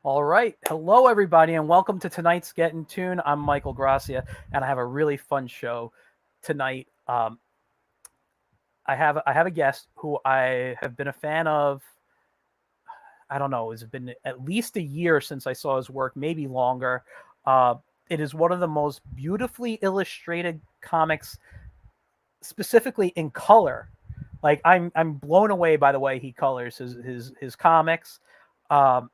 All right. Hello, everybody, and welcome to tonight's Get in Tune. I'm Michael Gracia, and I have a really fun show tonight. I have a guest who I have been a fan of. I don't know. It's been at least a year since I saw his work, maybe longer. Uh, it is one of the most beautifully illustrated comics, specifically in color. Like I'm blown away by the way he colors his comics. Um,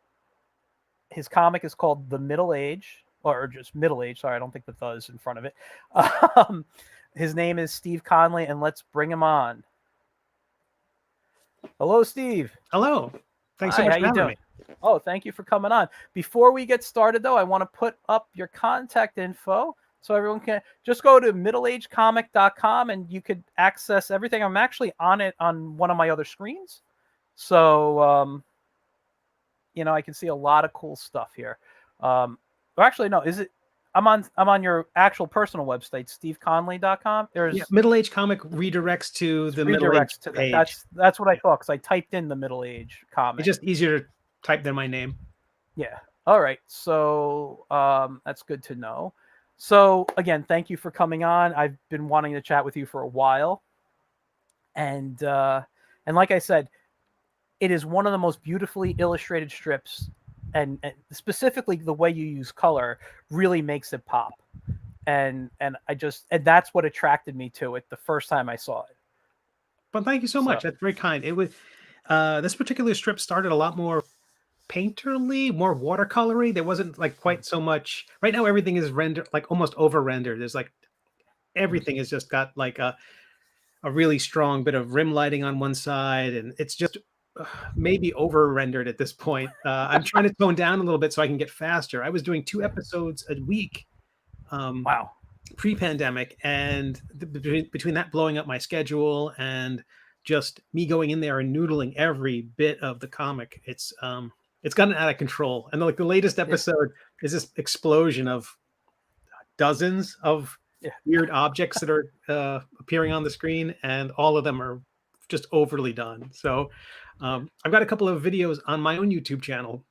his comic is called The Middle Age, or just Middle Age. Sorry, I don't think the "the" is in front of it. Um, his name is Steve Conley, and let's bring him on. Hello, Steve. Hello. Thanks so Hi, much how for you having doing? me. Oh, thank you for coming on. Before we get started, though, I want to put up your contact info so everyone can just go to middleagecomic.com and you could access everything. I'm actually on it on one of my other screens. So, I can see a lot of cool stuff here. Or actually, no, is it? I'm on your actual personal website, steveconley.com. Yeah, There's Middle Age Comic redirects to the Middle Age redirects to that. page. That's what I Yeah. thought because I typed in the Middle Age It's comic. just easier to type than my name. Yeah. All right. So that's good to know. So again, thank you for coming on. I've been wanting to chat with you for a while, and like I said, it is one of the most beautifully illustrated strips, and specifically the way you use color really makes it pop. And that's what attracted me to it the first time I saw it. But thank you so So much. That's very kind. It was this particular strip started a lot more painterly, more watercolory. There wasn't like quite so much. Right now, everything is rendered like almost over rendered. There's like everything has just got like a really strong bit of rim lighting on one side, and it's just maybe over rendered at this point. I'm trying to tone down a little bit so I can get faster. I was doing 2 episodes a week. wow. Pre-pandemic, and between that blowing up my schedule and just me going in there and noodling every bit of the comic, it's gotten out of control. And like the latest Yeah. episode is this explosion of dozens of Yeah. weird objects that are appearing on the screen, and all of them are just overly done. So I've got a couple of videos on my own YouTube channel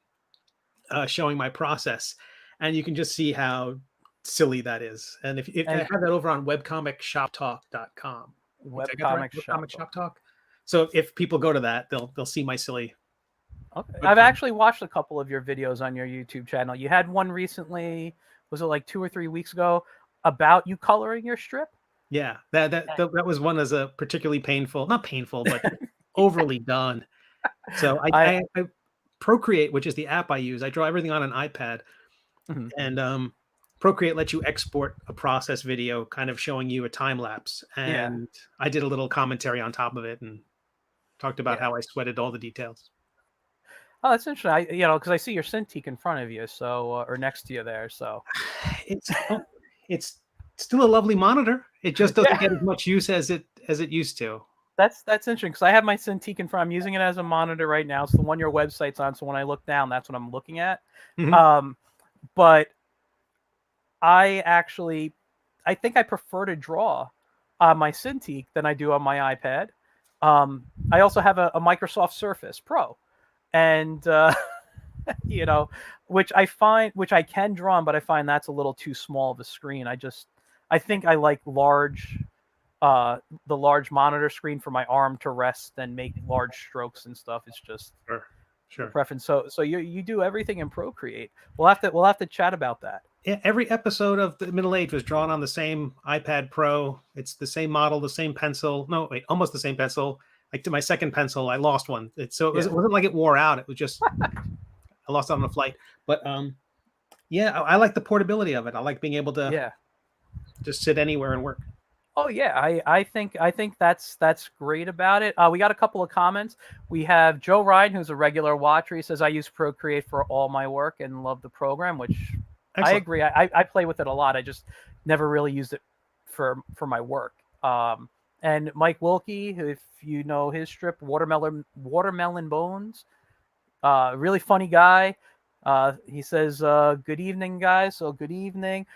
showing my process, and you can just see how silly that is. And if I And have that over on webcomic.shoptalk.com. I got the right webcomic shop. webcomic shop talk. So if people go to that, they'll see my silly. Okay. I've actually watched a couple of your videos on your YouTube channel. You had one recently, was it like 2 or 3 weeks ago, about you coloring your strip? Yeah, that was one as a particularly painful, not painful, but overly done. So I I Procreate, which is the app I use. I draw everything on an iPad, mhm. and Procreate lets you export a process video, kind of showing you a time lapse. Yeah, And I did a little commentary on top of it and talked about yeah. how I sweated all the details. Oh, that's interesting. Because I see your Cintiq in front of you, so or next to you there. So It's still a lovely monitor. It just doesn't yeah, get as much use as it used to. that's interesting. Because I have my Cintiq in front. I'm using it as a monitor right now. It's the one your website's on. So when I look down, that's what I'm looking at. Mhm. Um, but I think I prefer to draw on my Cintiq than I do on my iPad. I also have a Microsoft Surface Pro, and you know, which I can draw on, but I find that's a little too small of a screen. I think I like the large monitor screen for my arm to rest and make large strokes and stuff. It's just Sure, the sure. preference. So you do everything in Procreate. We'll have to chat about that. Yeah, every episode of the Middle Age was drawn on the same iPad Pro. It's the same model, the same pencil. No, wait, almost the same pencil. Like to my second pencil, I lost one. Yeah. It wasn't like it wore out. It was just I lost it on a flight. But yeah, I like the portability of it. I like being able to Yeah. just sit anywhere and work. Oh yeah, I think that's great about it. We got a couple of comments. We have Joe Ryan, who's a regular watcher. He says I use Procreate for all my work and love the program, which I Excellent. agree. I play with it a lot. I just never really used it for my work. And Mike Wilkie, who, if you know his strip, Watermelon Bones, really funny guy. He says, "Good evening, guys." So good evening.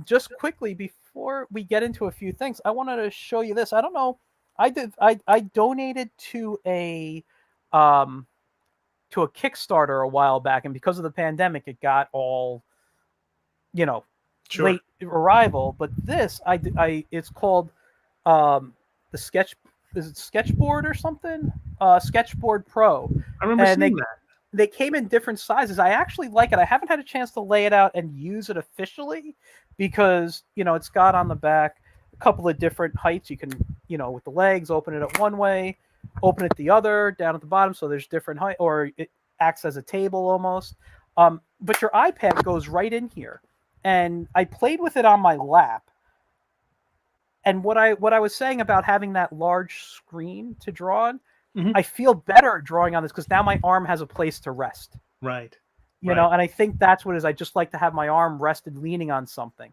Just quickly before we get into a few things, I wanted to show you this. I don't know. I donated to a um, to a Kickstarter a while back, and because of the pandemic, it got all, Sure. late arrival. But this, it's called the sketch. Is it Sketchboard or something? Sketchboard Pro. I remember And seeing that. they came in different sizes. I actually like it. I haven't had a chance to lay it out and use it officially because, it's got on the back a couple of different heights. You can, with the legs, open it up one way, open it the other, down at the bottom. So there's different height, or it acts as a table almost. But your iPad goes right in here. And I played with it on my lap. And what I was saying about having that large screen to draw on, Mhm. I feel better drawing on this because now my arm has a place to rest. Right. And I think that's what it is. I just like to have my arm rested leaning on something.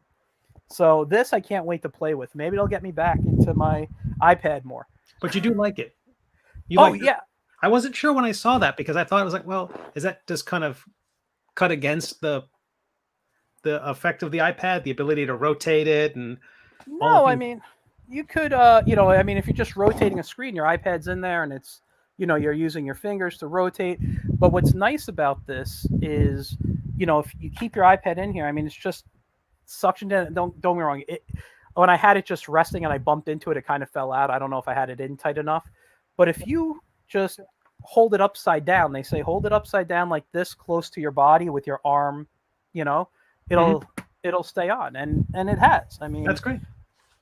So this I can't wait to play with. Maybe it'll get me back into my iPad more. But you do like it. Yeah. I wasn't sure when I saw that because I thought it was like, well, is that just kind of cut against the effect of the iPad, the ability to rotate it and No, I mean, you could, if you're just rotating a screen, your iPad's in there and it's, you're using your fingers to rotate. But what's nice about this is, if you keep your iPad in here, I mean, it's just suctioned in. Don't get me wrong. When I had it just resting and I bumped into it, it kind of fell out. I don't know if I had it in tight enough. But if you just hold it upside down, they say hold it upside down like this, close to your body with your arm, it'll stay on, and it has. I mean, that's great.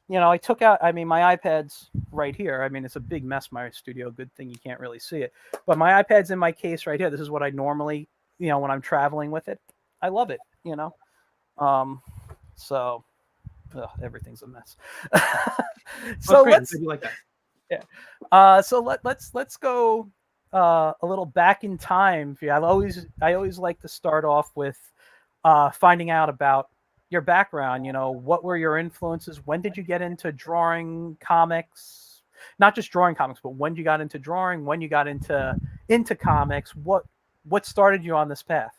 I took out, my iPad's right here. I mean, it's a big mess, my studio. Good thing you can't really see it. But my iPad's in my case right here. This is what I normally, when I'm traveling with it. I love it, So everything's a mess. So let's like that. Yeah. So let's go a little back in time. I always like to start off with finding out about your background. What were your influences? When did you get into drawing comics? Not just drawing comics, but when you got into drawing, when you got into comics, what started you on this path?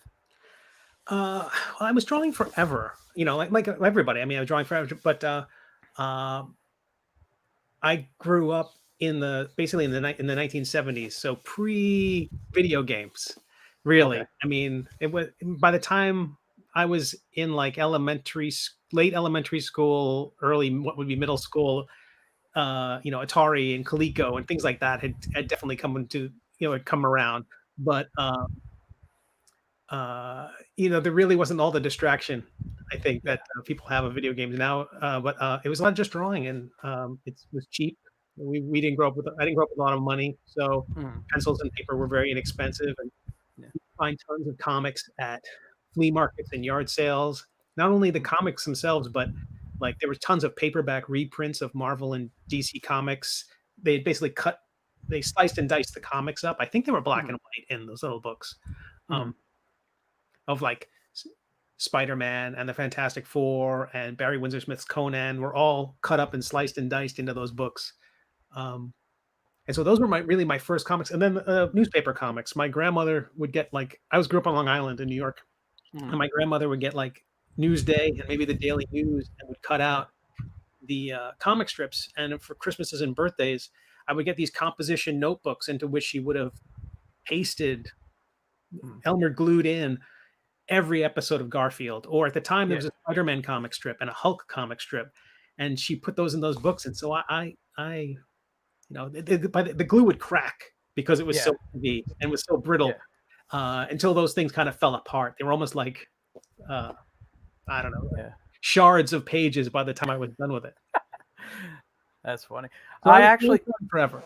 Well, I was drawing forever, like everybody. I mean, I was drawing forever, but I grew up basically in the 1970s, so pre video games. Really, Okay. I mean, it was by the time I was in like late elementary school, early what would be middle school. Atari and Coleco and things like that had definitely had come around, but there really wasn't all the distraction I think that people have of video games now. But it was a lot of just drawing, and it was cheap. We didn't grow up I didn't grow up with a lot of money, so pencils and paper were very inexpensive, and you find tons of comics at flea markets and yard sales. Not only the comics themselves, but like there was tons of paperback reprints of Marvel and DC comics. They basically they sliced and diced the comics up. I think they were black and white in those little books. Of like Spider-Man and the Fantastic Four and Barry Windsor Smith's Conan were all cut up and sliced and diced into those books. And so those were my first comics. And then newspaper comics. My grandmother would get I grew up on Long Island in New York, and my grandmother would get like Newsday and maybe the Daily News and would cut out the comic strips. And for Christmases and birthdays, I would get these composition notebooks into which she would have pasted, Elmer glued in every episode of Garfield, or at the time there was a Spider-Man comic strip and a Hulk comic strip, and she put those in those books. And so the glue would crack because it was so heavy and was so brittle, until those things kind of fell apart. They were almost like I don't know, shards of pages by the time I was done with it. That's funny. So I actually forever.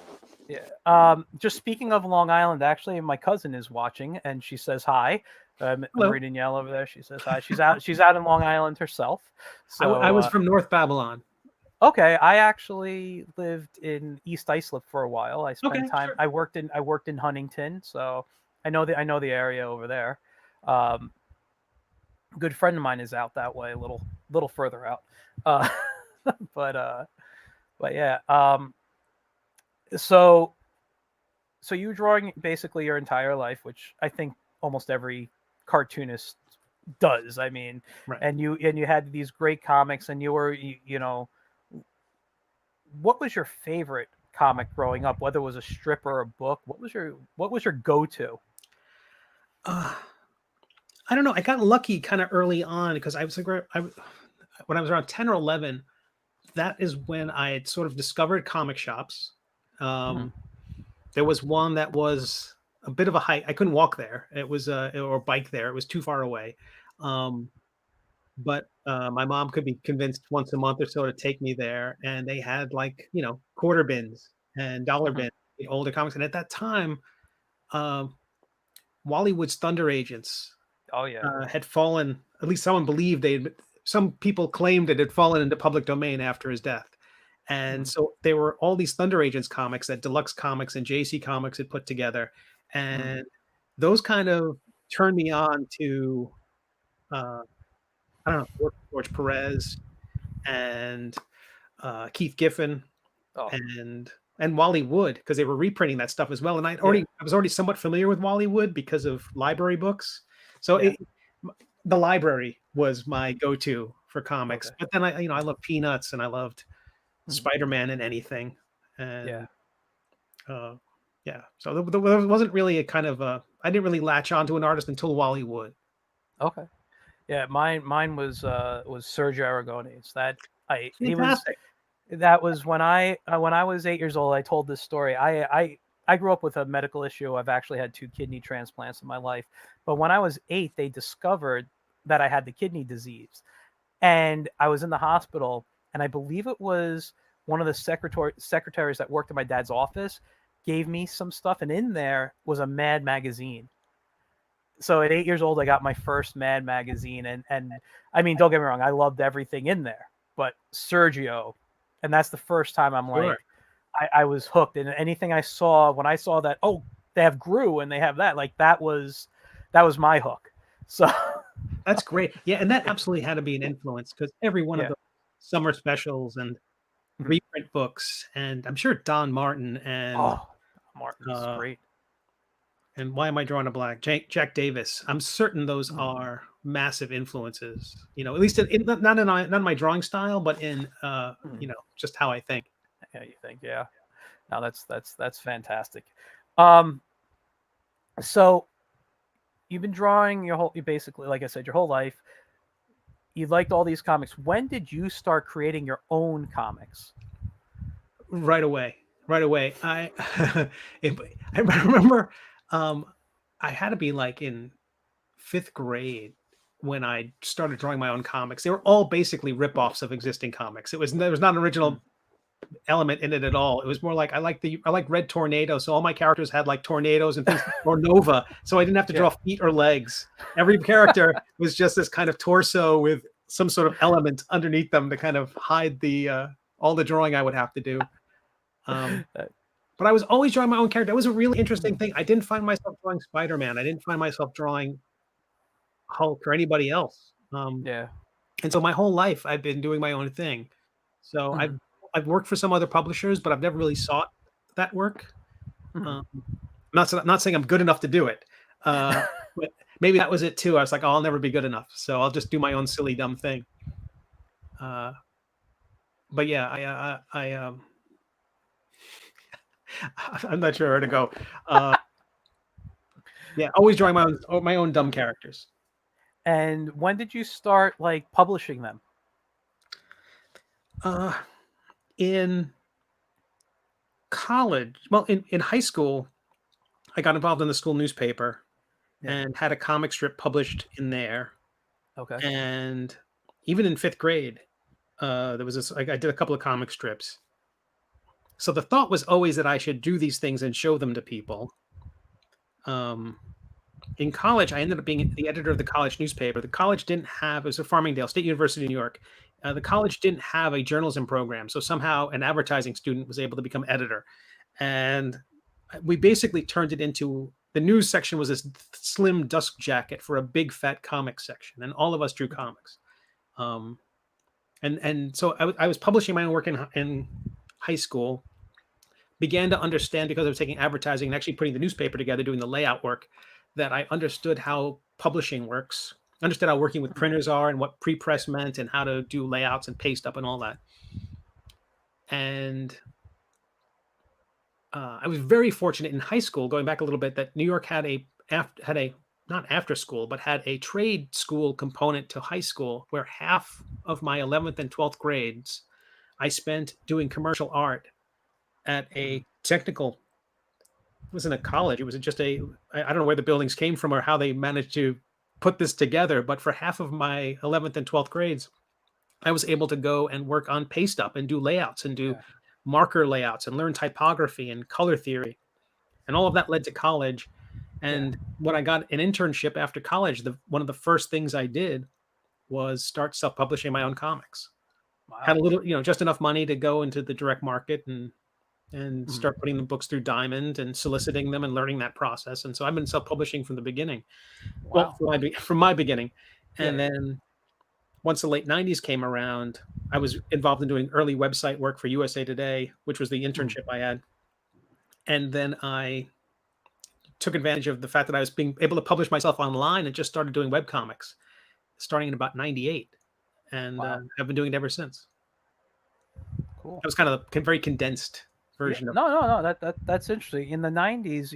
Yeah. Just speaking of Long Island, actually, my cousin is watching, and she says hi. I'm reading Yell over there. She says hi. She's out in Long Island herself. So I was from North Babylon. Okay, I actually lived in East Islip for a while. I spent time. Sure. I worked in Huntington, so I know the area over there. Good friend of mine is out that way, a little further out. But yeah. So you were drawing basically your entire life, which I think almost every cartoonist does. I mean, and you had these great comics, and you were, what was your favorite comic growing up, whether it was a strip or a book? What was your go-to? Uh, I don't know. I got lucky kind of early on because I was like, when I was around 10 or 11, that is when I had sort of discovered comic shops. Mhm. Um, there was one that was a bit of a hike. I couldn't walk there. It was or bike there. It was too far away. Um, but my mom could be convinced once a month or so to take me there, and they had like quarter bins and dollar Mhm. bins, the older comics. And at that time, um, Wallywood's Thunder Agents Oh yeah. had fallen. At least someone believed they. Some people claimed it had fallen into public domain after his death, and Mhm. so there were all these Thunder Agents comics that Deluxe Comics and JC Comics had put together, Mhm. and those kind of turned me on to uh, I don't know, work with George Perez and Keith Giffen Oh and Wally Wood because they were reprinting that stuff as well. And yeah. I was already somewhat familiar with Wally Wood because of library books. So Yeah. the library was my go-to for comics. Okay. But then I love Peanuts and I loved Mhm. Spider-Man and anything. Yeah. And uh, yeah, so there wasn't really a kind of I didn't really latch on to an artist until Wally Wood. Okay. Yeah. Mine was Sergio Aragonés. That I he was Fantastic. that was when I was 8 years old. I told this story. I grew up with a medical issue. I've actually had 2 kidney transplants in my life. But when I was 8, they discovered that I had the kidney disease, and I was in the hospital. And I believe it was one of the secretaries that worked in my dad's office gave me some stuff, and in there was a Mad magazine. So at 8 years old, I got my first Mad magazine, and I mean, don't get me wrong, I loved everything in there, but Sergio, and that's the first time I'm Sure. like, I was hooked. And anything I saw when I saw that, oh, they have Gru and they have that, like that was my hook. So That's great. Yeah, and that absolutely had to be an influence because every one of yeah, the summer specials and mhm. reprint books, and I'm sure Don Martin Oh, Martin's uh, great. and why am I drawing a blank? Jack Davis. I'm certain those Mhm, are massive influences. At least not in my drawing style, but in mhm. just how I think. Yeah, you think, yeah. No, that's fantastic. Um, so you've been drawing your whole, you basically, like I said, your whole life. You liked all these comics. When did you start creating your own comics? Right away. Right away. If, I remember um, I had to be like in fifth grade when I started drawing my own comics. They were all basically ripoffs of existing comics. There was not an Mm. original element in it at all. It was more like I like Red Tornado, so all my characters had like tornadoes and things, or Nova, so I didn't have to Yeah. draw feet or legs. Every character was just this kind of torso with some sort of element underneath them to kind of hide the all the drawing I would have to do. Um, Uh, but I was always drawing my own character. That was a really interesting mm, thing. I didn't find myself drawing Spider-Man. I didn't find myself drawing Hulk or anybody else. yeah. And so my whole life I've been doing my own thing. So Mhm, I've worked for some other publishers, but I've never really sought that work. mhm. Not saying I'm good enough to do it. But maybe that was it too. I was like, oh, I'll never be good enough, so I'll just do my own silly dumb thing. Uh, but yeah, I'm not sure where to go. Uh, yeah, always drawing my own dumb characters. And when did you start like publishing them? Uh, in college, well, in high school, I got involved in the school newspaper Yeah. and had a comic strip published in there. Okay. And even in fifth grade, there was this. I did a couple of comic strips. So the thought was always that I should do these things and show them to people. Um, in college, I ended up being the editor of the college newspaper. The college didn't have, it was at Farmingdale State University, New York. The college didn't have a journalism program. So somehow an advertising student was able to become editor. And we basically turned it into the news section was this slim dust jacket for a big fat comics section. And all of us drew comics. Um, and so I was publishing my own work in high school, began to understand because I was taking advertising and actually putting the newspaper together, doing the layout work, that I understood how publishing works, understood how working with Mhm. printers are and what pre-press meant and how to do layouts and paste up and all that. And I was very fortunate in high school, going back a little bit, that New York had a not after school, but had a trade school component to high school where half of my 11th and 12th grades I spent doing commercial art at a technical. It wasn't a college. It was just I don't know where the buildings came from or how they managed to put this together. But for half of my 11th and 12th grades, I was able to go and work on paste up and do layouts and do Yeah. marker layouts and learn typography and color theory. And all of that led to college. Yeah. And when I got an internship after college, one of the first things I did was start self-publishing my own comics. Had a Wow. little, just enough money to go into the direct market and Mhm. start putting the books through Diamond and soliciting them and learning that process. And so I've been self-publishing from the beginning. Well, Wow. from my beginning. Yeah. And then once the late 90s came around, I was involved in doing early website work for USA Today, which was the Mhm. internship I had. And then I took advantage of the fact that I was being able to publish myself online and just started doing webcomics starting in about 98. And Wow. I've been doing it ever since. Cool. That was kind of a very condensed Yeah. version of No, no, no. That's interesting. In the '90s,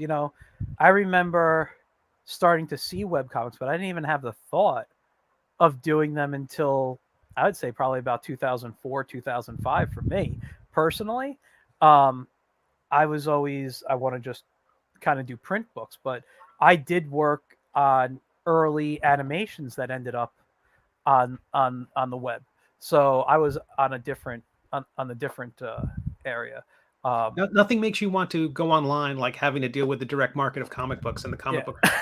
I remember starting to see webcomics, but I didn't even have the thought of doing them until I would say probably about 2004, 2005 for me personally. Um, I was always I want to just kind of do print books, but I did work on early animations that ended up on the web. So I was on a different on the different area. Um, Nothing makes you want to go online like having to deal with the direct market of comic books and the comic yeah. book. Well,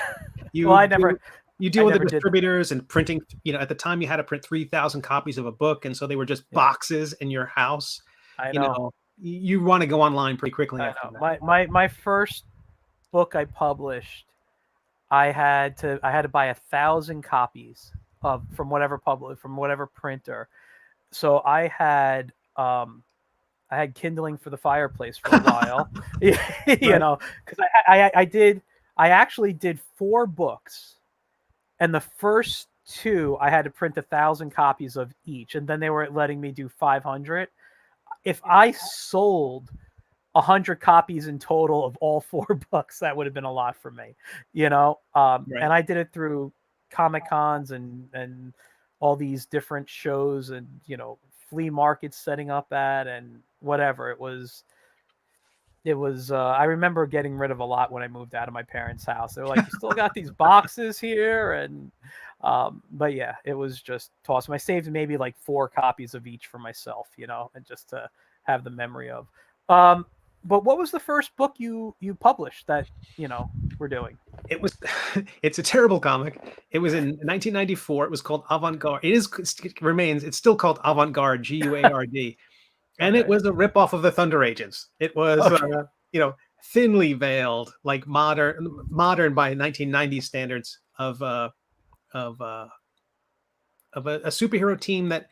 You deal, you I deal with the never did that. distributors and printing. At the time you had to print 3,000 copies of a book, and so they were just Yeah, boxes in your house. I You know. know, you want to go online pretty quickly I after know. that. My first book I published, I had to buy 1,000 copies of from whatever printer. So I had kindling for the fireplace for a while, Right. because I actually did 4 books, and the first 2 I had to print 1,000 copies of each, and then they were letting me do 500. If I sold 100 copies in total of all 4 books, that would have been a lot for me, Right. and I did it through Comic Cons and all these different shows and flea markets setting up at and whatever. It was I remember getting rid of a lot when I moved out of my parents' house. They were like, "You still got these boxes here?" And but yeah, it was just awesome. I saved maybe like 4 copies of each for myself, and just to have the memory of. Um, but what was the first book you published that we're doing? It was. It's a terrible comic. It was in 1994. It was called Avant Garde. It remains. It's still called Avant Garde. GUARD. And it Okay. was a ripoff of the Thunder Agents. It was, Okay. thinly veiled, like modern by 1990s standards of uh, a superhero team that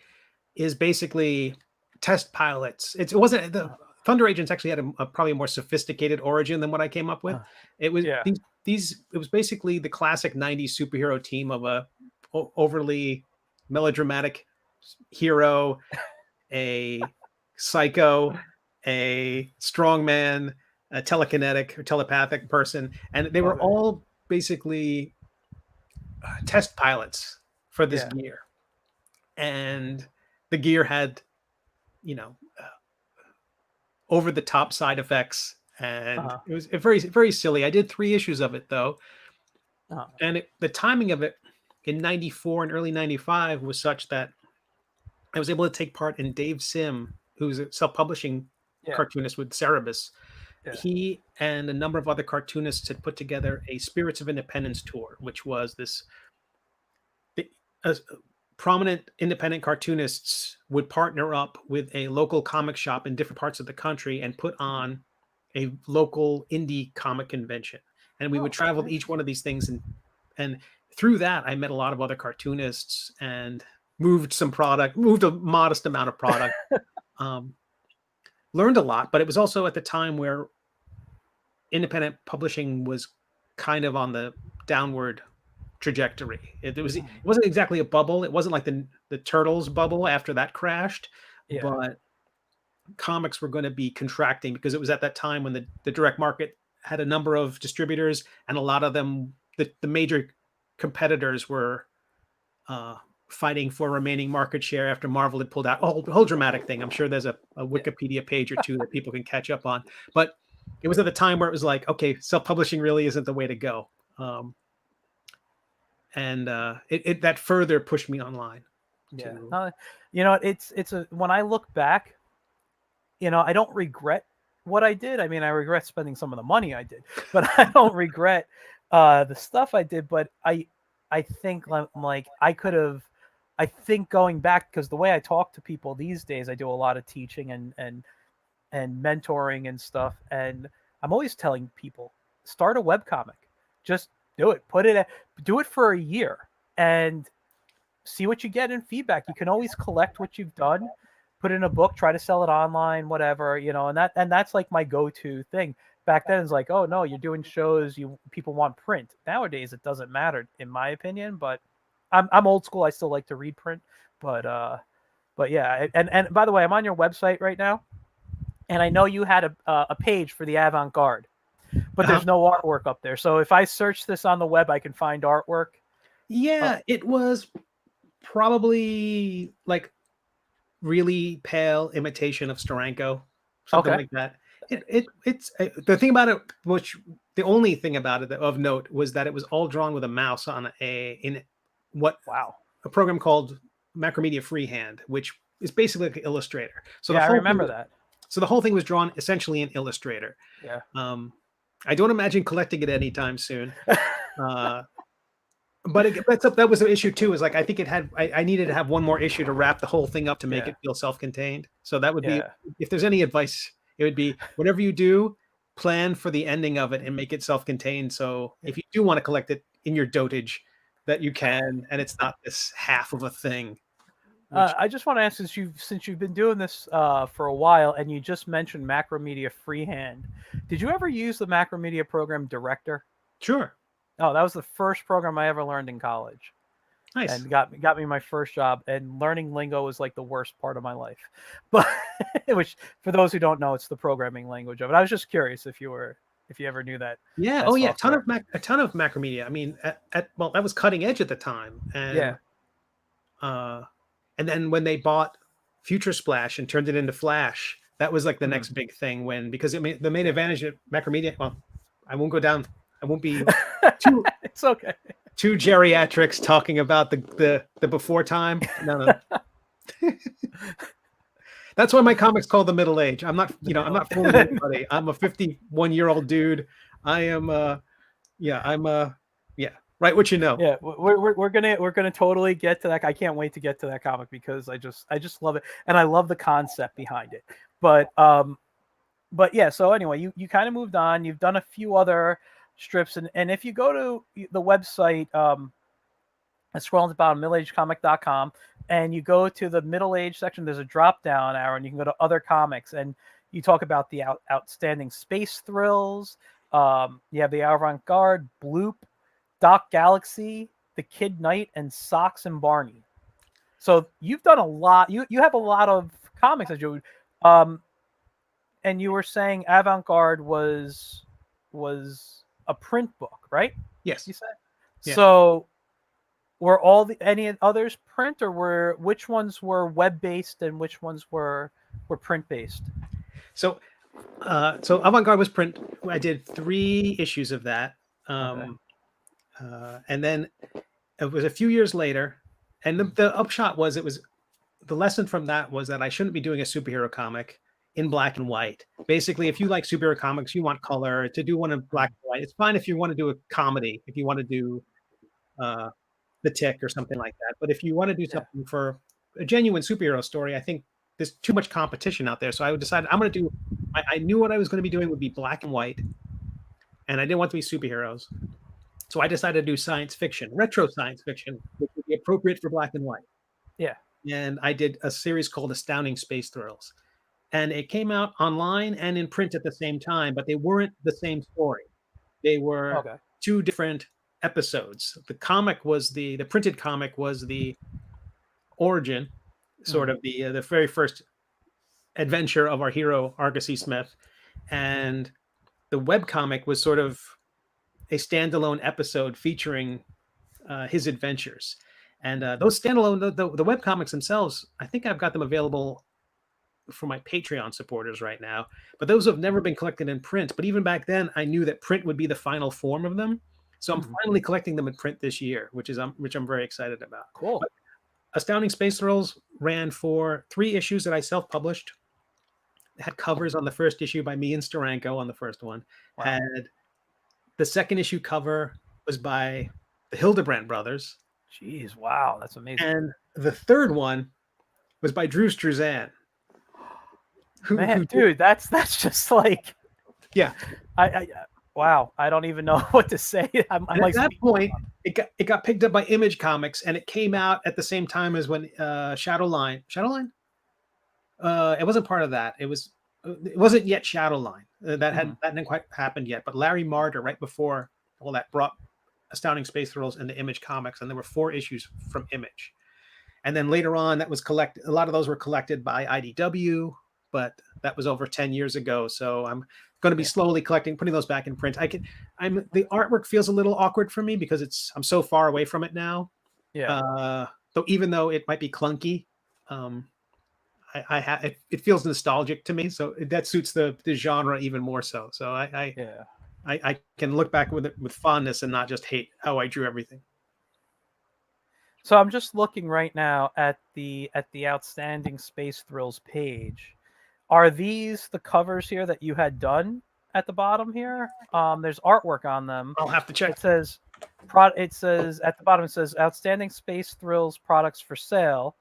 is basically test pilots. It wasn't the Thunder Agents actually had probably a more sophisticated origin than what I came up with. It was Yeah. these. It was basically the classic '90s superhero team of a overly melodramatic hero, a psycho, a strongman, a telekinetic or telepathic person, and they were Okay. all basically test pilots for this Yeah. gear. And the gear had, you know, over the top side effects, and Uh-huh. it was very very silly. I did 3 issues of it though, Uh-huh. and the timing of it in '94 and early '95 was such that I was able to take part in Dave Sim, who's a self-publishing Yeah. cartoonist with Cerebus. Yeah. He and a number of other cartoonists had put together a Spirits of Independence tour, which was this uh, prominent independent cartoonists would partner up with a local comic shop in different parts of the country and put on a local indie comic convention. And we would Oh, travel to each one interesting. of these things, and through that I met a lot of other cartoonists and moved a modest amount of product. Um, Learned a lot, but it was also at the time where independent publishing was kind of on the downward trajectory. It Mhm. wasn't exactly a bubble. It wasn't like the Turtles bubble after that crashed, Yeah. but comics were going to be contracting because it was at that time when the direct market had a number of distributors, and a lot of them, the major competitors were fighting for remaining market share after Marvel had pulled out. Whole dramatic thing. I'm sure there's a Wikipedia page or two that people can catch up on. But it was at the time where it was like, okay, self-publishing really isn't the way to go. And that further pushed me online. Yeah. You know, when I look back, you know, I don't regret what I did. I mean, I regret spending some of the money I did, but I don't regret the stuff I did. But I think like I could have. I think going back, because the way I talk to people these days, I do a lot of teaching and mentoring and stuff, and I'm always telling people, start a webcomic. Just do it. Do it for a year and see what you get in feedback. You can always collect what you've done, put in a book, try to sell it online, whatever, you know, and that's like my go-to thing. Back then it's like, oh no, you're doing shows, people want print. Nowadays it doesn't matter, in my opinion, but I'm old school. I still like to read print, but yeah. And by the way, I'm on your website right now, and I know you had a page for the avant-garde, but there's no artwork up there. So if I search this on the web, I can find artwork. Yeah, it was probably like really pale imitation of Steranko, something like that. It's the thing about it, the only thing about it of note was that it was all drawn with a mouse on a program called Macromedia Freehand, which is basically like Illustrator. So I remember that. So the whole thing was drawn essentially in Illustrator. Yeah. I don't imagine collecting it anytime soon. But that was an issue too. Is like I think I needed to have one more issue to wrap the whole thing up to make it feel self-contained. So that would be, if there's any advice, it would be whatever you do, plan for the ending of it and make it self-contained. So if you do want to collect it in your dotage, that you can, and it's not this half of a thing. I just want to ask, since you've been doing this for a while, and you just mentioned Macromedia Freehand, did you ever use the Macromedia program Director? Sure. Oh, that was the first program I ever learned in college. Nice. And got me my first job. And learning lingo was like the worst part of my life. But which, for those who don't know, it's the programming language of it. I was just curious if you ever knew that. Yeah. Yeah. A ton of Macromedia. I mean, well, that was cutting edge at the time. And, and then when they bought Future Splash and turned it into Flash, that was like the next big thing. Because the main advantage of Macromedia. Well, I won't go down. I won't be too. It's okay. Two geriatrics talking about the before time. No. That's why my comics called the middle age. I'm not fooling anybody. I'm a 51-year-old dude. I am write what you know. Yeah, we're gonna totally get to that. I can't wait to get to that comic because I just love it, and I love the concept behind it. But yeah. So anyway, you kind of moved on. You've done a few other strips, and if you go to the website, scroll to the bottom, middleagecomic.com, and you go to the middle age section, there's a drop down arrow, and you can go to other comics, and you talk about the outstanding space thrills. You have the avant-garde, Bloop, Doc Galaxy, The Kid Knight, and Sox and Barney. So you've done a lot. You have a lot of comics that you and you were saying avant-garde was a print book, right? Yes. You said? Yeah. So were any others print, or which ones were web-based and which ones were print-based? So avant-garde was print. I did 3 issues of that. And then it was a few years later, and the upshot was the lesson from that was that I shouldn't be doing a superhero comic in black and white. Basically, if you like superhero comics, you want color, to do one in black and white. It's fine if you want to do a comedy, if you want to do The Tick or something like that. But if you want to do something for a genuine superhero story, I think there's too much competition out there. So I decided I'm going to do, I knew what I was going to be doing would be black and white, and I didn't want to be superheroes. So I decided to do science fiction, retro science fiction, which would be appropriate for black and white. Yeah. And I did a series called Astounding Space Thrills. And it came out online and in print at the same time, but they weren't the same story. They were 2 different episodes. The printed comic was the origin, sort of the very first adventure of our hero, Argus E. Smith. And the webcomic was sort of a standalone episode featuring his adventures. And those standalone, the webcomics themselves, I think I've got them available for my Patreon supporters right now. But those have never been collected in print. But even back then, I knew that print would be the final form of them. So I'm finally collecting them in print this year, which I'm very excited about. Cool. But Astounding Space Thrills ran for 3 issues that I self-published. Had covers on the first issue by me and Steranko on the first one. Wow. Had the second issue cover was by the Hildebrand brothers. Jeez, wow, that's amazing. And the third one was by Drew Struzan. Man, dude, that's just like, yeah. Wow, I don't even know what to say. At that point, it got picked up by Image Comics, and it came out at the same time as when Shadowline. It wasn't part of that. It wasn't yet Shadowline. That hadn't quite happened yet. But Larry Marder, right before all that, brought Astounding Space Thrills into Image Comics, and there were 4 issues from Image. And then later on, that was collected. A lot of those were collected by IDW, but that was over 10 years ago. So I'm going to be slowly collecting, putting those back in print. The artwork feels a little awkward for me because I'm so far away from it now. Yeah. So even though it might be clunky, it feels nostalgic to me. So that suits the genre even more so. So I can look back with fondness and not just hate how I drew everything. So I'm just looking right now at the Outstanding Space Thrills page. Are these the covers here that you had done at the bottom here? There's artwork on them. I'll have to check. It says at the bottom, it says Outstanding Space Thrills products for sale.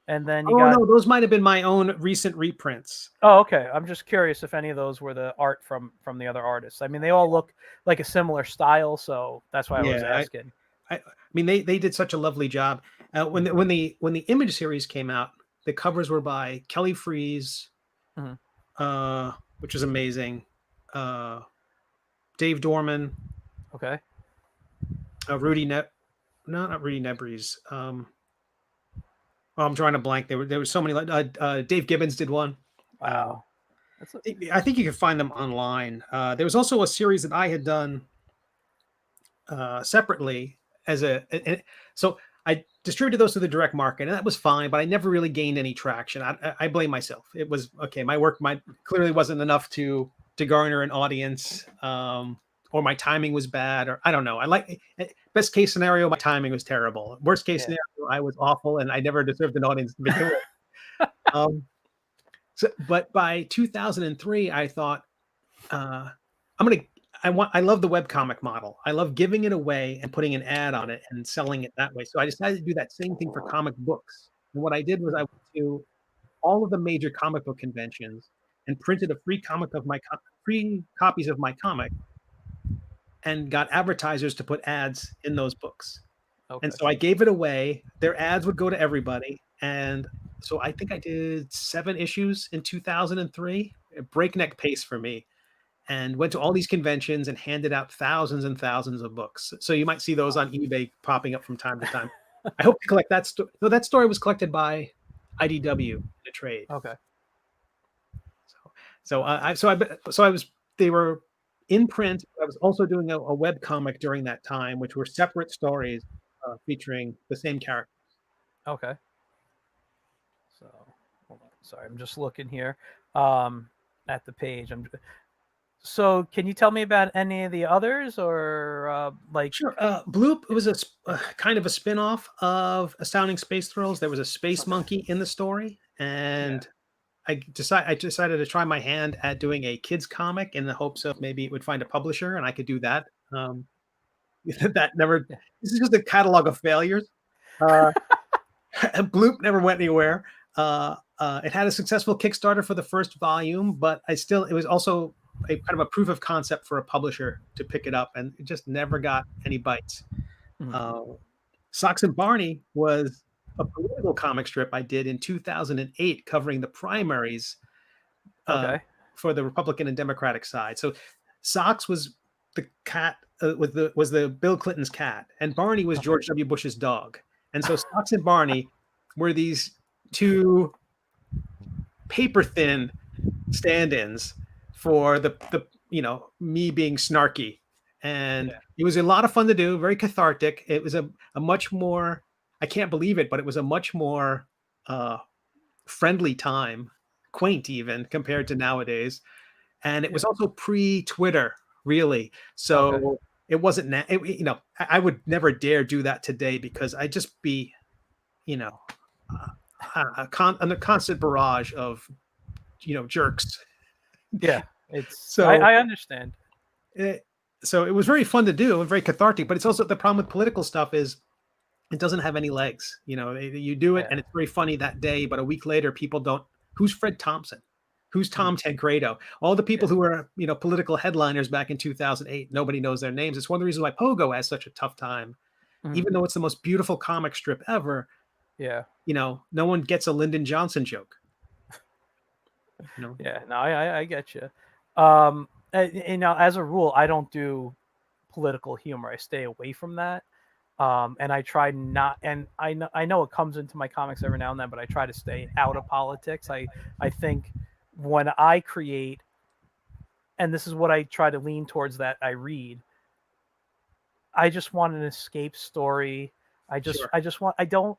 And then no, those might have been my own recent reprints. Oh, okay. I'm just curious if any of those were the art from the other artists. I mean, they all look like a similar style, so that's why I was asking. I mean, they did such a lovely job. When the Image series came out, the covers were by Kelly Freeze, which was amazing. Dave Dorman. Okay. Not Rudy Nebres. I'm drawing a blank. There were so many. Dave Gibbons did one. Wow. I think you can find them online. There was also a series that I had done separately so I distributed those to the direct market, and that was fine, but I never really gained any traction. I blame myself. It was okay. My work clearly wasn't enough to garner an audience, or my timing was bad, or I don't know. Best case scenario, my timing was terrible. Worst case scenario, I was awful, and I never deserved an audience to begin with. But by 2003, I thought, I love the webcomic model. I love giving it away and putting an ad on it and selling it that way. So I decided to do that same thing for comic books. And what I did was I went to all of the major comic book conventions and printed free copies of my comic and got advertisers to put ads in those books. Okay. And so I gave it away. Their ads would go to everybody. And so I think I did 7 issues in 2003, a breakneck pace for me. And went to all these conventions and handed out thousands and thousands of books. So you might see those on eBay popping up from time to time. I hope to collect that story. No, that story was collected by IDW in a trade. Okay. They were in print. I was also doing a webcomic during that time, which were separate stories featuring the same characters. Okay. So, hold on. Sorry, I'm just looking here at the page. So can you tell me about any of the others, or Sure. Bloop was a kind of a spin-off of Astounding Space Thrills. There was a space monkey in the story, and I decided to try my hand at doing a kids comic in the hopes of maybe it would find a publisher and I could do that. That never. This is just a catalog of failures. Bloop never went anywhere. It had a successful Kickstarter for the first volume, but it was also a kind of a proof of concept for a publisher to pick it up, and it just never got any bites. Sox and Barney was a political comic strip I did in 2008 covering the primaries for the Republican and Democratic side. So Sox was the cat, was the Bill Clinton's cat, and Barney was George W. Bush's dog. And so Sox and Barney were these 2 paper-thin stand-ins for the me being snarky and Yeah. it was a lot of fun to do, very cathartic. It was a much more, I can't believe it, but it was a much more uh, friendly time, quaint even compared to nowadays. And it was Yeah. also pre-Twitter, really. Okay. So it wasn't, I would never dare do that today because I'd just be, you know, a constant barrage of, jerks. Yeah. It's So I understand. it, so it was very fun to do and very cathartic. But it's also the problem with political stuff is it doesn't have any legs. You do it and Yeah. it's very funny that day, but a week later, people don't. Who's Fred Thompson? Who's Tom Mhm. Tancredo? All the people Yeah. who were, political headliners back in 2008, nobody knows their names. It's one of the reasons why Pogo has such a tough time, Mhm. even though it's the most beautiful comic strip ever. Yeah. No one gets a Lyndon Johnson joke. You know, Yeah. No, I get you. As a rule, I don't do political humor. I stay away from that. And I try not, and I know it comes into my comics every now and then, but I try to stay out of politics. I think when I create, and this is what I try to lean towards that I read, I just want an escape story. sure. I don't,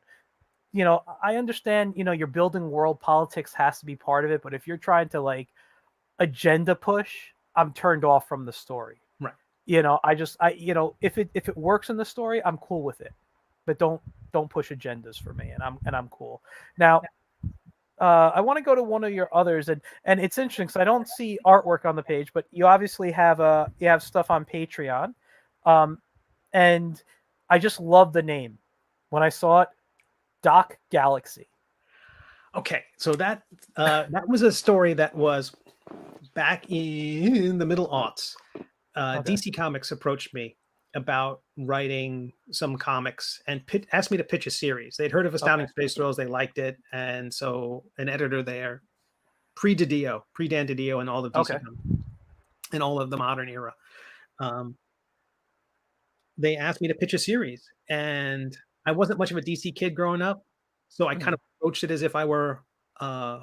I understand, you're building world politics has to be part of it, but if you're trying to like agenda push, I'm turned off from the story. Right. If it works in the story, I'm cool with it, but don't push agendas for me, and I'm cool. Now, I want to go to one of your others, and it's interesting because I don't see artwork on the page, but you obviously have stuff on Patreon, um, and I just love the name. When I saw it, Doc Galaxy. Okay. So that was a story that was back in the middle aughts. Okay. DC Comics approached me about writing some comics and asked me to pitch a series. They'd heard of Okay. Astounding Space Thrills, they liked it, and so an editor there, pre Dan DiDio, and all of DC Okay. Comics and all of the modern era, um, they asked me to pitch a series, and I wasn't much of a DC kid growing up, so I kind Mhm. of approached it as if I were uh,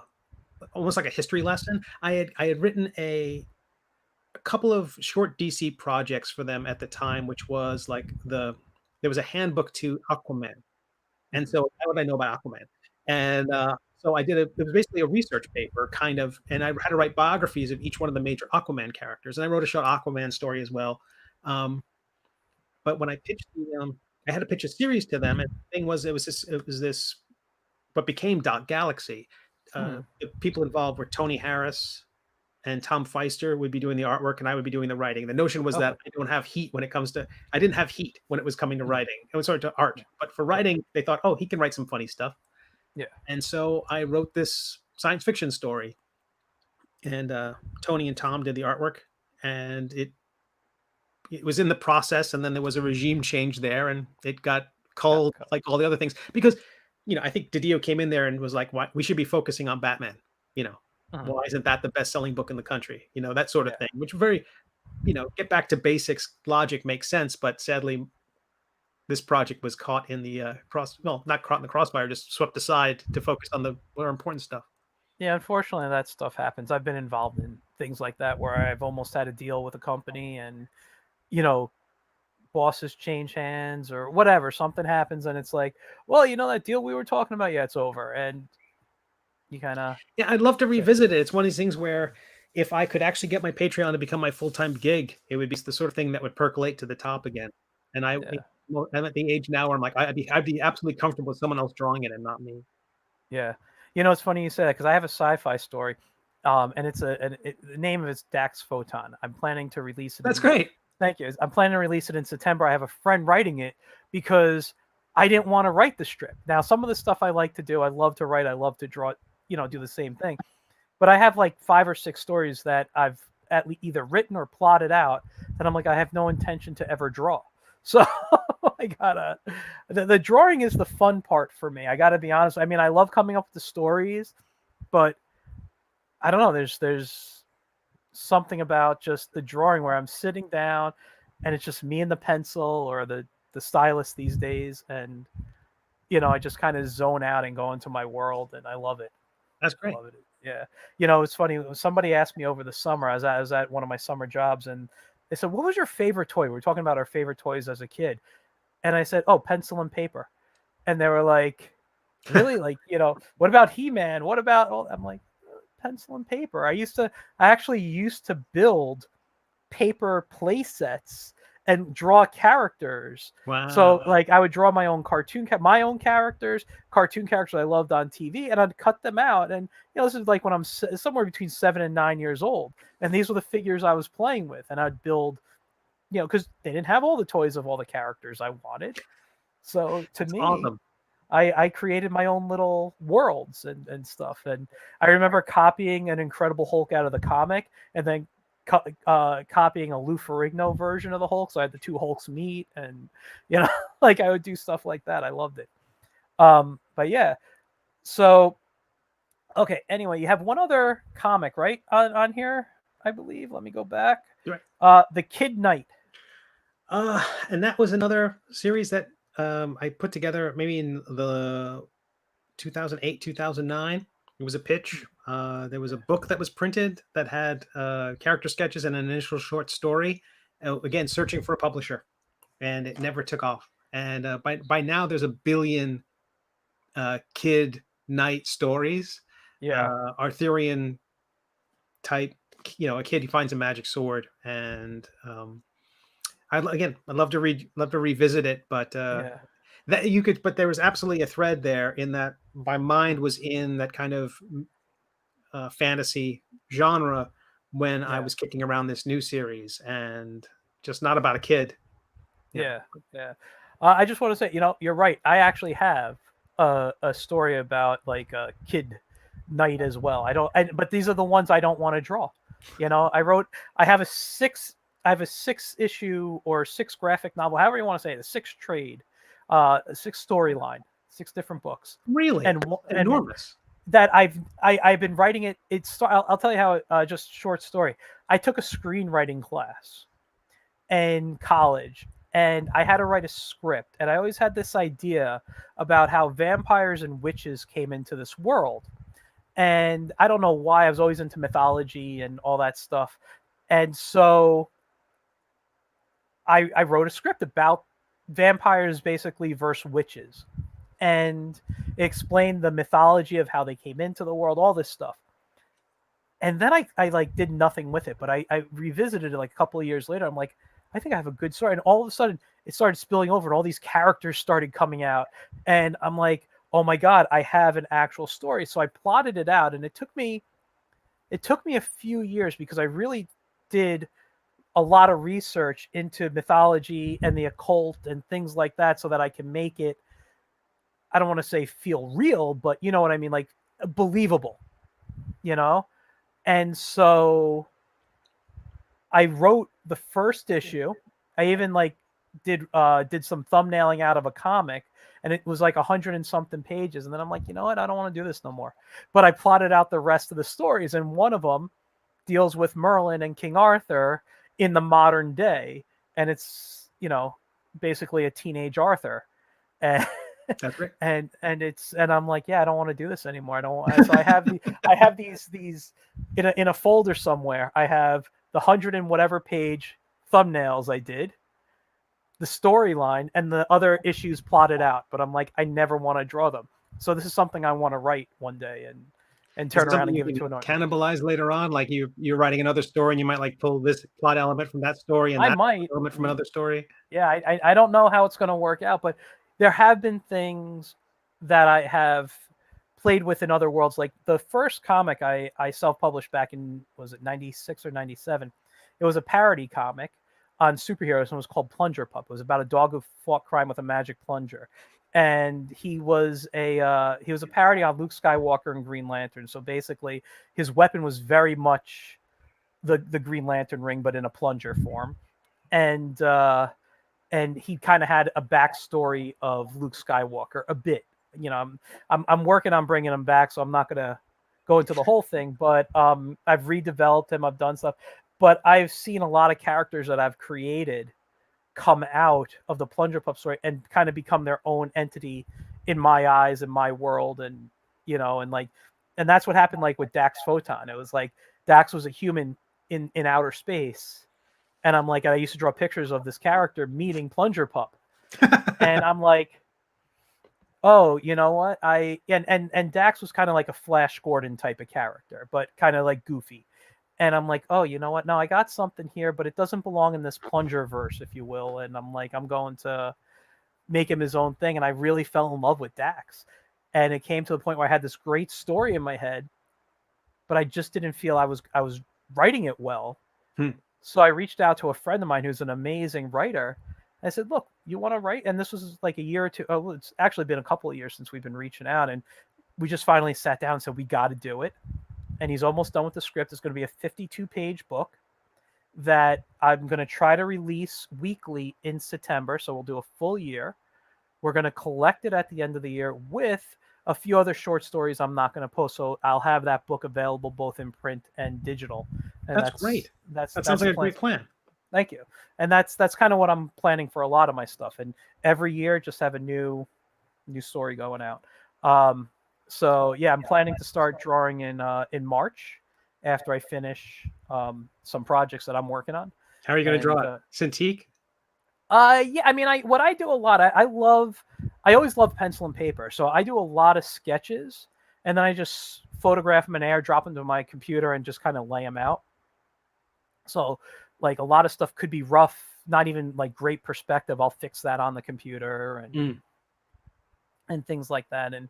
almost like a history lesson. I had written a couple of short DC projects for them at the time, which was like there was a handbook to Aquaman, and Mhm. so how would I know about Aquaman? And Yeah. so it was basically a research paper, kind of, and I had to write biographies of each one of the major Aquaman characters, and I wrote a short Aquaman story as well. Um, but when I pitched I had to pitch a series to them, and the thing was, it was this what became Dot Galaxy. Mhm. The people involved were Tony Harris, and Tom Feister would be doing the artwork and I would be doing the writing. The notion was that Okay. I didn't have heat when it was coming to Mhm. writing. It was sort of to art. But for Yeah. writing, they thought, oh, he can write some funny stuff. Yeah. And so I wrote this science fiction story, and Tony and Tom did the artwork, and it was in the process, and then there was a regime change there, and it got Got culled cut. like all the other things because I think DiDio came in there and was like, "Why we should be focusing on Batman." You know, Mhm. why isn't that the best-selling book in the country? That sort of Yeah. thing, which very get back to basics, logic makes sense, but sadly, this project was caught in the not caught in the crossfire, just swept aside to focus on the more important stuff. Yeah, unfortunately, that stuff happens. I've been involved in things like that where I've almost had a deal with a company, and you know, bosses change hands or whatever. Something happens, and it's like, well, that deal we were talking about, yeah, it's over, and you kind of, Yeah, I'd love to revisit it. It's one of these things where if I could actually get my Patreon to become my full-time gig, it would be the sort of thing that would percolate to the top again. And yeah, I'm at the age now where I'm like, I'd be absolutely comfortable with someone else drawing it and not me. yeah. It's funny you say that because I have a sci-fi story, and the name of it's Dax Photon. I'm planning to release it That's in. great. Thank you. I'm planning to release it in September. I have a friend writing it because I didn't want to write the strip. Now, some of the stuff I like to do, I love to write, I love to draw, do the same thing. But I have like 5 or 6 stories that I've either written or plotted out that I'm like, I have no intention to ever draw. So I gotta, the drawing is the fun part for me. I gotta be honest. I mean, I love coming up with the stories, but I don't know. There's something about just the drawing where I'm sitting down and it's just me and the pencil or the stylus these days, and I just kind of zone out and go into my world, and I love it. That's I great. love it. Yeah. It's funny. Somebody asked me over the summer. I was at one of my summer jobs, and They said, "What was your favorite toy?" We were talking about our favorite toys as a kid, and I said, "Oh, pencil and paper." And they were like, "Really? Like, what about He-Man? What about all?" I'm like, "Pencil and paper." I actually used to build paper play sets and draw characters. So Wow. like I would draw my own my own characters, cartoon characters I loved on TV, and I'd cut them out. And this is like when I'm somewhere between 7 and 9 years old, and these were the figures I was playing with, and I'd build, because they didn't have all the toys of all the characters I wanted. So to That's me, awesome. I created my own little worlds and stuff. And I remember copying an Incredible Hulk out of the comic, and then copying a Lou Ferrigno version of the Hulk. So I had the two Hulks meet, and like I would do stuff like that. I loved it. But yeah, so okay. Anyway, you have one other comic, right, on here, I believe. Let me go back. Right. The Kid Knight. And that was another series that I put together maybe in the 2008, 2009. It was a pitch. There was a book that was printed that had character sketches and an initial short story. Again, searching for a publisher, and it never took off. And by now, there's a billion Kid Knight stories. Yeah. Arthurian type. A kid who finds a magic sword, and I'd love to revisit it, but Yeah. that you could. But there was absolutely a thread there in that my mind was in that kind of fantasy genre when I Yeah. was kicking around this new series, and just not about a kid. Yeah. Yeah. I just want to say, you're right. I actually have a story about like a Kid Knight as well. But these are the ones I don't want to draw. I have a six issue or six graphic novel, however you want to say it, a six trade, a six storyline, six different books, Really and enormous. that I've been writing it. I'll tell you how. Just short story. I took a screenwriting class in college, and I had to write a script, and I always had this idea about how vampires and witches came into this world. And I don't know why I was always into mythology and all that stuff. And so I wrote a script about vampires basically versus witches, and explained the mythology of how they came into the world, all this stuff. And then I like did nothing with it, but I revisited it like a couple of years later. I'm like, I think I have a good story. And all of a sudden it started spilling over, and all these characters started coming out. And I'm like, oh my God, I have an actual story. So I plotted it out, and it took me a few years, because I really did a lot of research into mythology and the occult and things like that, so that I can make it, I don't want to say feel real, but you know what I mean, like believable, you know? And so I wrote the first issue. I even like did some thumbnailing out of a comic, and it was like 100 and something pages. And then I'm like, you know what? I don't want to do this no more. But I plotted out the rest of the stories, and one of them deals with Merlin and King Arthur in the modern day, and it's basically a teenage Arthur, and That's right. and I'm like, yeah, I don't want to do this anymore. I don't want. So I have these in a folder somewhere. I have the 100 and whatever page thumbnails I did, the storyline, and the other issues plotted out. But I'm like, I never want to draw them. So this is something I want to write one day and Is turn it around something and you give it to can another. cannibalize later on? Like you're writing another story, and you might like pull this plot element from that story and I that might. element from another story. Yeah, I don't know how it's going to work out, but there have been things that I have played with in other worlds. Like the first comic I self-published back in, was it 96 or 97? It was a parody comic on superheroes, and it was called Plunger Pup. It was about a dog who fought crime with a magic plunger. And he was a parody on Luke Skywalker and Green Lantern. So basically his weapon was very much the Green Lantern ring, but in a plunger form. And he kind of had a backstory of Luke Skywalker a bit. I'm working on bringing him back, so I'm not gonna go into the whole thing. But I've redeveloped him. I've done stuff, but I've seen a lot of characters that I've created come out of the Plunger Pup story and kind of become their own entity in my eyes, in my world, and and that's what happened like with Dax Photon. It was like Dax was a human in outer space, And I'm like, I used to draw pictures of this character meeting Plunger Pup. And I'm like, oh, you know what? And Dax was kind of like a Flash Gordon type of character, but kind of like goofy. And I'm like, oh, you know what? No, I got something here, but it doesn't belong in this Plunger verse, if you will. And I'm like, I'm going to make him his own thing. And I really fell in love with Dax. And it came to the point where I had this great story in my head, but I just didn't feel I was writing it well. So I reached out to a friend of mine who's an amazing writer. I said, look, you want to write? And this was like a year or two. Oh, it's actually been a couple of years since we've been reaching out. And we just finally sat down and said, we got to do it. And he's almost done with the script. It's going to be a 52-page book that I'm going to try to release weekly in September. So we'll do a full year. We're going to collect it at the end of the year with a few other short stories I'm not going to post. So I'll have that book available both in print and digital. And that's great. That sounds that's like a great plan. Thank you. And that's kind of what I'm planning for a lot of my stuff. And every year just have a new story going out. So yeah, I'm planning to start drawing in March after I finish some projects that I'm working on. How are you going to draw it? Cintiq? Yeah, I mean, what I do a lot, I always love pencil and paper. So I do a lot of sketches, and then I just photograph them in air, drop them to my computer, and just kind of lay them out. So like a lot of stuff could be rough, not even like great perspective. I'll fix that on the computer and things like that. And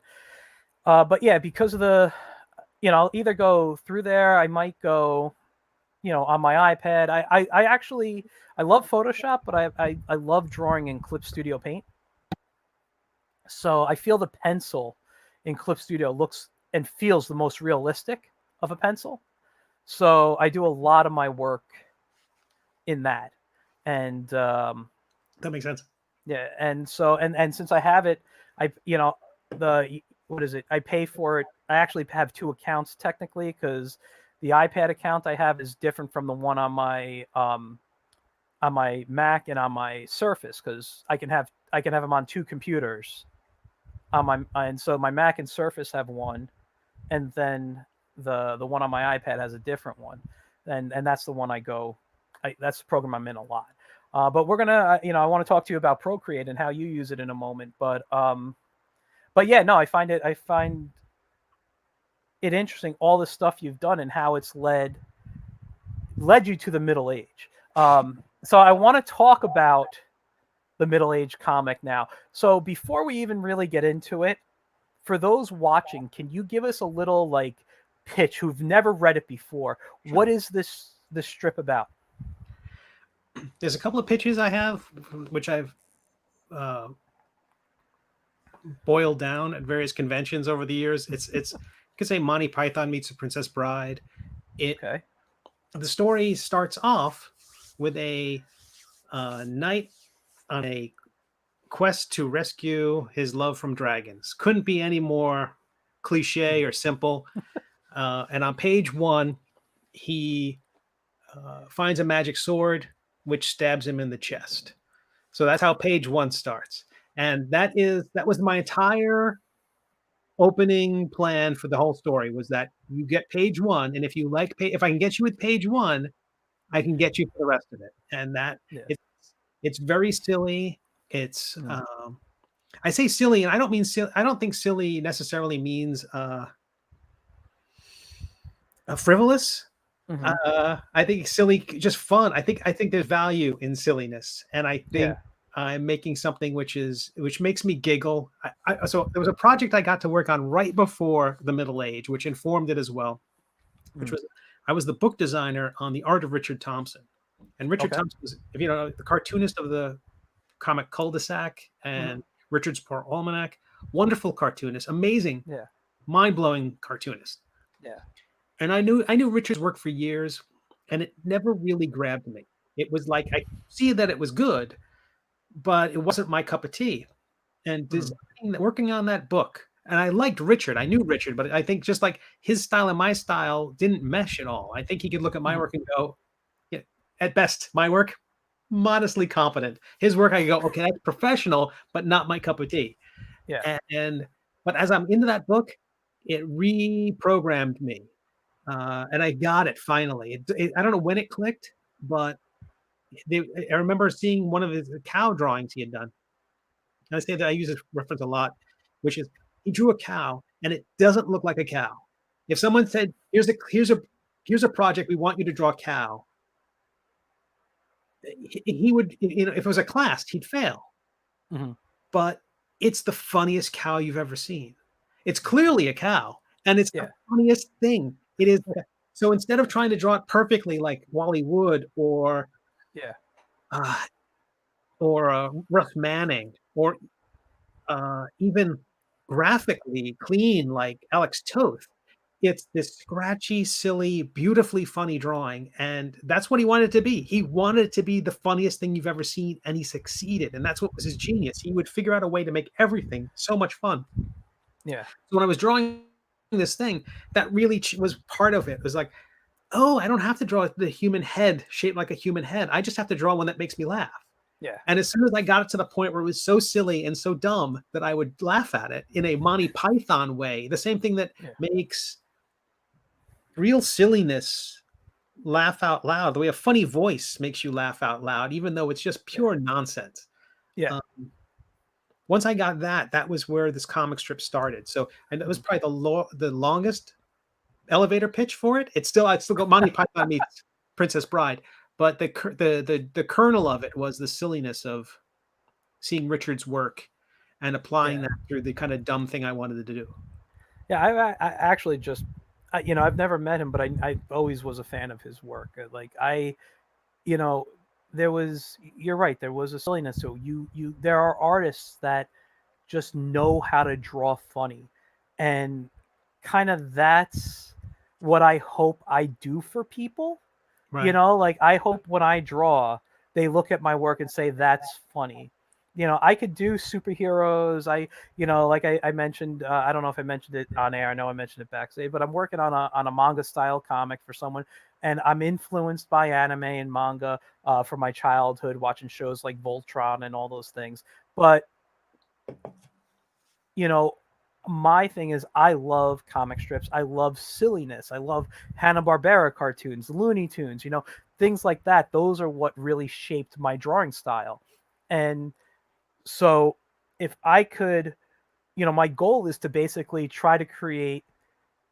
but yeah, because of I'll either go through there. I might go, on my iPad. I love Photoshop, but I love drawing in Clip Studio Paint. So I feel the pencil in Clip Studio looks and feels the most realistic of a pencil. So I do a lot of my work in that. And that makes sense. Yeah, and so and since I have it, I pay for it. I actually have two accounts technically, because the iPad account I have is different from the one on my Mac and on my Surface, because I can have them on two computers. And so my Mac and Surface have one, and then the one on my iPad has a different one, and that's the one that's the program I'm in a lot. But we're gonna, I want to talk to you about Procreate and how you use it in a moment. But yeah, no, I find it interesting, all the stuff you've done and how it's led you to the Middle Age. So I want to talk about the Middle Age comic now. So before we even really get into it, for those watching, can you give us a little like pitch who've never read it before? Sure. What is this strip about? There's a couple of pitches I have, which I've boiled down at various conventions over the years. It's you could say Monty Python meets the Princess Bride. Okay. The story starts off with a knight on a quest to rescue his love from dragons. Couldn't be any more cliche or simple. And on page 1, he finds a magic sword which stabs him in the chest. So that's how page 1 starts. And that was my entire opening plan for the whole story, was that you get page 1, and if you like, if I can get you with page 1, I can get you for the rest of it. And that it's very silly. It's I say silly, and I don't mean silly. I don't think silly necessarily means frivolous. Mm-hmm. I think silly, just fun. I think there's value in silliness, and I think I'm making something which makes me giggle. So there was a project I got to work on right before the Middle Age, which informed it as well. Which was, I was the book designer on The Art of Richard Thompson, and Richard Thompson was, if you know, the cartoonist of the comic Cul-de-sac and Richard's Poor Almanac. Wonderful cartoonist, amazing, mind-blowing cartoonist. Yeah. And I knew Richard's work for years, and it never really grabbed me. It was like, I see that it was good, but it wasn't my cup of tea. And working on that book, and I liked Richard. I knew Richard, but I think just like his style and my style didn't mesh at all. I think he could look at my work and go, yeah, at best, my work, modestly competent. His work, I go, okay, that's professional, but not my cup of tea. Yeah. But as I'm into that book, it reprogrammed me. And I got it finally. I don't know when it clicked, but I remember seeing one of his cow drawings he had done. And I say that I use this reference a lot, which is he drew a cow and it doesn't look like a cow. If someone said, here's a project, we want you to draw a cow, he would, if it was a class, he'd fail. Mm-hmm. But it's the funniest cow you've ever seen. It's clearly a cow, and it's the funniest thing. It is. So instead of trying to draw it perfectly like Wally Wood or Russ Manning, or even graphically clean like Alex Toth, it's this scratchy, silly, beautifully funny drawing, and that's what he wanted it to be. He wanted it to be the funniest thing you've ever seen, and he succeeded, and that's what was his genius. He would figure out a way to make everything so much fun. Yeah. So when I was drawing this thing, that really was part of it. It was like, oh, I don't have to draw the human head shaped like a human head. I just have to draw one that makes me laugh. Yeah. And as soon as I got it to the point where it was so silly and so dumb that I would laugh at it in a Monty Python way, the same thing that makes real silliness laugh out loud, the way a funny voice makes you laugh out loud, even though it's just pure nonsense. Yeah. Once I got that, that was where this comic strip started. So, and it was probably the longest elevator pitch for it. I'd still go Monty Python meets Princess Bride, but the kernel of it was the silliness of seeing Richard's work and applying that through the kind of dumb thing I wanted to do. Yeah, I actually just, I've never met him, but I always was a fan of his work. Like you're right, there was a silliness. So there are artists that just know how to draw funny, and kind of that's what I hope I do for people. Right. Like I hope when I draw, they look at my work and say, that's funny. I could do superheroes. I mentioned, I don't know if I mentioned it on air. I know I mentioned it backstage, but I'm working on a manga style comic for someone, and I'm influenced by anime and manga from my childhood, watching shows like Voltron and all those things. But, my thing is I love comic strips. I love silliness. I love Hanna-Barbera cartoons, Looney Tunes, things like that. Those are what really shaped my drawing style. And so if I could, my goal is to basically try to create,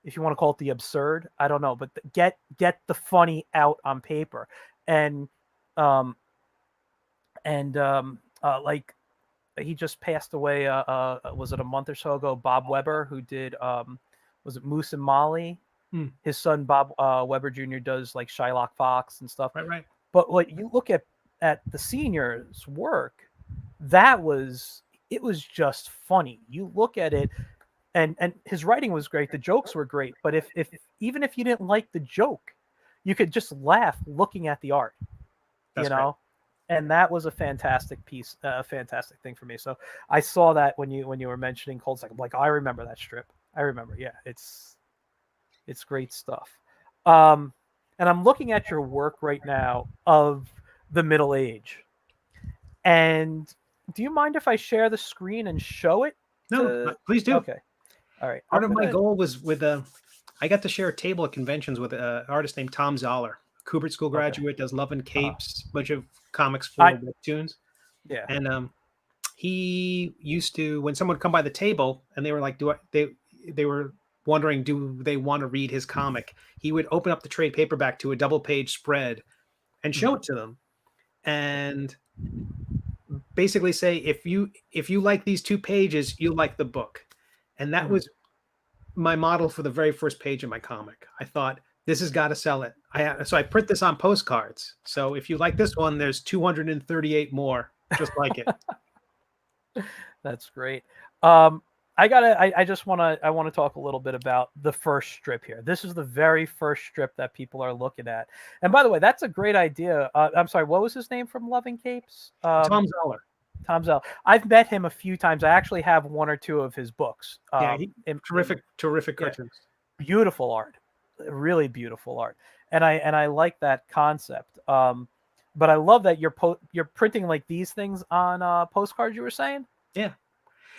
if you want to call it the absurd, I don't know, but get the funny out on paper. And like he just passed away, was it a month or so ago, Bob Weber, who did, was it Moose and Molly? His son, Bob Weber Jr., does like Shylock Fox and stuff. Right. But what you look at the senior's work, it was just funny. You look at it, and his writing was great. The jokes were great. But even if you didn't like the joke, you could just laugh looking at the art, That's right. And that was a fantastic piece, a fantastic thing for me. So I saw that when you were mentioning Cold Cycle, I'm like, oh, I remember that strip. I remember. Yeah, it's great stuff. And I'm looking at your work right now of the Middle Age. And do you mind if I share the screen and show it? No, please do. Okay. All right. Part of my goal was with I got to share a table at conventions with an artist named Tom Zoller, Kubert School graduate, does Love and Capes, bunch of comics for webtoons. Yeah. And he used to, when someone would come by the table and they were like, they were wondering, do they want to read his comic? He would open up the trade paperback to a double-page spread and show it to them, and basically say, if you like these 2 pages, you'll like the book. And that was my model for the very first page of my comic. I thought, this has got to sell it. So I print this on postcards. So if you like this one, there's 238 more just like it. That's great. I want to talk a little bit about the first strip here. This is the very first strip that people are looking at. And by the way, that's a great idea. I'm sorry, what was his name from Loving Capes? Tom Zoller. Tom Zoller. I've met him a few times. I actually have 1 or 2 of his books. Terrific cartoons. Beautiful art, really beautiful art, and I like that concept. But I love that you're printing like these things on postcards. You were saying, yeah.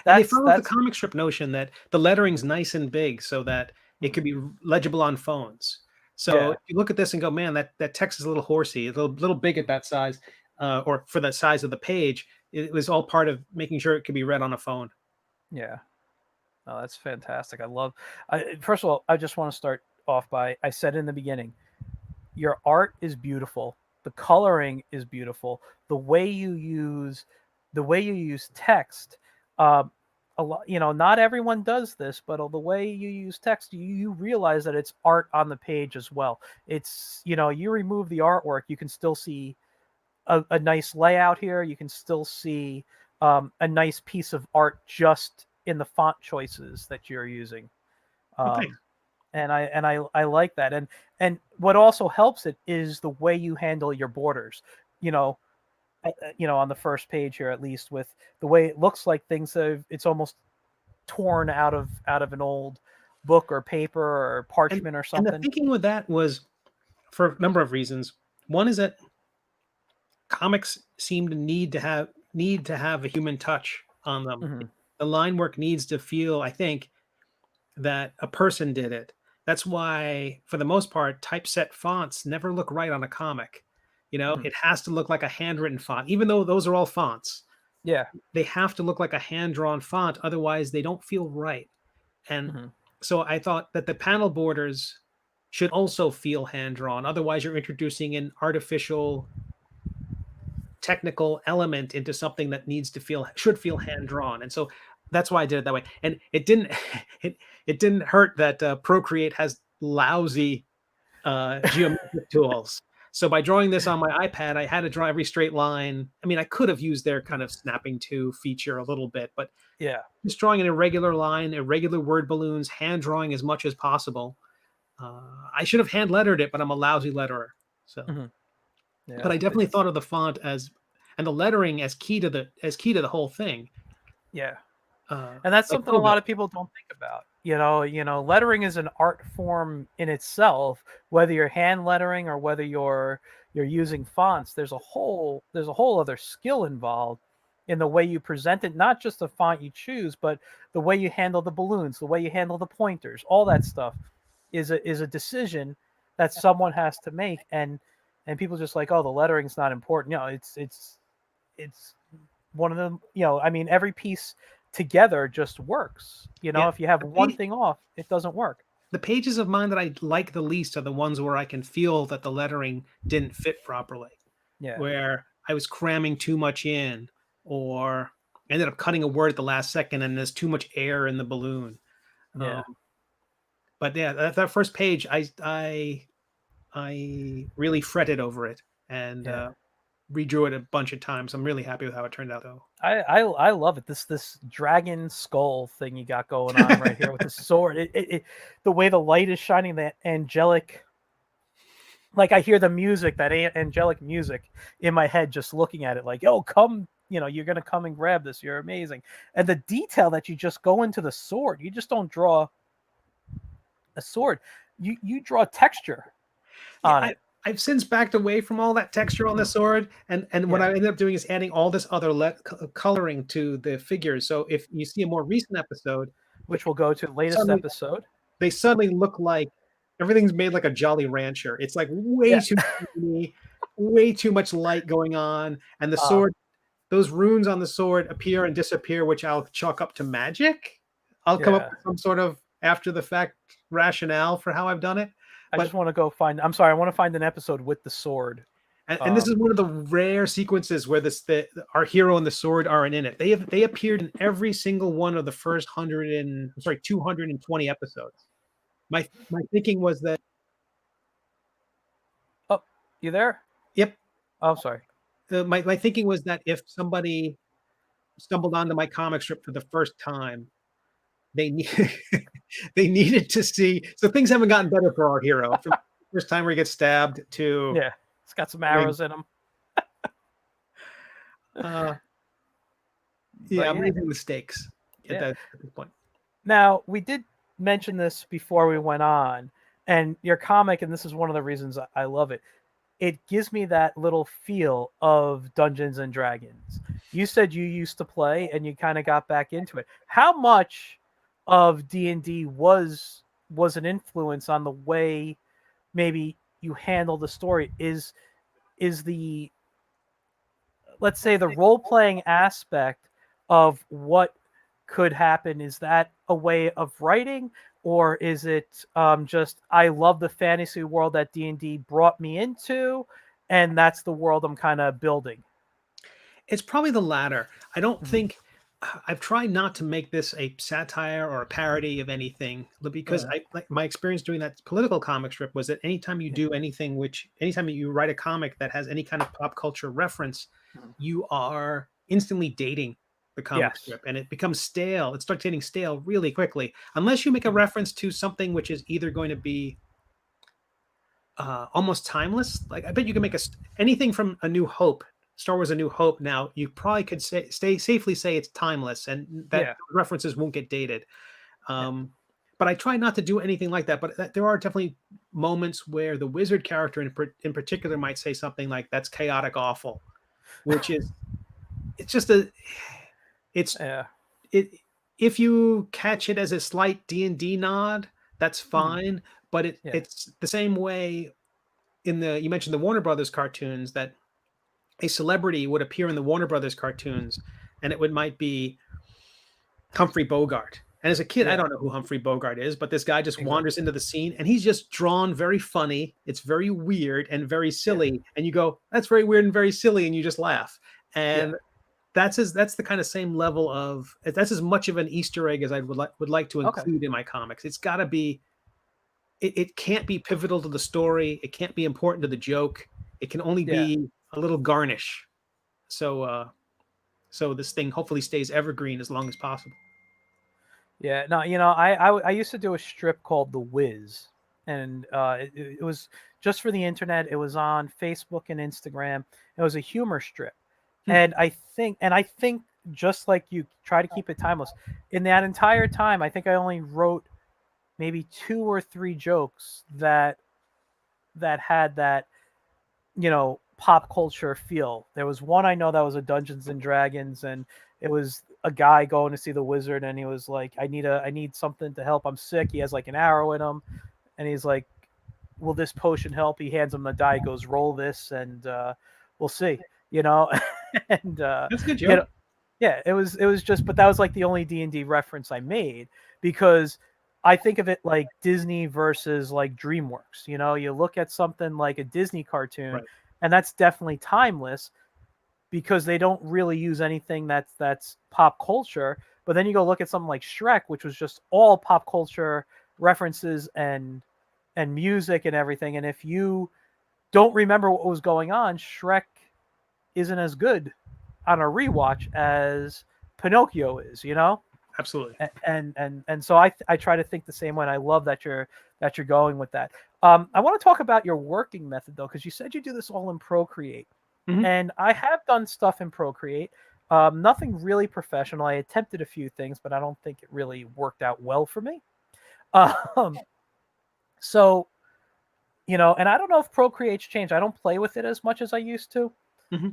And they follow the comic strip notion that the lettering's nice and big so that it could be legible on phones. So Yeah. if you look at this and go, man, that text is a little horsey, a little big at that size, or for the size of the page. It was all part of making sure it could be read on a phone. Yeah. Oh, that's fantastic. First of all, I just want to start off by, I said in the beginning, your art is beautiful. The coloring is beautiful. The way you use, text, uh, a lot, not everyone does this, but the way you use text, you realize that it's art on the page as well. It's, you remove the artwork, you can still see a nice layout here. You can still see a nice piece of art just in the font choices that you're using. Oh, thanks. Um, and I like that. And what also helps it is the way you handle your borders. You know, on the first page here, at least, with the way it looks like it's almost torn out of an old book or paper or And parchment or and the something. thinking with that was for a number of reasons. One is that comics seem to need to have a human touch on them. Hmm. The line work needs to feel, I think, that a person did it. That's why, for the most part, typeset fonts never look right on a comic. Hmm. It has to look like a handwritten font, even though those are all fonts. Yeah. They have to look like a hand-drawn font, otherwise they don't feel right. And Hmm. so I thought that the panel borders should also feel hand-drawn. Otherwise, you're introducing an artificial technical element into something that should feel hand drawn. And so that's why I did it that way. And it didn't it didn't hurt that Procreate has lousy geometric tools. So by drawing this on my iPad, I had to draw every straight line. I mean, I could have used their kind of snapping to feature a little bit, but Yeah. just drawing an irregular line, irregular word balloons, hand drawing as much as possible. I should have hand lettered it, but I'm a lousy letterer. So Hmm. but I Yeah. definitely thought of the font as and the lettering as key to the whole thing. Yeah. And that's Like something a Hobbit. lot of people don't think about. Lettering is an art form in itself. Whether you're hand lettering or whether you're using fonts, there's a whole other skill involved in the way you present it. Not just the font you choose, but the way you handle the balloons, the way you handle the pointers, all that stuff is a decision that someone has to make. And people just like, oh, the lettering's not important. It's one of them. I mean, every piece together just works. Yeah. If you have The, one pa- thing off, it doesn't work. the pages of mine that I like the least are the ones where I can feel that the lettering didn't fit properly, Yeah. where I was cramming too much in, or ended up cutting a word at the last second and there's too much air in the balloon. Um, Yeah. but yeah, that first page, I really fretted over it and Yeah. redrew it a bunch of times. I'm really happy with how it turned out, though. I love it. This dragon skull thing you got going on right here with the sword. The way the light is shining, that angelic. Like, I hear the music, that angelic music in my head, just looking at it. Like, yo, come. You're gonna come and grab this. You're amazing. And the detail that you just go into the sword. You just don't draw a sword. You draw texture Yeah, on it. I've since backed away from all that texture on the sword, and what Yeah. I ended up doing is adding all this other coloring to the figures. So if you see a more recent episode, they Which we'll go to the latest suddenly episode. they suddenly look like everything's made like a Jolly Rancher. It's like way Yeah. too shiny, way too much light going on, and the Um, sword, those runes on the sword appear and disappear, which I'll chalk up to magic. I'll come up yeah. with some sort of after the fact rationale for how I've done it. I But just want to go find. I'm sorry. I want to find an episode with the sword. and this is one of the rare sequences where our hero and the sword aren't in it. They appeared in every single one of the first 220 episodes. My thinking was that Oh, you there? yep, Oh, sorry. my thinking was that if somebody stumbled onto my comic strip for the first time, they need they needed to see. So things haven't gotten better for our hero. From the first time where he gets stabbed to Yeah, it's got some having, arrows in them. uh, yeah, But I'm yeah, raising the stakes yeah. at this point. Now, we did mention this before we went on, and your comic, and this is one of the reasons I love it. It gives me that little feel of Dungeons and Dragons. You said you used to play, and you kind of got back into it. How much of D&D was an influence on the way maybe you handle the story. Is the, let's say, the role playing aspect of what could happen, is that a way of writing, or is it just I love the fantasy world that D&D brought me into, and that's the world I'm kind of building? It's probably the latter. I don't Mhm. think I've tried not to make this a satire or a parody of anything because Right. like my experience doing that political comic strip was that anytime you Yeah. do anything, anytime you write a comic that has any kind of pop culture reference, Mhm. you are instantly dating the comic Yes. strip and it becomes stale. It starts getting stale really quickly unless you make a Mhm. reference to something which is either going to be almost timeless. Like I bet you can make anything from A New Hope, Star Wars: A New Hope. Now you probably could safely say it's timeless, and that Yeah. references won't get dated. Yeah. Um, but I try not to do anything like that. But there are definitely moments where the wizard character in particular might say something like "That's chaotic awful," which is it's just a it's Yeah. it if you catch it as a slight D&D nod, that's Mhm. fine. But Yeah. it's the same way in the you mentioned the Warner Brothers cartoons that a celebrity would appear in the Warner Brothers cartoons and it would might be Humphrey Bogart. And as a kid, I Yeah. don't know who Humphrey Bogart is, but this guy just Exactly. wanders into the scene and he's just drawn very funny. It's very weird and very Yeah. silly. And you go, that's very weird and very silly. And you just laugh. Yeah. And that's the kind of same level of that's as much of an Easter egg as I would like to Okay. include in my comics. It's got to be it can't be pivotal to the story. It can't be important to the joke. It can only Yeah. be a little garnish. So so this thing hopefully stays evergreen as long as possible. Yeah, no, I used to do a strip called The Wiz, and it was just for the internet. It was on Facebook and Instagram. It was a humor strip, Hmm. and I think just like you, try to keep it timeless. In that entire time, I think I only wrote maybe 2 or 3 jokes that had that pop culture feel. There was one I know that was a Dungeons and Dragons, and it was a guy going to see the wizard, and he was like, I need something to help. I'm sick. He has like an arrow in him, and he's like, will this potion help? He hands him the die, goes, roll this, and we'll see. You know, and That's a good you joke. know, yeah, it was just, but that was like the only D&D reference I made, because I think of it like Disney versus like DreamWorks. You look at something like a Disney cartoon, Right. and that's definitely timeless because they don't really use anything that's pop culture. But then you go look at something like Shrek, which was just all pop culture references and music and everything. And if you don't remember what was going on, Shrek isn't as good on a rewatch as Pinocchio is. Absolutely. And so I try to think the same way. And I love that you're going with that. I want to talk about your working method though, because you said you do this all in Procreate, Hmm. and I have done stuff in Procreate. Nothing really professional. I attempted a few things, but I don't think it really worked out well for me. Um, so and I don't know if Procreate's changed. I don't play with it as much as I used to, Hmm.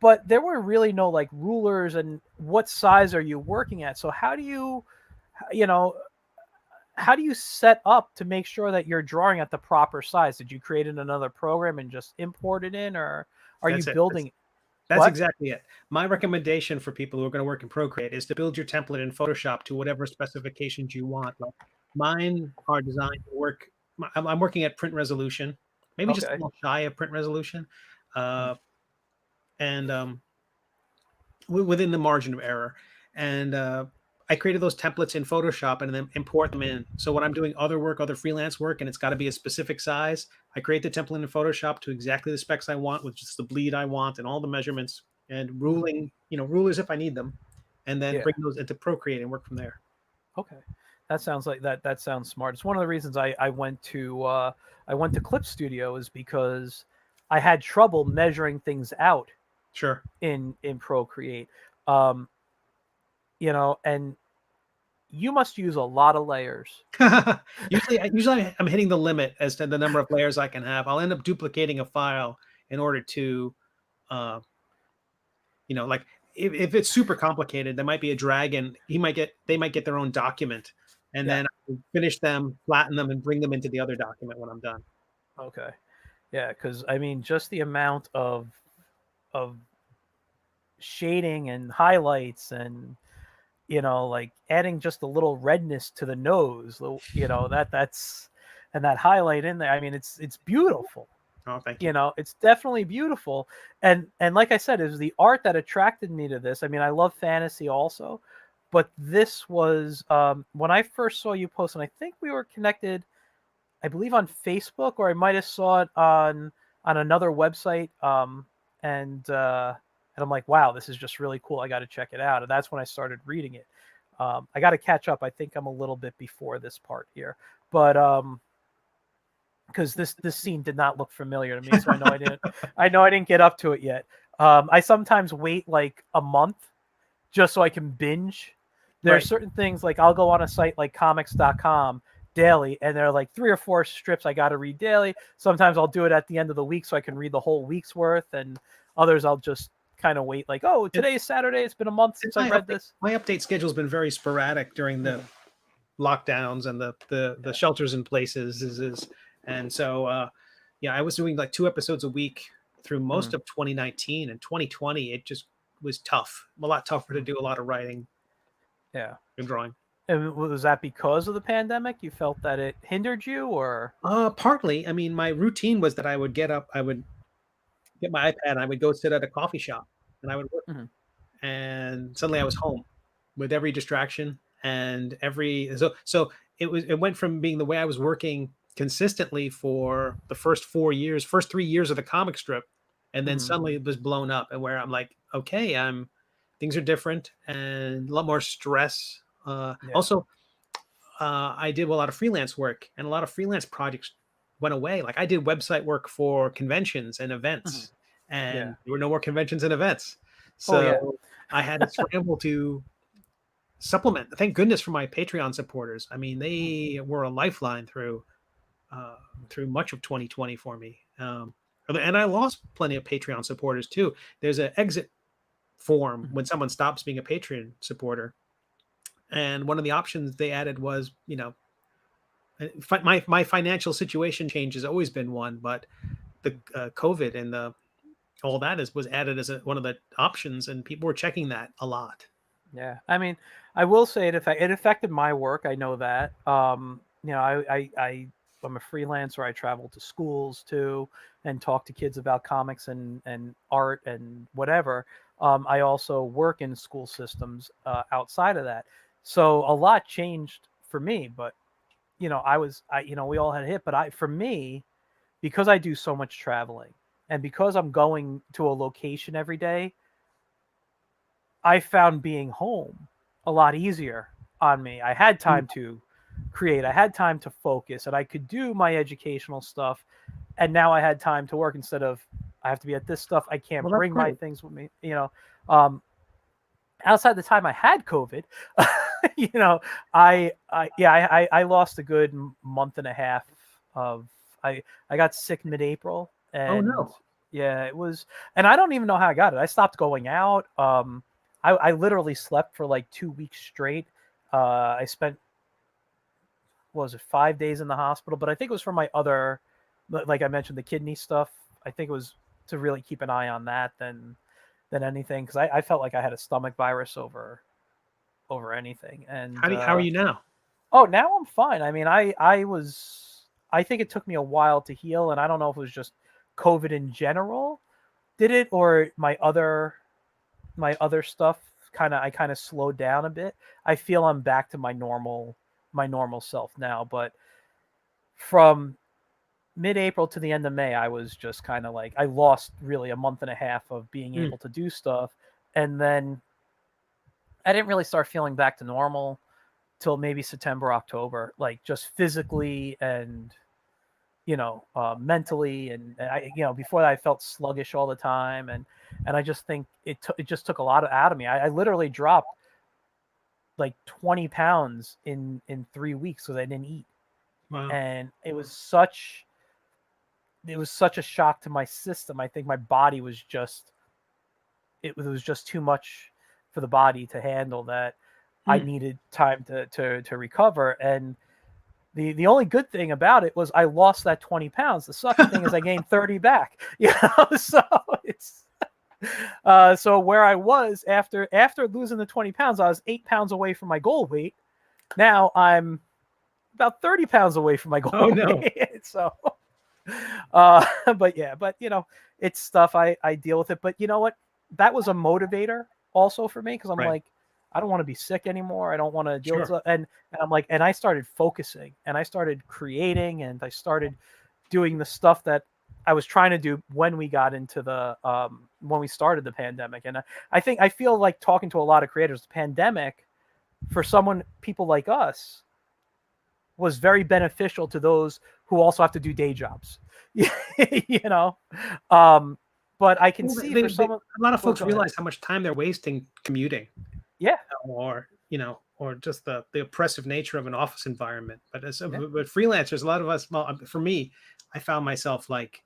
but there were really no like rulers and what size are you working at. So you know, how do you set up to make sure that you're drawing at the proper size? Did you create in another program and just import it in, or are you That's it. building? That's What? exactly it. My recommendation for people who are going to work in Procreate is to build your template in Photoshop to whatever specifications you want. Like mine are designed to work. I'm working at print resolution, maybe just a Okay. little shy of print resolution, Hmm. uh, and within the margin of error. And I created those templates in Photoshop and then import them in. So when I'm doing other work, other freelance work, and it's got to be a specific size, I create the template in Photoshop to exactly the specs I want, with just the bleed I want and all the measurements and Hmm. rulers if I need them, and then Yeah. bring those into Procreate and work from there. Okay. That sounds like that sounds smart. It's one of the reasons I went to Clip Studio, is because I had trouble measuring things out Sure. in Procreate. Um, and you must use a lot of layers. usually I'm hitting the limit as to the number of layers I can have. I'll end up duplicating a file in order to uh, like if it's super complicated, there might be a dragon. They might get their own document, and Yeah. then finish them, flatten them, and bring them into the other document when I'm done. Okay. Yeah, because I mean, just the amount of shading and highlights and like adding just a little redness to the nose, that's and that highlight in there. I mean, it's beautiful. Oh, thank you. It's definitely beautiful. And like I said, it was the art that attracted me to this. I mean, I love fantasy also, but this was when I first saw you post, and I think we were connected, I believe on Facebook, or I might have saw it on another website. And I'm like, wow, this is just really cool. I got to check it out. And that's when I started reading it. I got to catch up. I think I'm a little bit before this part here, but because this scene did not look familiar to me, so I know I didn't get up to it yet. I sometimes wait like a month just so I can binge. There are certain things, like I'll go on a site like comics.com daily, and there are like 3 or 4 strips I got to read daily. Sometimes I'll do it at the end of the week so I can read the whole week's worth, and others I'll just kind of wait, like, oh, today's Saturday, it's been a month since I read this. My update schedule's been very sporadic during the lockdowns and the shelters in places. And so yeah, I was doing like 2 episodes a week through most of 2019, and 2020 it just was tough, a lot tougher to do a lot of writing and drawing. And was that because of the pandemic? You felt that it hindered you, or partly. I mean, my routine was that I would get up, I would get my iPad, and I would go sit at a coffee shop, and I would work, and suddenly I was home with every distraction and so it went from being the way I was working consistently for the first 3 years of the comic strip, and then suddenly it was blown up, and where I'm like, okay, things are different and a lot more stress. Also, I did a lot of freelance work, and a lot of freelance projects went away. Like I did website work for conventions and events, and there were no more conventions and events. So I had to scramble to supplement. Thank goodness for my Patreon supporters. I mean, they were a lifeline through much of 2020 for me. And I lost plenty of Patreon supporters too. There's an exit form when someone stops being a Patreon supporter, and one of the options they added was, my financial situation change has always been one, but the COVID and all that was added as one of the options, and people were checking that a lot. Yeah, I mean, I will say it affected my work. I know that. I'm a freelancer. I travel to schools too and talk to kids about comics and art and whatever. I also work in school systems outside of that, so a lot changed for me. But we all had hit. But for me, because I do so much traveling and because I'm going to a location every day, I found being home a lot easier on me. I had time to create, I had time to focus, and I could do my educational stuff. And now I had time to work instead of I have to be at this stuff. I can't bring my things with me. Outside the time I had COVID, I lost a good month and a half of. I got sick mid-April, and yeah, it was, and I don't even know how I got it. I stopped going out. I literally slept for like 2 weeks straight. I spent, what was it, 5 days in the hospital, but I think it was for my other, like I mentioned, the kidney stuff. I think it was to really keep an eye on that than anything, because I felt like I had a stomach virus over anything. And how are you now? Oh, now I'm fine. I mean, I think it took me a while to heal, and I don't know if it was just COVID in general did it, or my other stuff I kind of slowed down a bit. I feel I'm back to my normal self now, but from mid-April to the end of May, I was just kind of like, I lost really a month and a half of being able to do stuff, and then I didn't really start feeling back to normal till maybe September, October, like just physically and mentally, and I, before that I felt sluggish all the time, and I just think it just took a lot out of me. I literally dropped like 20 pounds in 3 weeks because I didn't eat. Wow. And it was such a shock to my system. I think my body was just, it was just too much for the body to handle, that I needed time to recover. And The only good thing about it was I lost that 20 pounds. The sucky thing is I gained 30 back. So it's so where I was after losing the 20 pounds, I was 8 pounds away from my goal weight. Now I'm about 30 pounds away from my goal weight. So but yeah, but it's stuff I deal with it. But you know what? That was a motivator also for me, because I'm like, I don't want to be sick anymore. I don't want to deal with it. And I'm like, and I started focusing, and I started creating, and I started doing the stuff that I was trying to do when we got into the when we started the pandemic. And I feel like talking to a lot of creators, the pandemic for people like us was very beneficial to those who also have to do day jobs. But I can see for a lot of folks realize how much time they're wasting commuting. Yeah. Or just the oppressive nature of an office environment. But but freelancers, a lot of us, well, for me, I found myself like,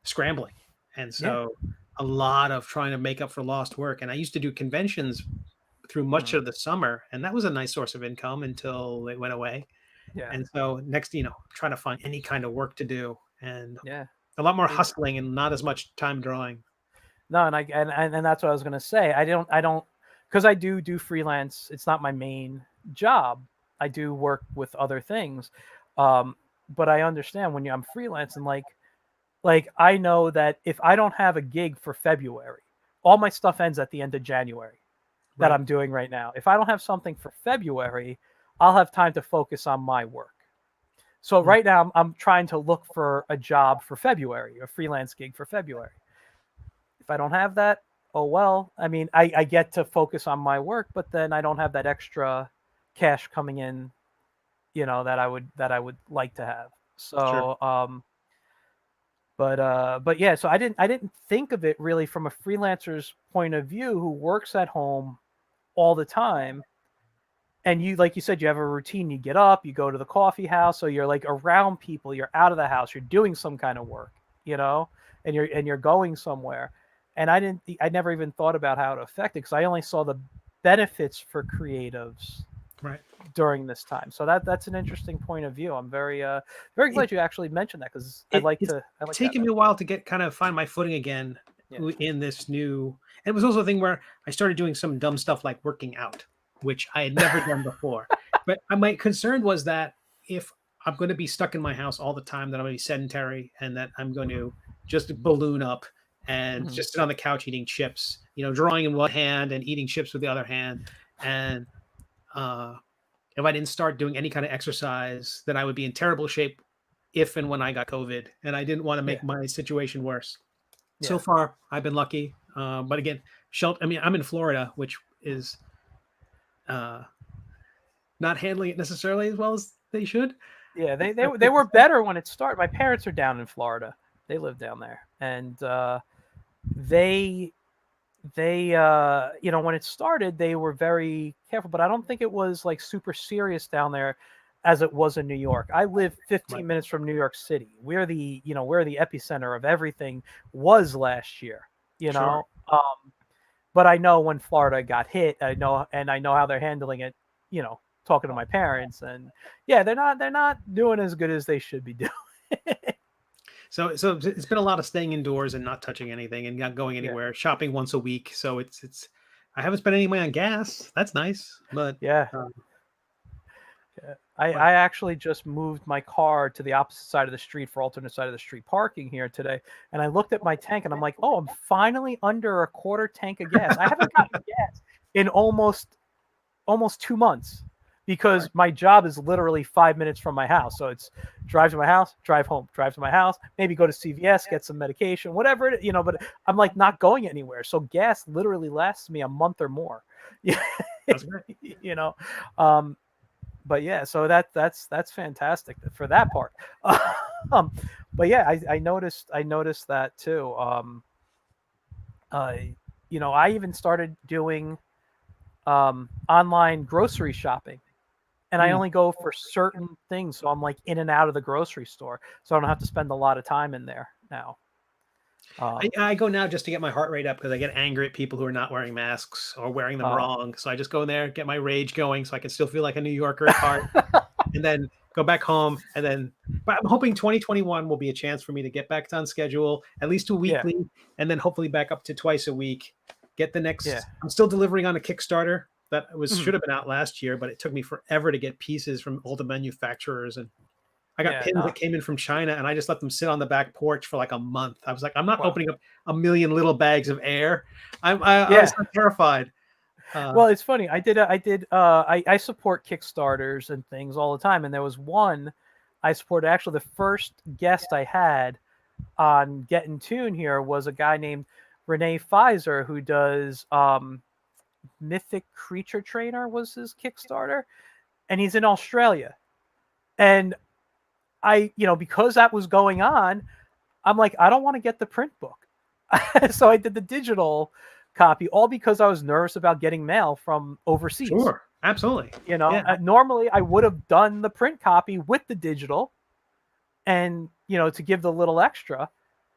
scrambling. And so a lot of trying to make up for lost work. And I used to do conventions through much of the summer, and that was a nice source of income until it went away. And so next, trying to find any kind of work to do, and a lot more hustling and not as much time drawing. No, and that's what I was going to say. I don't, because I do freelance. It's not my main job. I do work with other things. But I understand when I'm freelancing, like I know that if I don't have a gig for February, all my stuff ends at the end of January that I'm doing right now. If I don't have something for February, I'll have time to focus on my work. So right now I'm trying to look for a job for February, a freelance gig for February. If I don't have that, oh well. I mean, I get to focus on my work, but then I don't have that extra cash coming in, that I would like to have. So but yeah, so I didn't think of it really from a freelancer's point of view who works at home all the time. And you, like you said, you have a routine. You get up, you go to the coffee house, so you're like around people, you're out of the house, you're doing some kind of work, and you're going somewhere. And I never even thought about how it affected, because I only saw the benefits for creatives during this time. So that's an interesting point of view. I'm very glad you actually mentioned that, because it's taken me a while to find my footing again in this new. And it was also a thing where I started doing some dumb stuff like working out, which I had never done before. But my concern was that if I'm going to be stuck in my house all the time, that I'm going to be sedentary, and that I'm going to just balloon up and just sit on the couch eating chips, drawing in one hand and eating chips with the other hand. And if I didn't start doing any kind of exercise, then I would be in terrible shape if and when I got COVID. And I didn't want to make my situation worse. So far, I've been lucky. But again, I'm in Florida, which is not handling it necessarily as well as they should. Yeah, they were better when it started. My parents are down in Florida. They live down there, and they when it started, they were very careful. But I don't think it was like super serious down there as it was in New York. I live 15 minutes from New York City. We're the epicenter of everything was last year. But I know when Florida got hit, I know how they're handling it, talking to my parents, and they're not doing as good as they should be doing. So it's been a lot of staying indoors and not touching anything and not going anywhere, shopping once a week. So it's I haven't spent any money on gas. That's nice. But I actually just moved my car to the opposite side of the street for alternate side of the street parking here today. And I looked at my tank and I'm like, oh, I'm finally under a quarter tank of gas. I haven't gotten gas in almost 2 months, because my job is literally 5 minutes from my house. So it's drive to my house, drive home, drive to my house, maybe go to CVS, get some medication, whatever it is, but I'm like not going anywhere. So gas literally lasts me a month or more. That's great. But yeah, so that's fantastic for that part. But yeah, I noticed that too. I even started doing online grocery shopping, and I only go for certain things. So I'm like in and out of the grocery store, so I don't have to spend a lot of time in there now. I go now just to get my heart rate up, because I get angry at people who are not wearing masks or wearing them wrong. So I just go in there, get my rage going, so I can still feel like a New Yorker at heart. and then go back home, and then. But I'm hoping 2021 will be a chance for me to get back on schedule, at least to Yeah. weekly, and then hopefully back up to twice a week. Get the next. Yeah. I'm still delivering on a Kickstarter that was Mhm. should have been out last year, but it took me forever to get pieces from all the manufacturers, and I got Yeah. pins No. that came in from China, and I just let them sit on the back porch for like a month. I was like, I'm not Wow. opening up a million little bags of air. I Yeah. was so terrified. Well, it's funny. I support Kickstarters and things all the time, and there was one I supported. Actually, the first guest I had on Get in Tune here was a guy named Renee Pfizer, who does Mythic Creature Trainer was his Kickstarter, and he's in Australia. And because that was going on, I'm like, I don't want to get the print book. So I did the digital copy, all because I was nervous about getting mail from overseas. Sure, absolutely. Normally I would have done the print copy with the digital, and to give the little extra,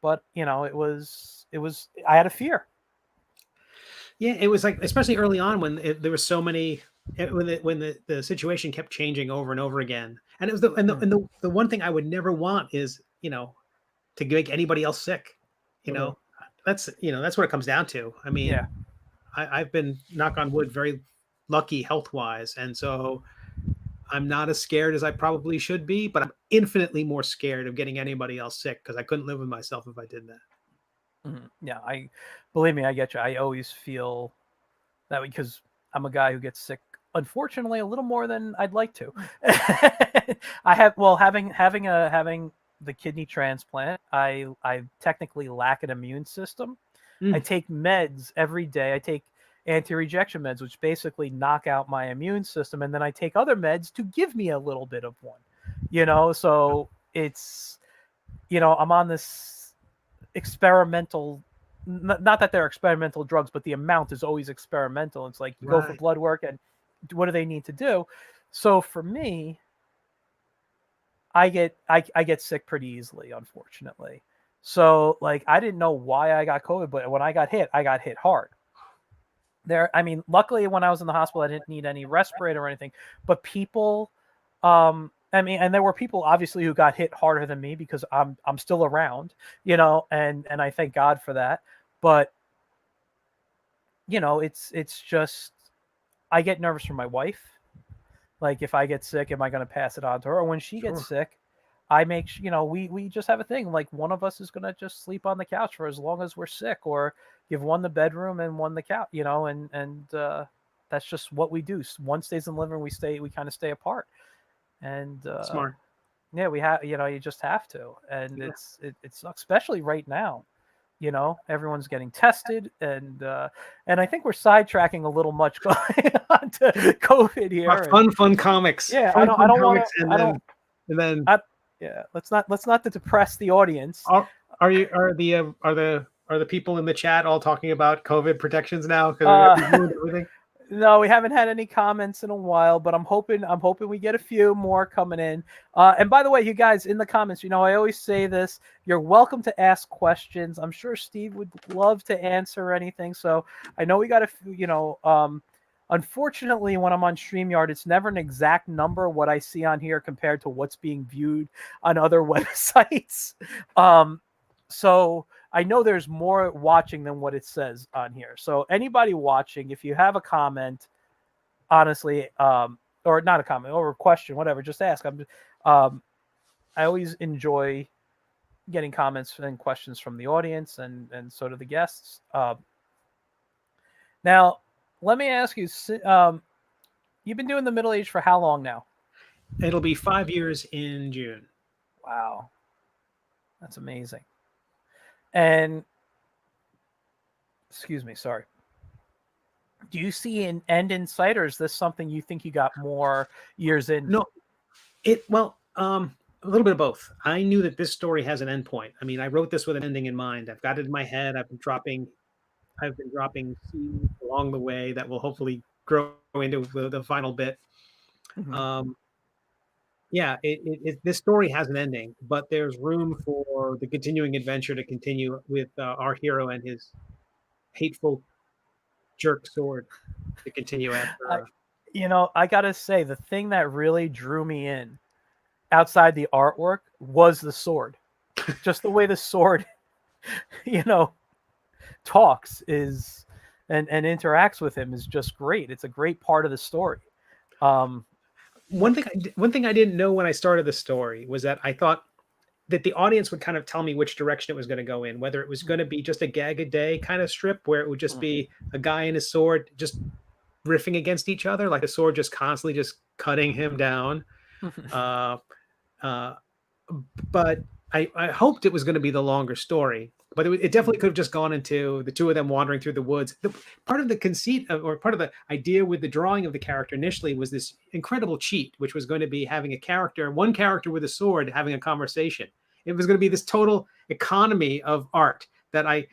but it was I had a fear. Yeah, it was like, especially early on when there was so many, when the situation kept changing over and over again, and it was the one thing I would never want is to make anybody else sick. That's what it comes down to. I mean, Yeah. I've been, knock on wood, very lucky health wise, and so I'm not as scared as I probably should be, but I'm infinitely more scared of getting anybody else sick because I couldn't live with myself if I did that. Yeah, believe me, I get you. I always feel that way because I'm a guy who gets sick, unfortunately, a little more than I'd like to. Having the kidney transplant, I technically lack an immune system. I take meds every day. I take anti-rejection meds, which basically knock out my immune system, and then I take other meds to give me a little bit of one. So it's I'm on this experimental, not that they're experimental drugs, but the amount is always experimental. It's like you go for blood work, and what do they need to do? So for me, I get sick pretty easily, unfortunately. So like I didn't know why I got COVID, but when I got hit hard. Luckily when I was in the hospital, I didn't need any respirator or anything, but people, and there were people obviously who got hit harder than me because I'm still around, and I thank God for that. But it's just I get nervous for my wife. Like if I get sick, am I going to pass it on to her? Or when she gets sick, I make we just have a thing like one of us is going to just sleep on the couch for as long as we're sick, or give one the bedroom and one the couch, and that's just what we do. One stays in the living room, we kind of stay apart. And Smart. Yeah, we have, you just have to, and it sucks, especially right now. Everyone's getting tested, and I think we're sidetracking a little much going on to COVID here. Fun comics. Yeah, fun, I don't want to, and then yeah, let's not depress the audience. Are the people in the chat all talking about COVID protections now? Everything? No, we haven't had any comments in a while, but I'm hoping we get a few more coming in. And by the way, you guys in the comments, I always say this: you're welcome to ask questions. I'm sure Steve would love to answer anything. So I know we got a few. Unfortunately, when I'm on StreamYard, it's never an exact number what I see on here compared to what's being viewed on other websites. So I know there's more watching than what it says on here. So anybody watching, if you have a comment, honestly, or not a comment or a question, whatever, just ask. I always enjoy getting comments and questions from the audience, and so do the guests. Now, let me ask you, you've been doing the Middle Age for how long now? It'll be 5 years in June. Wow. That's amazing. And excuse me, sorry. Do you see an end in sight, or is this something you think you got more years in? No, a little bit of both. I knew that this story has an end point. I mean, I wrote this with an ending in mind. I've got it in my head. I've been dropping seeds along the way that will hopefully grow into the final bit. Mm-hmm. This story has an ending, but there's room for the continuing adventure to continue with our hero and his hateful jerk sword to continue after. You know, I gotta say, the thing that really drew me in outside the artwork was the sword. Just the way the sword, you know, talks is and interacts with him is just great. It's a great part of the story. Um, One thing I didn't know when I started the story was that I thought that the audience would kind of tell me which direction it was going to go in, whether it was going to be just a gag a day kind of strip where it would just be a guy and his sword just riffing against each other, like the sword just constantly just cutting him down. Uh, uh, but I hoped it was going to be the longer story, but it definitely could have just gone into the two of them wandering through the woods. Part of the conceit or part of the idea with the drawing of the character initially was this incredible cheat, which was going to be having one character with a sword having a conversation. It was going to be this total economy of art that I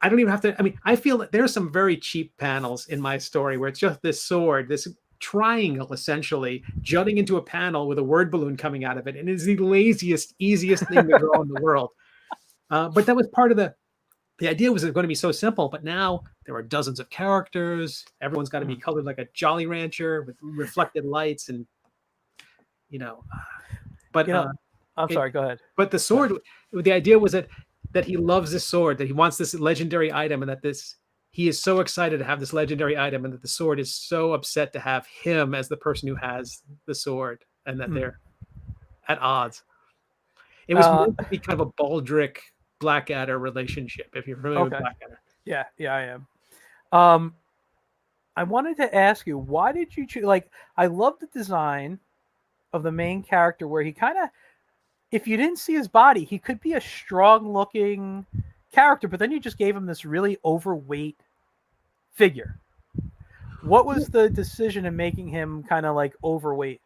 don't even have to. I mean, I feel that there's some very cheap panels in my story where it's just this sword, this triangle essentially jutting into a panel with a word balloon coming out of it, and it's the laziest, easiest thing to draw in the world. But that was part of the idea was it going to be so simple. But now there are dozens of characters. Everyone's got to be colored like a Jolly Rancher with reflected lights, and you know. But I'm sorry. Go ahead. But the sword, the idea was that he loves this sword, that he wants this legendary item, and that he is so excited to have this legendary item, and that the sword is so upset to have him as the person who has the sword, and that they're at odds. It was meant to be kind of a Baldric Blackadder relationship, if you're familiar with Blackadder. Yeah, I am. I wanted to ask you, why did you choose? Like, I love the design of the main character, where he kind of, if you didn't see his body, he could be a strong-looking character, but then you just gave him this really overweight figure. What was the decision in making him kind of like overweight?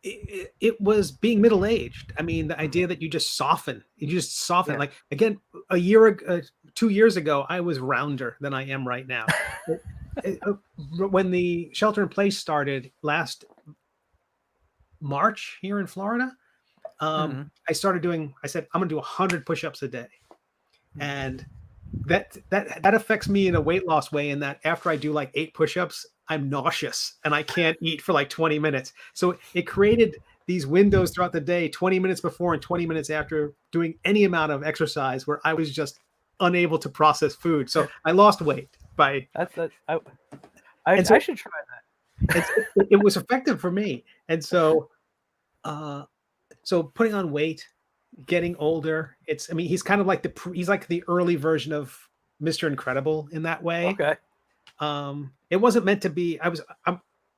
It was being middle-aged. I mean, the idea that you just soften. Yeah. Like, again, 2 years ago, I was rounder than I am right now. When the shelter in place started last March here in Florida, I said, I'm going to do 100 push-ups a day. And that affects me in a weight loss way, in that after I do like 8 push-ups, I'm nauseous and I can't eat for like 20 minutes. So it created these windows throughout the day, 20 minutes before and 20 minutes after doing any amount of exercise, where I was just unable to process food. So I lost weight by I should try that. It was effective for me. And so putting on weight, getting older, he's kind of like he's like the early version of Mr. Incredible in that way. Okay. It wasn't meant to be. I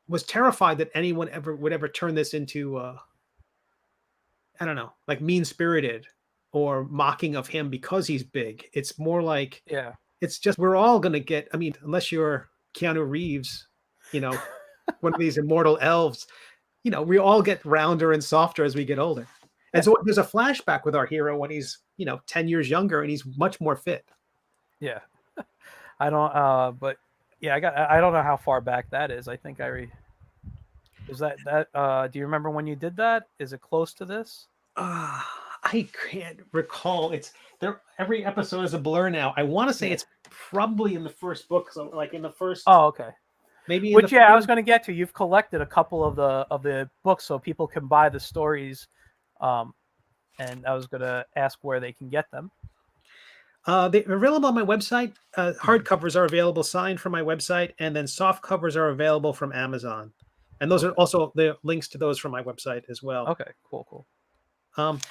was terrified that anyone would ever turn this into I don't know, like mean-spirited or mocking of him because he's big. It's more like, it's just, we're all going to get, I mean, unless you're Keanu Reeves, one of these immortal elves, we all get rounder and softer as we get older. And so there's a flashback with our hero when he's, 10 years younger, and he's much more fit. Yeah. I don't, but yeah, I don't know how far back that is. I think is that, do you remember when you did that? Is it close to this? I can't recall. It's there. Every episode is a blur now. I want to say it's probably in the first book. So like in the first. Oh, okay. Maybe. Which I was going to get to. You've collected a couple of the books, so people can buy the stories. And I was going to ask where they can get them. They're available on my website. Hardcovers are available signed from my website, and then soft covers are available from Amazon. And those are also the links to those from my website as well. Okay, cool.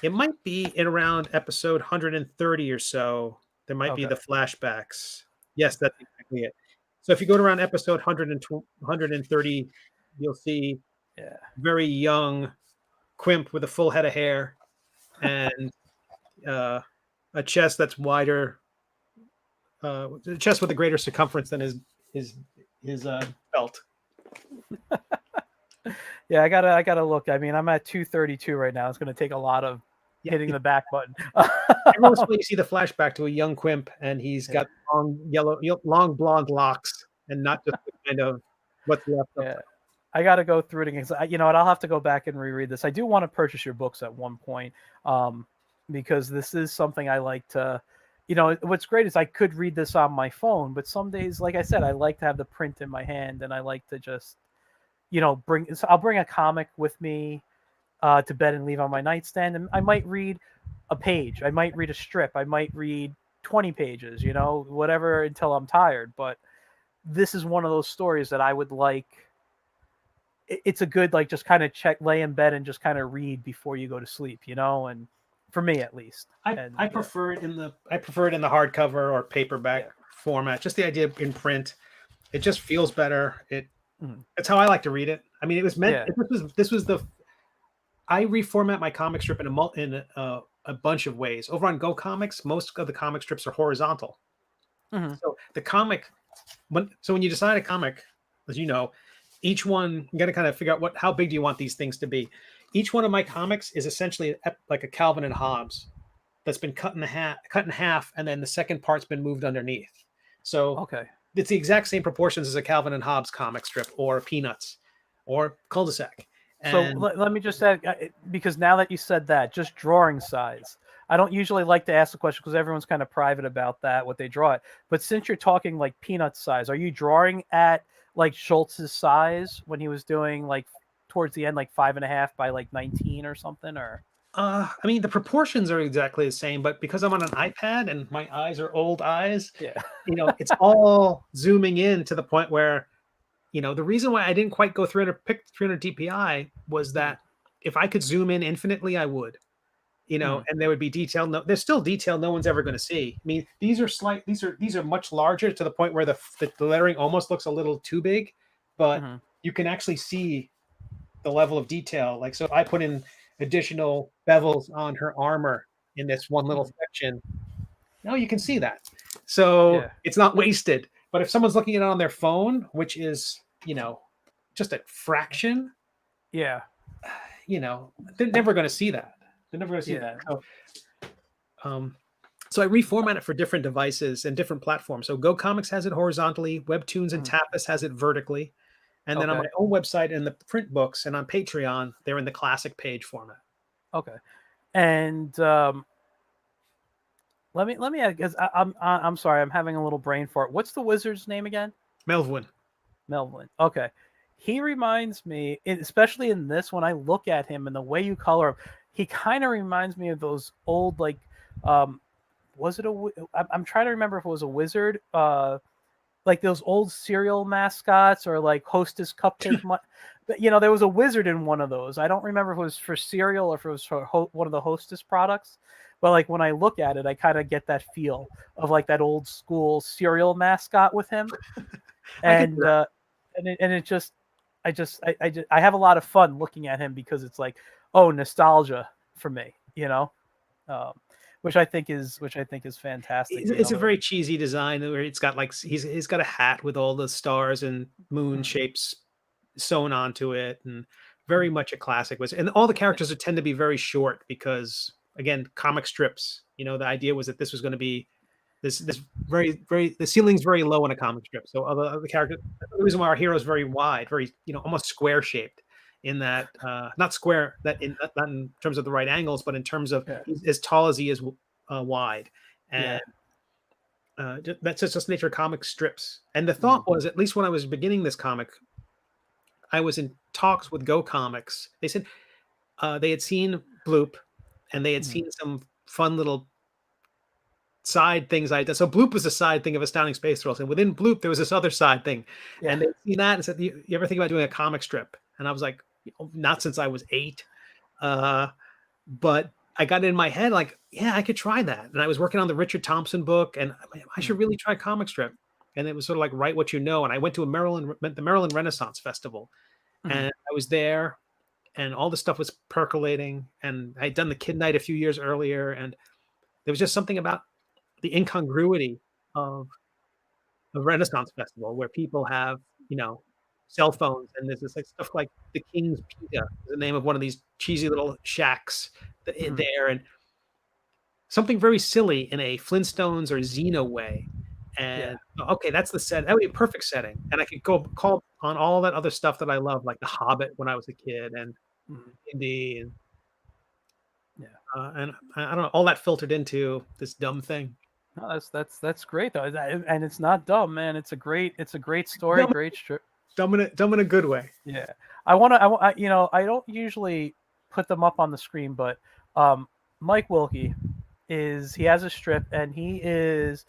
It might be in around episode 130 or so. There might be the flashbacks. Yes, that's exactly it. So if you go to around episode 130, you'll see very young Quimp with a full head of hair and a chest that's wider, a chest with a greater circumference than his belt. Yeah, I gotta look. I mean, I'm at 232 right now. It's gonna take a lot of hitting the back button. Every once in a while, you see the flashback to a young Quimp, and he's got long blonde locks, and not just the kind of what's left of them. I got to go through it again. You know what? I'll have to go back and reread this. I do want to purchase your books at one point, because this is something I like to. What's great is I could read this on my phone, but some days, like I said, I like to have the print in my hand, and I like to just I'll bring a comic with me to bed and leave on my nightstand, and I might read a page, I might read a strip, I might read 20 pages, whatever until I'm tired. But this is one of those stories that I would like. It's a good like just kind of lay in bed and just kind of read before you go to sleep, and for me at least. I prefer it in the hardcover or paperback format. Just the idea in print, it just feels better. It's how I like to read it. I mean, it was meant. This was the. I reformat my comic strip in a bunch of ways. Over on Go Comics, most of the comic strips are horizontal. So the comic, when you decide a comic, as you know, each one you got to kind of figure out how big do you want these things to be. Each one of my comics is essentially like a Calvin and Hobbes that's been cut in half, and then the second part's been moved underneath. So it's the exact same proportions as a Calvin and Hobbes comic strip, or Peanuts, or Cul-de-sac. So let me just add, because now that you said that, just drawing size. I don't usually like to ask the question because everyone's kind of private about that, what they draw it. But since you're talking like peanut size, are you drawing at like Schultz's size when he was doing like towards the end, like 5.5 by like 19 or something? Or I mean, the proportions are exactly the same, but because I'm on an iPad and my eyes are old eyes, it's all zooming in to the point where, the reason why I didn't quite go 300 DPI was that if I could zoom in infinitely, I would, and there would be detail. No, there's still detail no one's ever going to see. I mean, these are much larger to the point where the lettering almost looks a little too big, but you can actually see the level of detail. Like, so if I put in additional bevels on her armor in this one little section, you can see that. So it's not wasted. But if someone's looking at it on their phone, which is, just a fraction, they're never going to see that. They're never going to see that. So I reformat it for different devices and different platforms. So Go Comics has it horizontally, Webtoons and Tapas has it vertically. And then on my own website and the print books and on Patreon, they're in the classic page format. Okay. And let me add, because I'm sorry, I'm having a little brain fart. What's the wizard's name again? Melvin. Okay. He reminds me, especially in this, when I look at him and the way you color him, he kind of reminds me of those old, like, was it I'm trying to remember if it was a wizard, like those old cereal mascots or like Hostess Cupcake. There was a wizard in one of those. I don't remember if it was for cereal or if it was for one of the Hostess products. But like when I look at it, I kind of get that feel of like that old school cereal mascot with him, and it just, I have a lot of fun looking at him because it's like, oh, nostalgia for me, which I think is fantastic. It's a very cheesy design where it's got like he's got a hat with all the stars and moon shapes sewn onto it, and very much a classic. And all the characters tend to be very short because, again, comic strips. The idea was that this was going to be this very, very, the ceiling's very low in a comic strip. So other characters, the reason why our hero is very wide, very almost square shaped. In that, not square, not in terms of the right angles, but in terms of he's as tall as he is wide, and that's just the nature of comic strips. And the thought was, at least when I was beginning this comic, I was in talks with Go Comics. They said they had seen Bloop, and they had seen some fun little side things I did. So Bloop was a side thing of Astounding Space Thrills, and within Bloop there was this other side thing, and they'd seen that and said, "You ever think about doing a comic strip?" And I was like, not since I was 8. But I got it in my head, like, yeah, I could try that. And I was working on the Richard Thompson book, and I should really try comic strip. And it was sort of like, write what you know. And I went to the Maryland Renaissance Festival, and I was there, and all the stuff was percolating. And I'd done the Kid Night a few years earlier, and there was just something about the incongruity of a Renaissance festival where people have, cell phones, and there's this like stuff like the King's Pizza, the name of one of these cheesy little shacks there, and something very silly in a Flintstones or Xena way. And okay, that's the set. That would be a perfect setting, and I could go call on all that other stuff that I love, like the Hobbit when I was a kid, and Indy, and and I don't know, all that filtered into this dumb thing. No, that's great though, and it's not dumb, man. It's a great story, great strip. dumb in a good way. Yeah, I you know, I don't usually put them up on the screen, but Mike Wilkie he has a strip, and he is,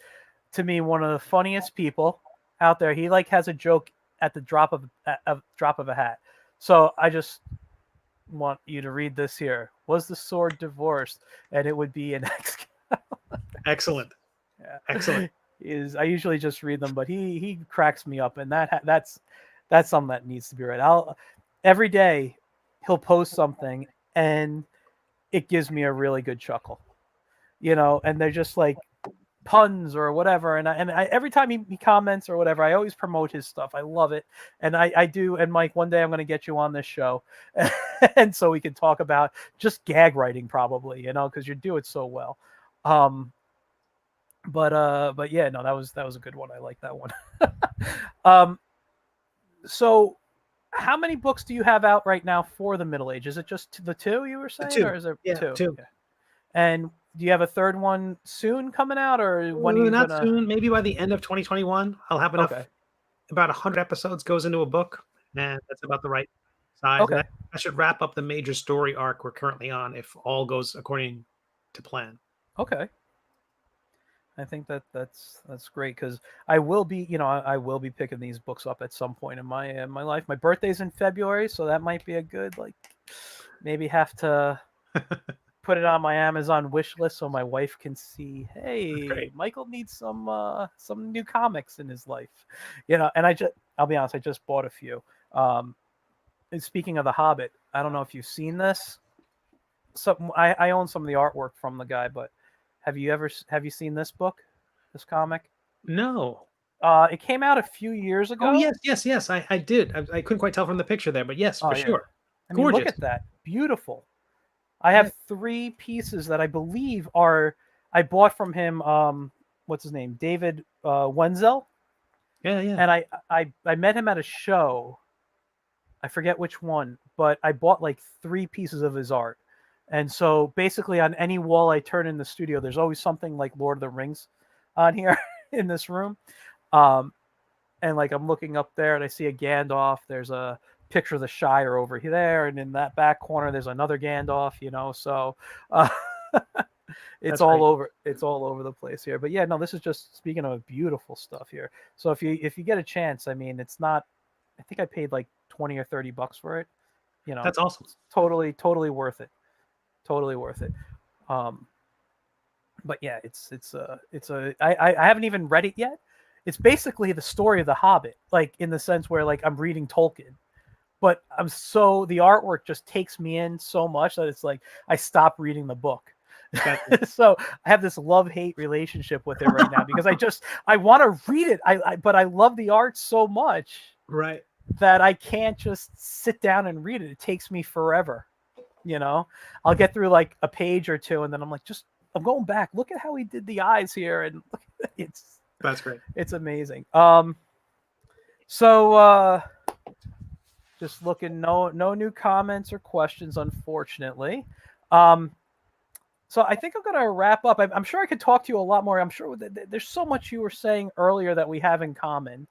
to me, one of the funniest people out there. He like has a joke at the drop of a hat. So I just want you to read this here. Was the sword divorced? And it would be an ex. Excellent. Yeah. Excellent. I usually just read them, but he cracks me up, and that's something that needs to be read. Every day he'll post something, and it gives me a really good chuckle, you know. And they're just like puns or whatever, and I every time he comments or whatever, I always promote his stuff. I love it, and I do. And Mike, one day I'm going to get you on this show, and so we can talk about just gag writing, probably, you know, because you do it so well. But yeah, no, that was a good one. I like that one. So how many books do you have out right now for the Middle Age? Is it just the two you were saying, or is there two? Two. Yeah. And do you have a third one soon coming out, or when are you Not gonna? soon. Maybe by the end of 2021, I'll have enough. Okay. About 100 episodes goes into a book, and that's about the right size. Okay. And I should wrap up the major story arc we're currently on if all goes according to plan. Okay. I think that's great, because I will be, you know, I will be picking these books up at some point in my life. My birthday's in February, so that might be a good, like, maybe have to put it on my Amazon wish list so my wife can see, hey, Michael needs some new comics in his life, you know. And I'll be honest, I just bought a few. And speaking of the Hobbit, I don't know if you've seen this. So I own some of the artwork from the guy, but have you seen this book, this comic? No. It came out a few years ago. Oh, yes. I did. I couldn't quite tell from the picture there, but yes, for sure. I mean, look at that. Beautiful. I have 3 pieces that I believe I bought from him. What's his name? David Wenzel. Yeah. And I met him at a show. I forget which one, but I bought like 3 pieces of his art. And so basically on any wall I turn in the studio, there's always something like Lord of the Rings on here in this room. And like I'm looking up there and I see a Gandalf. There's a picture of the Shire over there, and in that back corner there's another Gandalf, you know. So it's all over the place here. But yeah, no, this is just, speaking of beautiful stuff here. So if you get a chance, I mean, it's not, I think I paid like $20 or $30 for it. You know, that's awesome. It's totally worth it. Totally worth it. But yeah, I haven't even read it yet. It's basically the story of the Hobbit, like in the sense where like I'm reading Tolkien, but the artwork just takes me in so much that it's like I stop reading the book. So I have this love-hate relationship with it right now, because I want to read it. But I love the art so much, right, that I can't just sit down and read it. It takes me forever. You know, I'll get through like a page or two, and then I'm like, I'm going back. Look at how he did the eyes here, and that's great. It's amazing. So just looking, no new comments or questions, unfortunately. So I think I'm going to wrap up. I'm sure I could talk to you a lot more. I'm sure there's so much you were saying earlier that we have in common,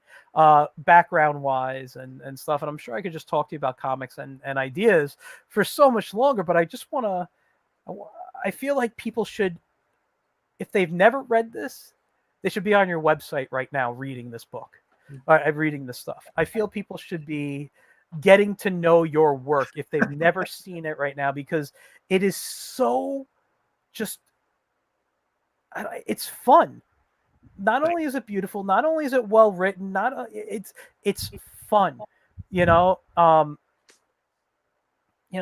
background-wise and stuff. And I'm sure I could just talk to you about comics and ideas for so much longer. But I just I feel like people should, if they've never read this, they should be on your website right now reading this book, reading this stuff. I feel people should be getting to know your work if they've never seen it right now, because it is so... it's fun. Not only is it beautiful, not only is it well written, it's fun, you know.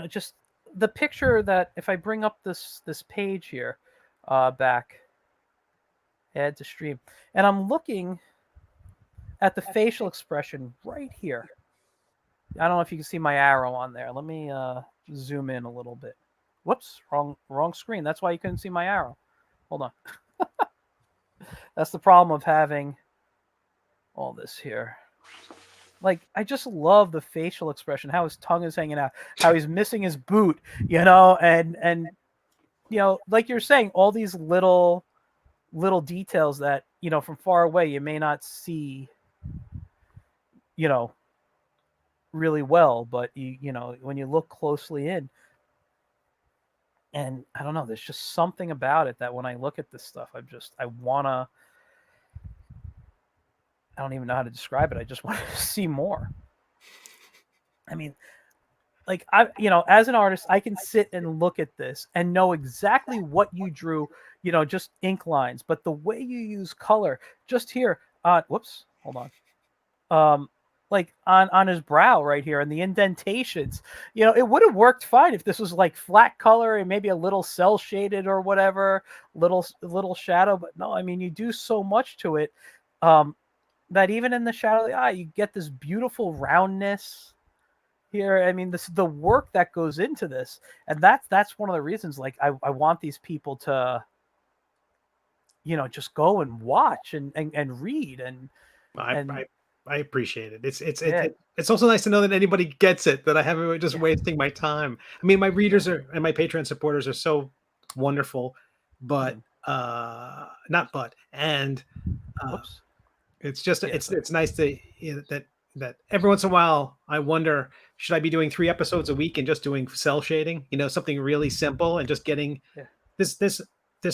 Just the picture that, if I bring up this page here, back, add to stream, and I'm looking at the facial expression right here. I don't know if you can see my arrow on there. Let me zoom in a little bit. Whoops, wrong screen. That's why you couldn't see my arrow. Hold on. That's the problem of having all this here. Like, I just love the facial expression, how his tongue is hanging out, how he's missing his boot, you know, and you know, like you're saying, all these little details that, you know, from far away you may not see, you know, really well, but you know, when you look closely in, and I don't know, there's just something about it that when I look at this stuff, I don't even know how to describe it. I just want to see more. I mean, like you know, as an artist, I can sit and look at this and know exactly what you drew, you know, just ink lines, but the way you use color, just here, whoops, hold on. Like on his brow right here and the indentations, you know, it would have worked fine if this was like flat color and maybe a little cell shaded or whatever, little shadow, but no, I mean, you do so much to it, that even in the shadow of the eye, you get this beautiful roundness here. I mean, this the work that goes into this, and that's one of the reasons, like, I want these people to, you know, just go and watch and read and I appreciate it. yeah, It's also nice to know that anybody gets it, that I haven't just wasting my time. I mean, my readers are and my Patreon supporters are so wonderful, but not but and whoops. it's just Yeah, it's nice to that every once in a while I wonder, should I be doing 3 episodes a week and just doing cell shading, you know, something really simple and just getting yeah, this there's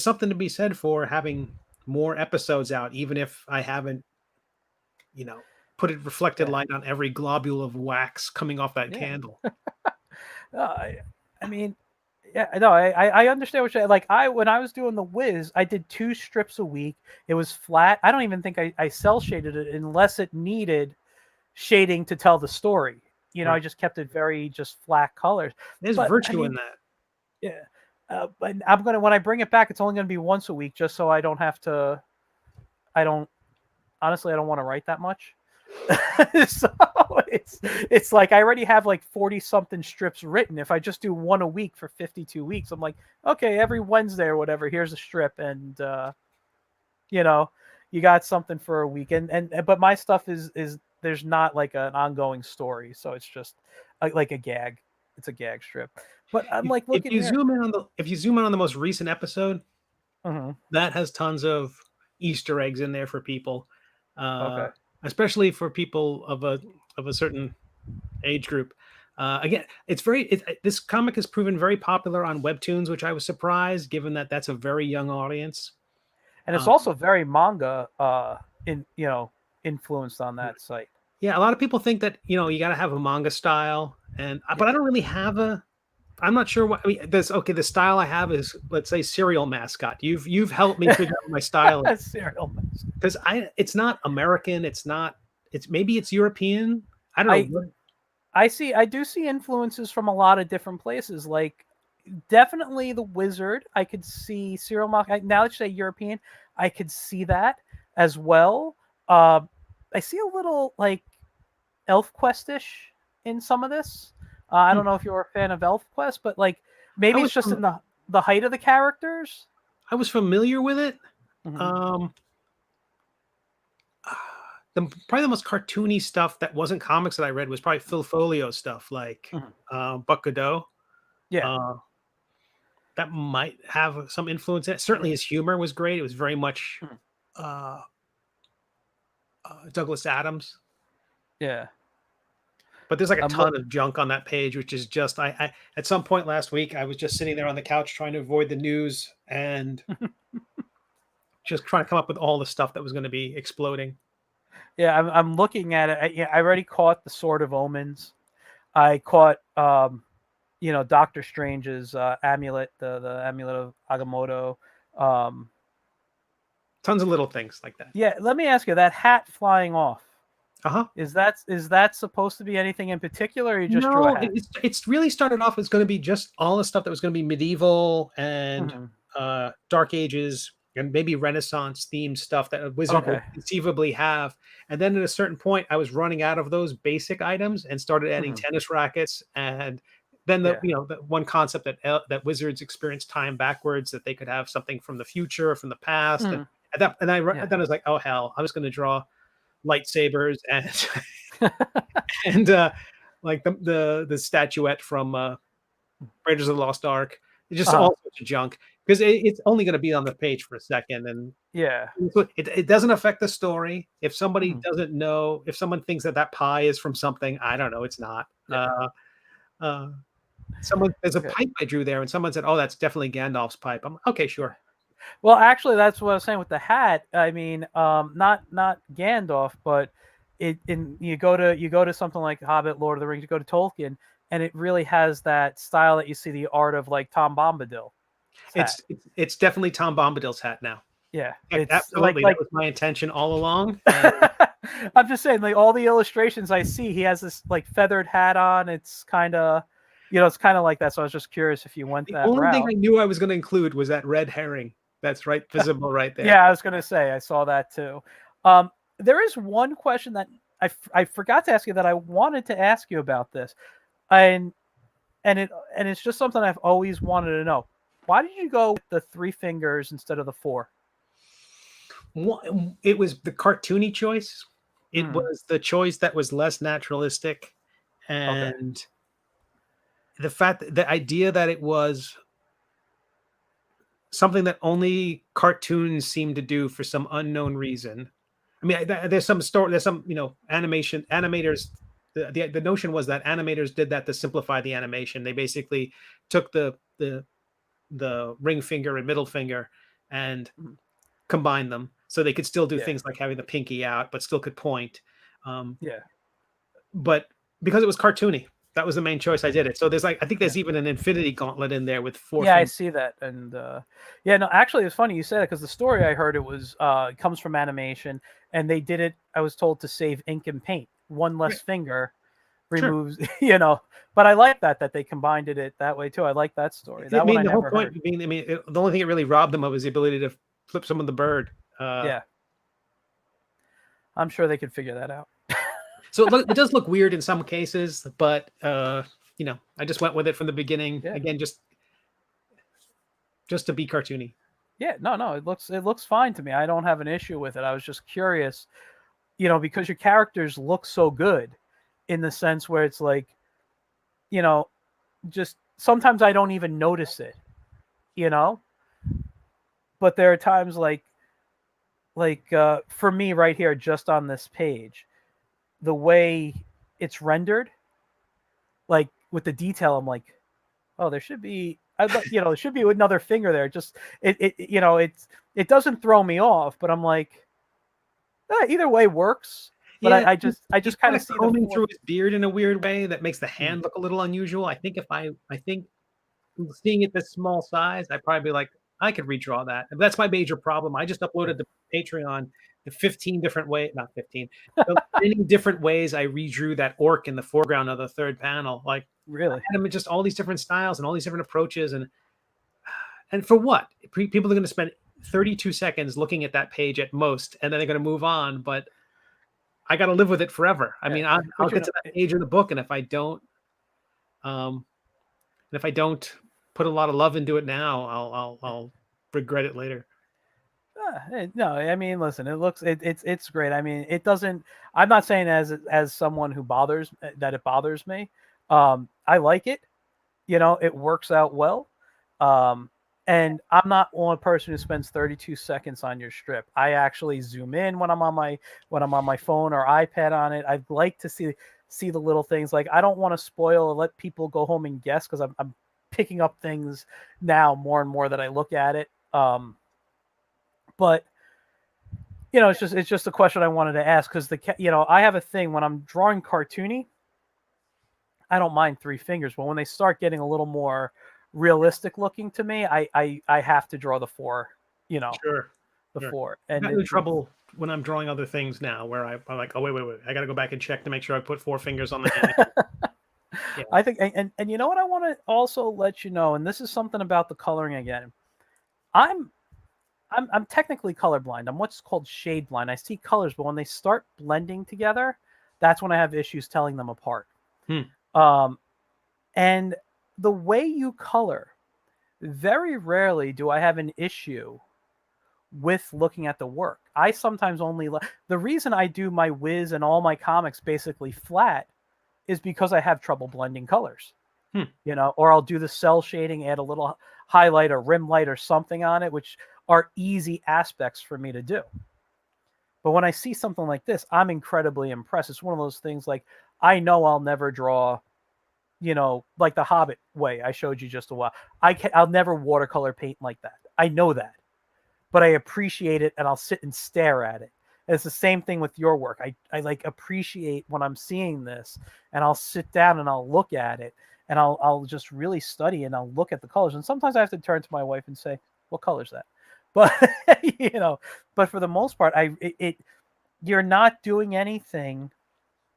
something to be said for having more episodes out, even if I haven't, you know, put it reflected yeah, light on every globule of wax coming off that yeah. candle. I mean, yeah, no, I understand what you like. When I was doing the Wiz, I did 2 strips a week. It was flat. I don't even think I cell shaded it unless it needed shading to tell the story. You know, I Right. just kept it very just flat colors. There's But I virtue in mean, that. yeah. But I'm gonna when I bring it back, it's only gonna be once a week, just so I don't have to. I don't honestly, I don't want to write that much. So it's like I already have like 40 something strips written. If I just do one a week for 52 weeks, I'm like, okay, every Wednesday or whatever, here's a strip, and you know, you got something for a week. And but my stuff is there's not like an ongoing story, so it's just like a gag. It's a gag strip. But I'm like If looking you here. zoom in on the most recent episode, Hmm. that has tons of Easter eggs in there for people, uh, Okay. especially for people of a certain age group. Again, this comic has proven very popular on webtoons, which I was surprised, given that that's a very young audience. And it's Um, also very manga in you know influenced on that site. yeah, a lot of people think that, you know, you got to have a manga style, and Yeah. but I don't really have a. I'm not sure what I mean. This okay. The style I have is, let's say, cereal mascot. You've helped me figure out what my style is, Serial master. because it's not American. It's not. It's maybe it's European. I don't know I what. I do see influences from a lot of different places. Like definitely the Wizard. I could see Serial Mock. Now that you say European, I could see that as well. Uh, I see a little like Elf Questish in some of this. I Hmm. don't know if you're a fan of Elf Quest, but like I maybe was it's just from, in the height of the characters. I was familiar with it. Hmm. Um, probably the most cartoony stuff that wasn't comics that I read was probably Phil Folio stuff, like Hmm. Buck Godot. Yeah. Uh, that might have some influence. Yeah. Certainly, his humor was great. It was very much Mhm. uh, Douglas Adams. Yeah. But there's like a I'm look. ton of junk on that page, which is just I at some point last week I was just sitting there on the couch trying to avoid the news and just trying to come up with all the stuff that was going to be exploding. Yeah, I'm looking at it. Yeah, I already caught the Sword of Omens. I caught you know, Doctor Strange's amulet, the amulet of Agamotto. Um, Tons of little things like that. yeah, let me ask you, that hat flying off, Uh-huh. is that supposed to be anything in particular, or you just drew a No, hat? it's really started off as going to be just all the stuff that was going to be medieval and Hmm. Dark Ages and maybe Renaissance themed stuff that a wizard would Okay. conceivably have. And then at a certain point, I was running out of those basic items and started adding Hmm. tennis rackets. And then Yeah. the one concept that wizards experience time backwards, that they could have something from the future or from the past. And Hmm. Yeah. then I was like, oh hell, I was going to draw lightsabers and and like the statuette from Raiders of the Lost Ark. Just Uh-huh. all sorts of junk. because it's only going to be on the page for a second, and Yeah. it doesn't affect the story. If somebody Mhm. doesn't know, if someone thinks that pie is from something, I don't know, it's not. Yeah. Uh, there's a Okay. pipe I drew there, and someone said, "Oh, that's definitely Gandalf's pipe." I'm okay, sure. Well, actually, that's what I was saying with the hat. I mean, not Gandalf, but you go to something like Hobbit, Lord of the Rings, you go to Tolkien, and it really has that style that you see the art of like Tom Bombadil's hat. It's definitely Tom Bombadil's hat now. Yeah, Heck, it's absolutely, that was my intention all along. And I'm just saying, like all the illustrations I see, he has this like feathered hat on. It's kind of, it's kind of like that. So I was just curious if you went the that only thing I route. knew I was going to include was that red herring. That's right, visible right there. Yeah, I was gonna say I saw that too. There is one question that I forgot to ask you that I wanted to ask you about this, and and it's just something I've always wanted to know. Why did you go with the three fingers instead of the four? It was the cartoony choice. It Hmm. was the choice that was less naturalistic, Okay. and the idea that it was something that only cartoons seem to do for some unknown reason. I mean, there's some story, there's some animators. The notion was that animators did that to simplify the animation. They basically took the ring finger and middle finger and Mhm. combined them so they could still do Yeah. things like having the pinky out, but still could point. Um, Yeah. but because it was cartoony, that was the main choice. I did it. So I think Yeah. there's even an infinity gauntlet in there with four Yeah, I fingers. see that, and yeah, no, actually, it's funny you said it because the story I heard it comes from animation, and they did it. I was told to save ink and paint. One Right. less finger Sure. removes, But I like that they combined it that way too. I like that story. I That one mean, I the whole never point. heard. The only thing it really robbed them of was the ability to flip someone the bird. Yeah, I'm sure they could figure that out. So it does look weird in some cases, but I just went with it from the beginning. Yeah, Again, just to be cartoony. yeah. No, no, it looks fine to me. I don't have an issue with it. I was just curious, because your characters look so good, in the sense where it's like, you know, just sometimes I don't even notice it, you know. But there are times like for me right here, just on this page, the way it's rendered, like with the detail, I'm like, oh, there should be, there should be another finger there. Just it doesn't throw me off, but I'm like, either way works. But Yeah, I he's just kind kind of of see the combing four. through his beard in a weird way that makes the Hmm. hand look a little unusual. I think seeing it this small size, I'd probably be like, I could redraw that. And that's my major problem. I just Yeah. uploaded to Patreon the 15 different way, not 15, the many different ways I redrew that orc in the foreground of the third panel. Like I Really? had them in just all these different styles and all these different approaches, and for what? People are going to spend 32 seconds looking at that page at most, and then they're going to move on. But I got to live with it forever. I Yeah. mean, I'll But get to that page in the book, and um, if I don't put a lot of love into it now, I'll regret it later. no, I mean, listen, it's great. I mean, it doesn't. I'm not saying as someone who bothers that it bothers me. I like it. It works out well. Um, and I'm not one person who spends 32 seconds on your strip. I actually zoom in when I'm on my phone or iPad on it. I'd like to see the little things. Like I don't want to spoil or let people go home and guess because I'm picking up things now more and more that I look at it. But it's just a question I wanted to ask because I have a thing when I'm drawing cartoony, I don't mind three fingers, but when they start getting a little more realistic looking to me, I have to draw the four, you know, Sure, the sure. four, I've and gotten in trouble when I'm drawing other things now, where I'm like, oh wait, I got to go back and check to make sure I put four fingers on the hand. Yeah, I think, and you know what I want to also let you know, and this is something about the coloring again. I'm I'm technically colorblind. I'm what's called shade blind. I see colors, but when they start blending together, that's when I have issues telling them apart. hmm. Um, and the way you color, very rarely do I have an issue with looking at the work. I sometimes only the reason I do my whiz and all my comics basically flat is because I have trouble blending colors. Hmm. Or I'll do the cell shading, add a little highlight or rim light or something on it, which are easy aspects for me to do. But when I see something like this, I'm incredibly impressed. It's one of those things like, I know I'll never draw, like the Hobbit way I showed you just a while. I'll never watercolor paint like that. I know that, but I appreciate it, and I'll sit and stare at it. And it's the same thing with your work. I like appreciate when I'm seeing this, and I'll sit down and I'll look at it, and I'll just really study, and I'll look at the colors. And sometimes I have to turn to my wife and say, "What color is that?" But but for the most part, you're not doing anything.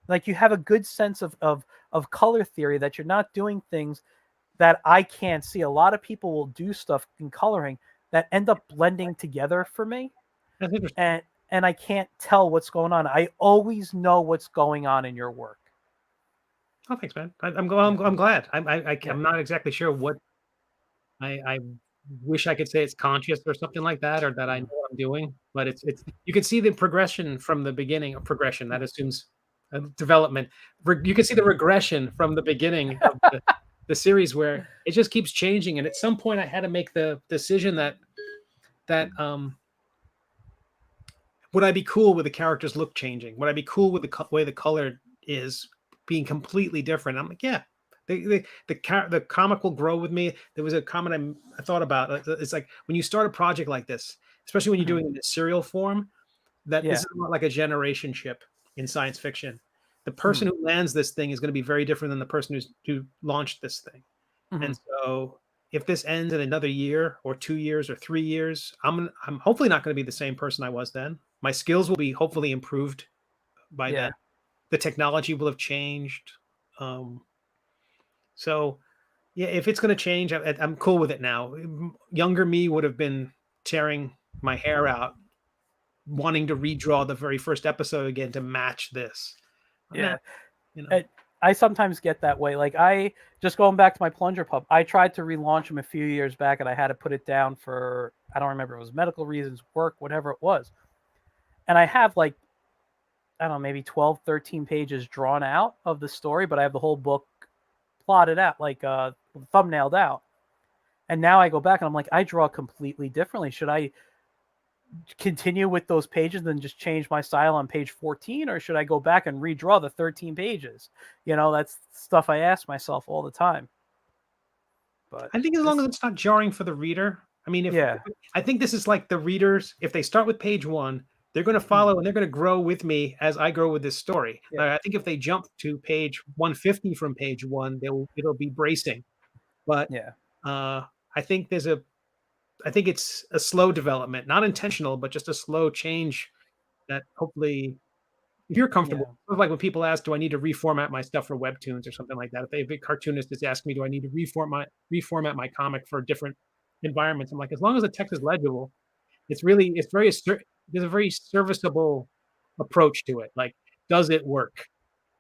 Like, you have a good sense of color theory, that you're not doing things that I can't see. A lot of people will do stuff in coloring that end up blending together for me, That's interesting. and I can't tell what's going on. I always know what's going on in your work. Oh, thanks, man. Yeah, I'm glad. yeah, I'm not exactly sure what I wish I could say it's conscious or something like that, or that I know what I'm doing, but it's you can see the progression from the beginning of progression. That assumes development. You can see the regression from the beginning of the series, where it just keeps changing. And at some point, I had to make the decision that would I be cool with the character's look changing? Would I be cool with the way the color is being completely different? I'm like, yeah. The comic will grow with me. There was a comment I thought about. It's like, when you start a project like this, especially when you're doing it in a serial form, that this yeah. is not like a generation ship in science fiction. The person Mhm, who lands this thing is going to be very different than the person who launched this thing. And mhm. so, if this ends in another year or 2 years or 3 years, I'm hopefully not going to be the same person I was then. My skills will be hopefully improved by then. Yeah, The technology will have changed. Um, so yeah, if it's going to change, I'm cool with it now. Younger me would have been tearing my hair out, wanting to redraw the very first episode again to match this. Nah, yeah. you know. I sometimes get that way. Like, I just going back to my Plunger Pup, I tried to relaunch him a few years back, and I had to put it down for, I don't remember, it was medical reasons, work, whatever it was. And I have, like, I don't know, maybe 12, 13 pages drawn out of the story, but I have the whole book plotted out, like thumbnailed out. And now I go back and I'm like, I draw completely differently. Should I continue with those pages and then just change my style on page 14, or should I go back and redraw the 13 pages? That's stuff I ask myself all the time. But I think as long as this, it's not jarring for the reader. I mean, if yeah, I think this is like the readers, if they start with page one, they're going to mm, follow and they're going to grow with me as I grow with this story. yeah, I think if they jump to page 150 from page one, it'll be bracing. But yeah, uh, I think I think it's a slow development, not intentional, but just a slow change that hopefully, if you're comfortable, yeah, sort of like when people ask, "Do I need to reformat my stuff for webtoons or something like that?" If a cartoonist is asking me, "Do I need to reformat my comic for different environments?" I'm like, as long as the text is legible, it's very there's a very serviceable approach to it. Like, does it work?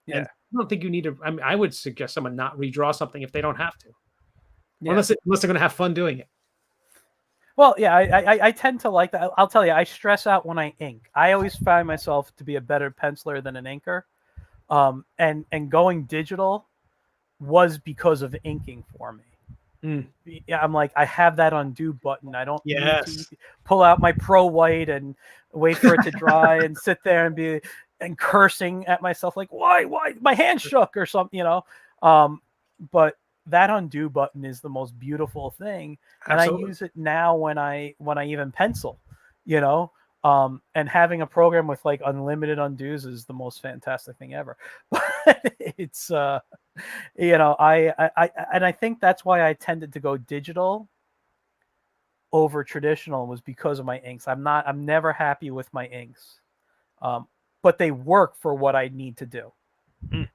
And yeah, I don't think you need to. I mean, I would suggest someone not redraw something if they don't have to, yeah. unless they're going to have fun doing it. Well, yeah, I tend to like that. I'll tell you, I stress out when I ink. I always find myself to be a better penciler than an inker. And going digital was because of inking for me. Mm, Yeah, I'm like, I have that undo button. I don't need to yes. pull out my Pro White and wait for it to dry and sit there and be and cursing at myself like, why my hand shook or something. But that undo button is the most beautiful thing, and I Absolutely. use it now when I even pencil, you know. And having a program with like unlimited undos is the most fantastic thing ever. But it's and I think that's why I tended to go digital over traditional, was because of my inks. I'm never happy with my inks, um, but they work for what I need to do. Mm.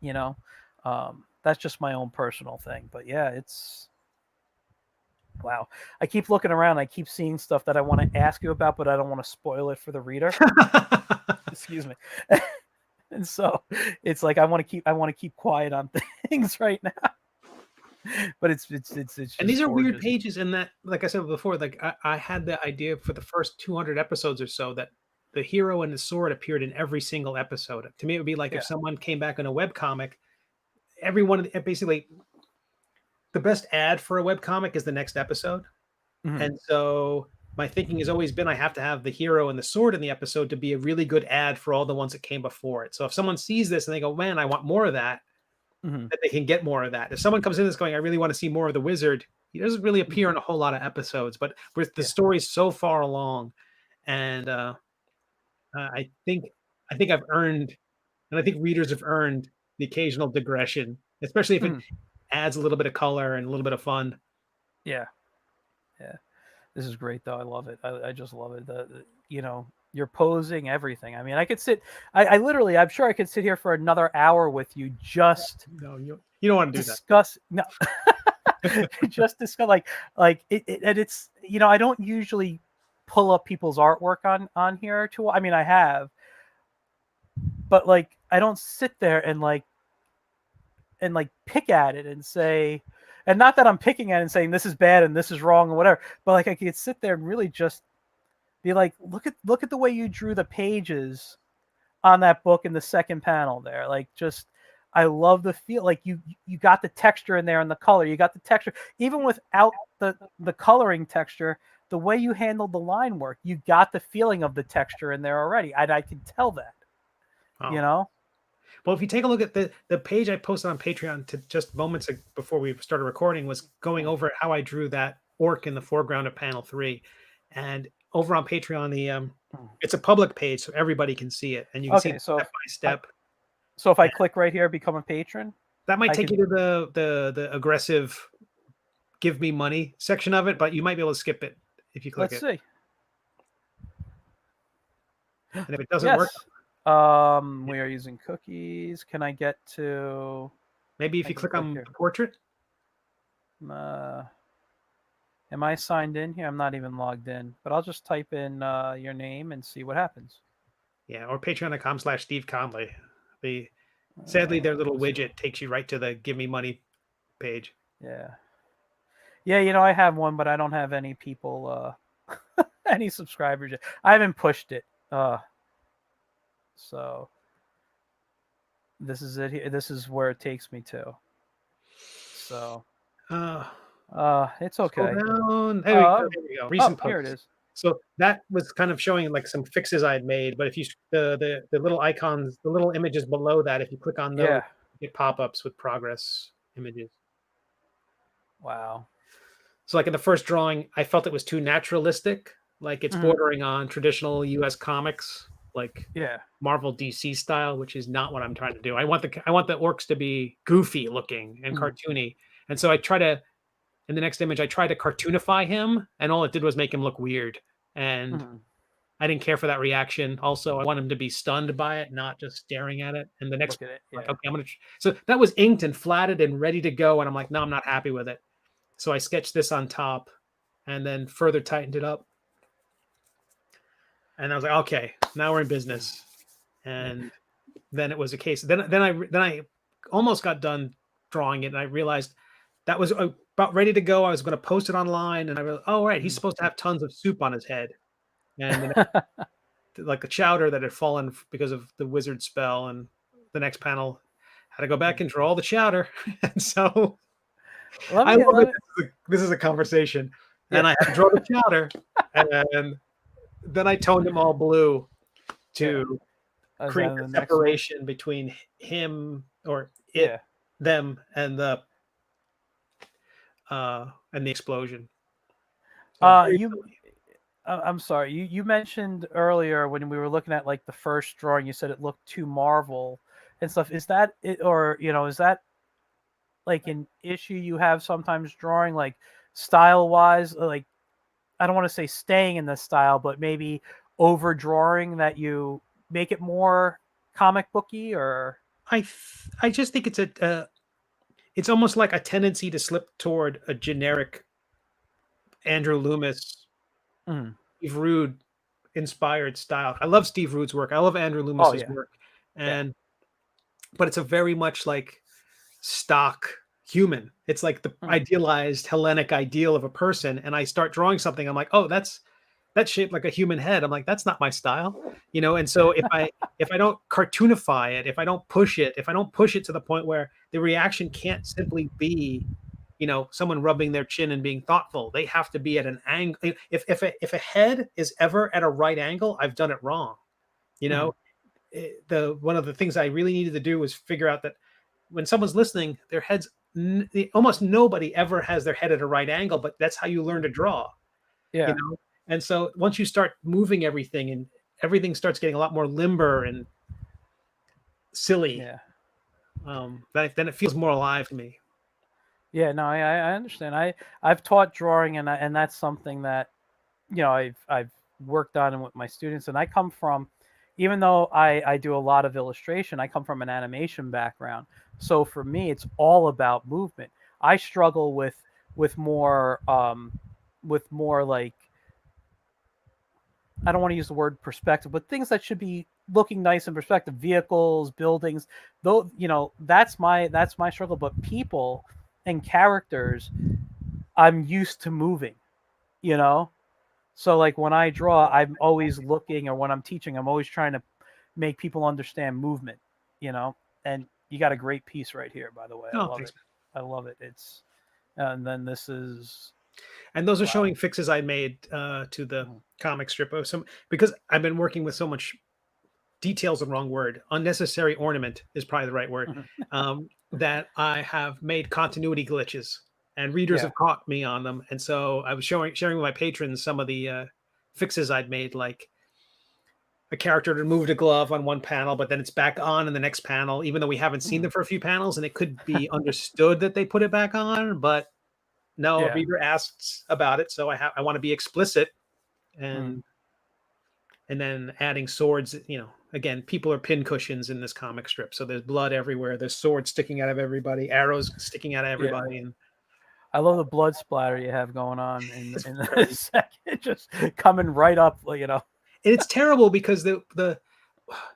You know, that's just my own personal thing. But yeah, it's wow. I keep looking around. I keep seeing stuff that I want to ask you about, but I don't want to spoil it for the reader. Excuse me. And so it's like I want to keep quiet on things right now. But it's And these just are weird gorgeous. pages in that, like I said before, like I had the idea for the first 200 episodes or so that the hero and the sword appeared in every single episode. To me, it would be like if Yeah. someone came back in a webcomic, everyone basically the best ad for a webcomic is the next episode. Mhm. And so my thinking has always been I have to have the hero and the sword in the episode to be a really good ad for all the ones that came before it. So if someone sees this and they go, man, I want more of that, Mhm. that they can get more of that. If someone comes in that's going, I really want to see more of the wizard, he doesn't really appear in a whole lot of episodes, but with the Yeah. story's so far along, and I think I've earned, and I think readers have earned the occasional digression, especially if it Mhm. adds a little bit of color and a little bit of fun. Yeah. Yeah. This is great though. I love it. I just love it. You know, you're posing everything. I mean, I could sit. I literally. I'm sure I could sit here for another hour with you just No, you don't want to do that. discuss. No, just discuss and it's I don't usually pull up people's artwork on here too. I mean, I have, but like I don't sit there and pick at it and say, and not that I'm picking at it and saying this is bad and this is wrong and whatever, but like I could sit there and really just be like, look at the way you drew the pages on that book in the second panel there. Like just I love the feel. Like you got the texture in there and the color. You got the texture even without the coloring texture. The way you handled the line work, you got the feeling of the texture in there already. I can tell that. Oh. You know. Well, if you take a look at the page I posted on Patreon to just moments before we started recording, was going over how I drew that orc in the foreground of panel 3, and over on Patreon, it's a public page so everybody can see it, and you can see Okay, so step by step. if I click right here, become a patron, That might I take can. you to the aggressive give me money section of it, but you might be able to skip it if you click Let's it. see. And if it doesn't work, Yes. We are using cookies. Can I get to? maybe if I you can click on here. the portrait. Am I signed in here? I'm not even logged in, but I'll just type in your name and see what happens. Yeah, or patreon.com/Steve Conley. Sadly, their little Let's see. widget takes you right to the give me money page. Yeah. Yeah, I have one, but I don't have any people, any subscribers yet. I haven't pushed it. So this is it here. This is where it takes me to. So it's Scroll okay. down. There we go. Recent Here it posts. is. So that was kind of showing like some fixes I had made. But if you the little icons, the little images below that, if you click on those, Yeah. you get pop-ups with progress images. Wow. So like in the first drawing, I felt it was too naturalistic. Like it's bordering on traditional US comics, like Yeah. Marvel DC style, which is not what I'm trying to do. I want the orcs to be goofy looking and cartoony. And so in the next image, I tried to cartoonify him, and all it did was make him look weird. And I didn't care for that reaction. Also, I want him to be stunned by it, not just staring at it. And the next, Look at it. like, Yeah. okay, I'm gonna. So that was inked and flatted and ready to go, and I'm like, no, I'm not happy with it. So I sketched this on top, and then further tightened it up. And I was like, okay, now we're in business. And then it was a case. Then I almost got done drawing it, and I realized that was about ready to go. I was going to post it online, and I realized, oh right, he's supposed to have tons of soup on his head, and like a chowder that had fallen because of the wizard spell. And the next panel had to go back and draw all the chowder, and so I love it. This is a conversation, and I had to draw the chowder, and then I toned them all blue to create the separation between him or it, them, and the explosion. I'm sorry. You mentioned earlier when we were looking at like the first drawing, you said it looked too Marvel and stuff. Is that it, or is that like an issue you have sometimes drawing, like style wise? Like I don't want to say staying in the style, but maybe overdrawing that you make it more comic booky, or I just think it's almost like a tendency to slip toward a generic Andrew Loomis, Steve Rude inspired style. I love Steve Rude's work. I love Andrew Loomis's work, but it's a very much like stock human. It's like the idealized Hellenic ideal of a person. And I start drawing something, I'm like, oh, that's shaped like a human head. I'm like, that's not my style, And so if I don't cartoonify it, if I don't push it to the point where the reaction can't simply be, someone rubbing their chin and being thoughtful. They have to be at an angle. If a head is ever at a right angle, I've done it wrong. One of the things I really needed to do was figure out that when someone's listening, their heads, almost nobody ever has their head at a right angle, but that's how you learn to draw. Yeah. And so once you start moving everything, and everything starts getting a lot more limber and silly, Yeah. then it feels more alive to me. Yeah, no, I understand. I've taught drawing, and that's something that I've worked on with my students. And I come from, even though I do a lot of illustration, I come from an animation background. So for me, it's all about movement. I struggle with more like, I don't want to use the word perspective, but things that should be looking nice in perspective, vehicles, buildings, though, that's my struggle. But people and characters, I'm used to moving, So like when I draw, I'm always looking, or when I'm teaching, I'm always trying to make people understand movement, and you got a great piece right here, by the way. I love Thanks. it. I love it. And then this is, and those are showing fixes I made to the comic strip of because I've been working with so much details, the wrong word, unnecessary ornament is probably the right word, that I have made continuity glitches, and readers have caught me on them. And so I was sharing with my patrons some of the fixes I'd made, like a character removed a glove on one panel, but then it's back on in the next panel, even though we haven't seen them for a few panels, and it could be understood that they put it back on, but no, a reader asks about it, so I want to be explicit, and then adding swords. Again, people are pincushions in this comic strip, so there's blood everywhere. There's swords sticking out of everybody, arrows sticking out of everybody, and I love the blood splatter you have going on in the second, just coming right up, And it's terrible because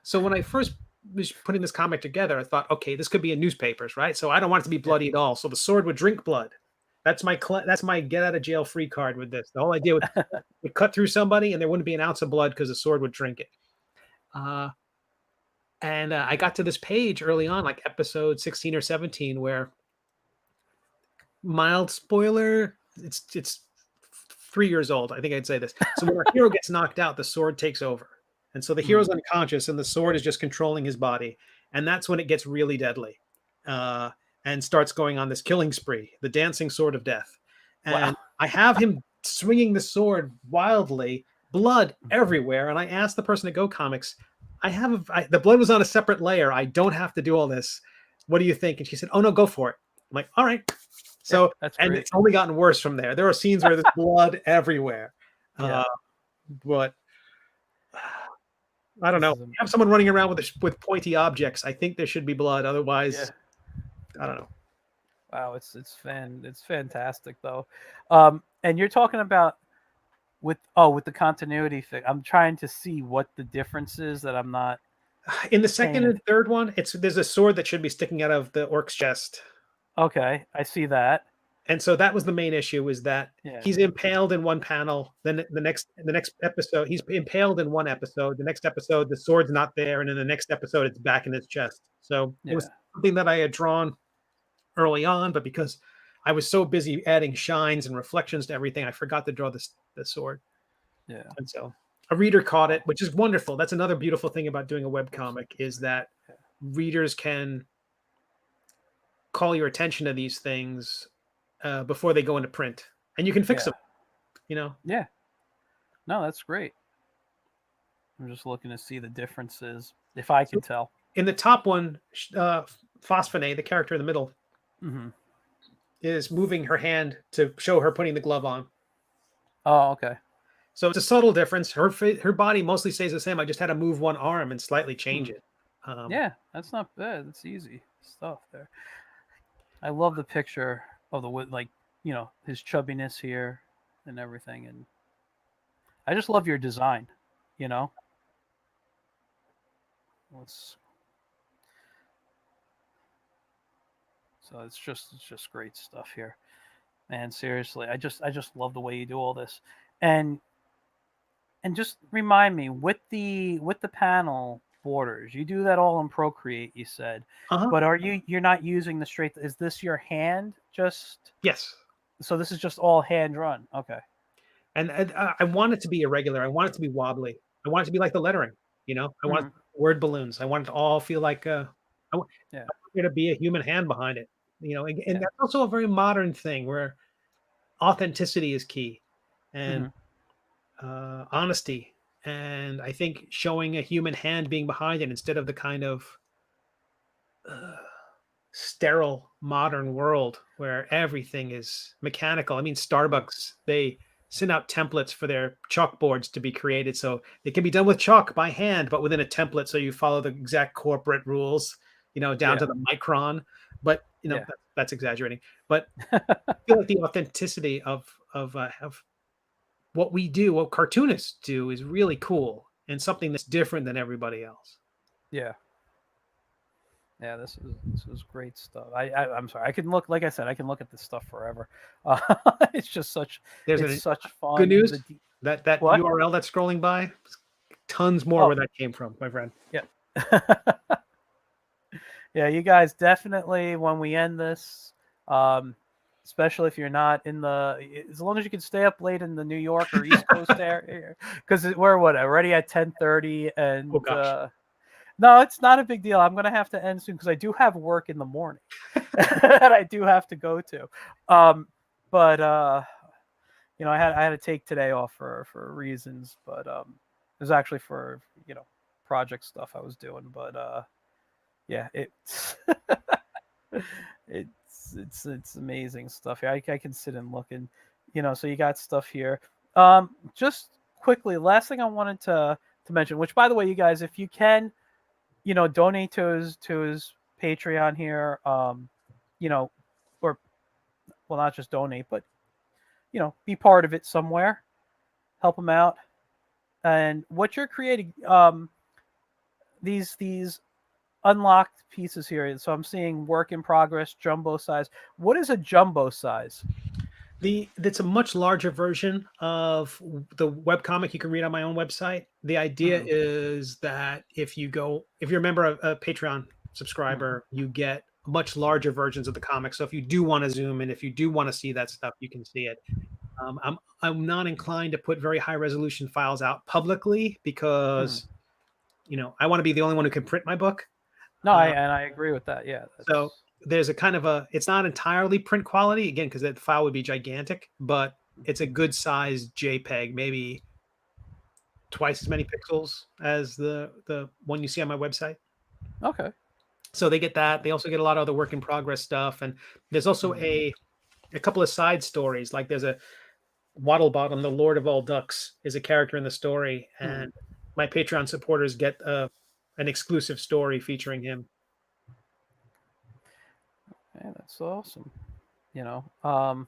so when I first was putting this comic together, I thought, okay, this could be in newspapers, right? So I don't want it to be bloody at all. So the sword would drink blood. That's my get out of jail free card with this. The whole idea would cut through somebody, and there wouldn't be an ounce of blood because the sword would drink it. And I got to this page early on, like episode 16 or 17, where, mild spoiler, it's 3 years old. I think I'd say this. So when our hero gets knocked out, the sword takes over. And so the hero's unconscious, and the sword is just controlling his body. And that's when it gets really deadly, and starts going on this killing spree, the dancing sword of death. And I have him swinging the sword wildly, blood everywhere. And I asked the person at Go Comics, the blood was on a separate layer. I don't have to do all this. What do you think? And she said, oh, no, go for it. I'm like, all right. So, and it's only gotten worse from there. There are scenes where there's blood everywhere. But I don't know. You have someone running around with pointy objects, I think there should be blood. Otherwise, I don't know. Wow, it's fantastic though. And you're talking about with the continuity thing. I'm trying to see what the difference is that I'm not. In the second and third one, there's a sword that should be sticking out of the orc's chest. Okay, I see that. And so that was the main issue, is that he's impaled in one panel. Then the next episode, he's impaled in one episode. The next episode, the sword's not there, and in the next episode, it's back in his chest. So it was something that I had drawn early on, but because I was so busy adding shines and reflections to everything, I forgot to draw the sword. Yeah. And so a reader caught it, which is wonderful. That's another beautiful thing about doing a webcomic, is that readers can call your attention to these things before they go into print, and you can fix them. Yeah. No, that's great. I'm just looking to see the differences, if I can tell. In the top one, Phosphine, the character in the middle, is moving her hand to show her putting the glove on. Oh, okay. So it's a subtle difference. Her body mostly stays the same. I just had to move one arm and slightly change it. Yeah, that's not bad. That's easy stuff there. I love the picture of his chubbiness here and everything, and I just love your design. So it's just great stuff here, man. Seriously, I just love the way you do all this, and just remind me with the panel borders. You do that all in Procreate, you said. Uh-huh. But you're not using the straight, is this your hand just, Yes. so this is just all hand drawn? Okay. And I want it to be irregular. I want it to be wobbly. I want it to be like the lettering, you know? I want Hmm. word balloons. I want it to all feel like Yeah. I want there to be a human hand behind it, you know? And Yeah. that's also a very modern thing where authenticity is key and Hmm. honesty. And I think showing a human hand being behind it instead of the kind of uh, sterile modern world where everything is mechanical. I mean, Starbucks, they send out templates for their chalkboards to be created. So it can be done with chalk by hand, but within a template. So you follow the exact corporate rules, you know, down Yeah. to the micron. But, you know, Yeah. that's exaggerating. But I feel like the authenticity of what we do, what cartoonists do, is really cool and something that's different than everybody else. Yeah. Yeah, this is great stuff. I'm sorry. I can look, like I said, I can look at this stuff forever. Uh, it's just such There's it's a such good fun. news that What? URL that's scrolling by, tons more Oh, where that came from, my friend. yeah. Yeah, you guys definitely, when we end this, um, especially if you're not in the, as long as you can stay up late in the New York or East Coast area, because we're what, already at 10:30, Oh and gosh. no, it's not a big deal. I'm gonna have to end soon because I do have work in the morning that I do have to go to. Um, but I had to take today off for reasons, but it was actually for project stuff I was doing. But yeah, it's it's amazing stuff here. I can sit and look, and so you got stuff here. Just quickly, last thing I wanted to mention, which by the way, you guys, if you can, donate to his Patreon here, you know, or well, not just donate, but be part of it somewhere, help him out. And what you're creating, these unlocked pieces here. So I'm seeing work in progress, jumbo size. What is a jumbo size? That's a much larger version of the webcomic you can read on my own website. The idea Mm, is that if you're a member of a Patreon mm, subscriber, you get much larger versions of the comic. So if you do want to zoom in, if you do want to see that stuff, you can see it. I'm not inclined to put very high resolution files out publicly mm. because I want to be the only one who can print my book. No, Uh, I agree with that. Yeah, so that's. there's a kind of it's not entirely print quality again because the file would be gigantic, but it's a good sized JPEG, maybe twice as many pixels as the one you see on my website. Okay. So they get that. They also get a lot of other work in progress stuff, and there's also Mm, a couple of side stories. Like there's a Waddlebottom, the Lord of all Ducks, is a character in the story, mm. and my Patreon supporters get an exclusive story featuring him. Yeah, that's awesome. You know,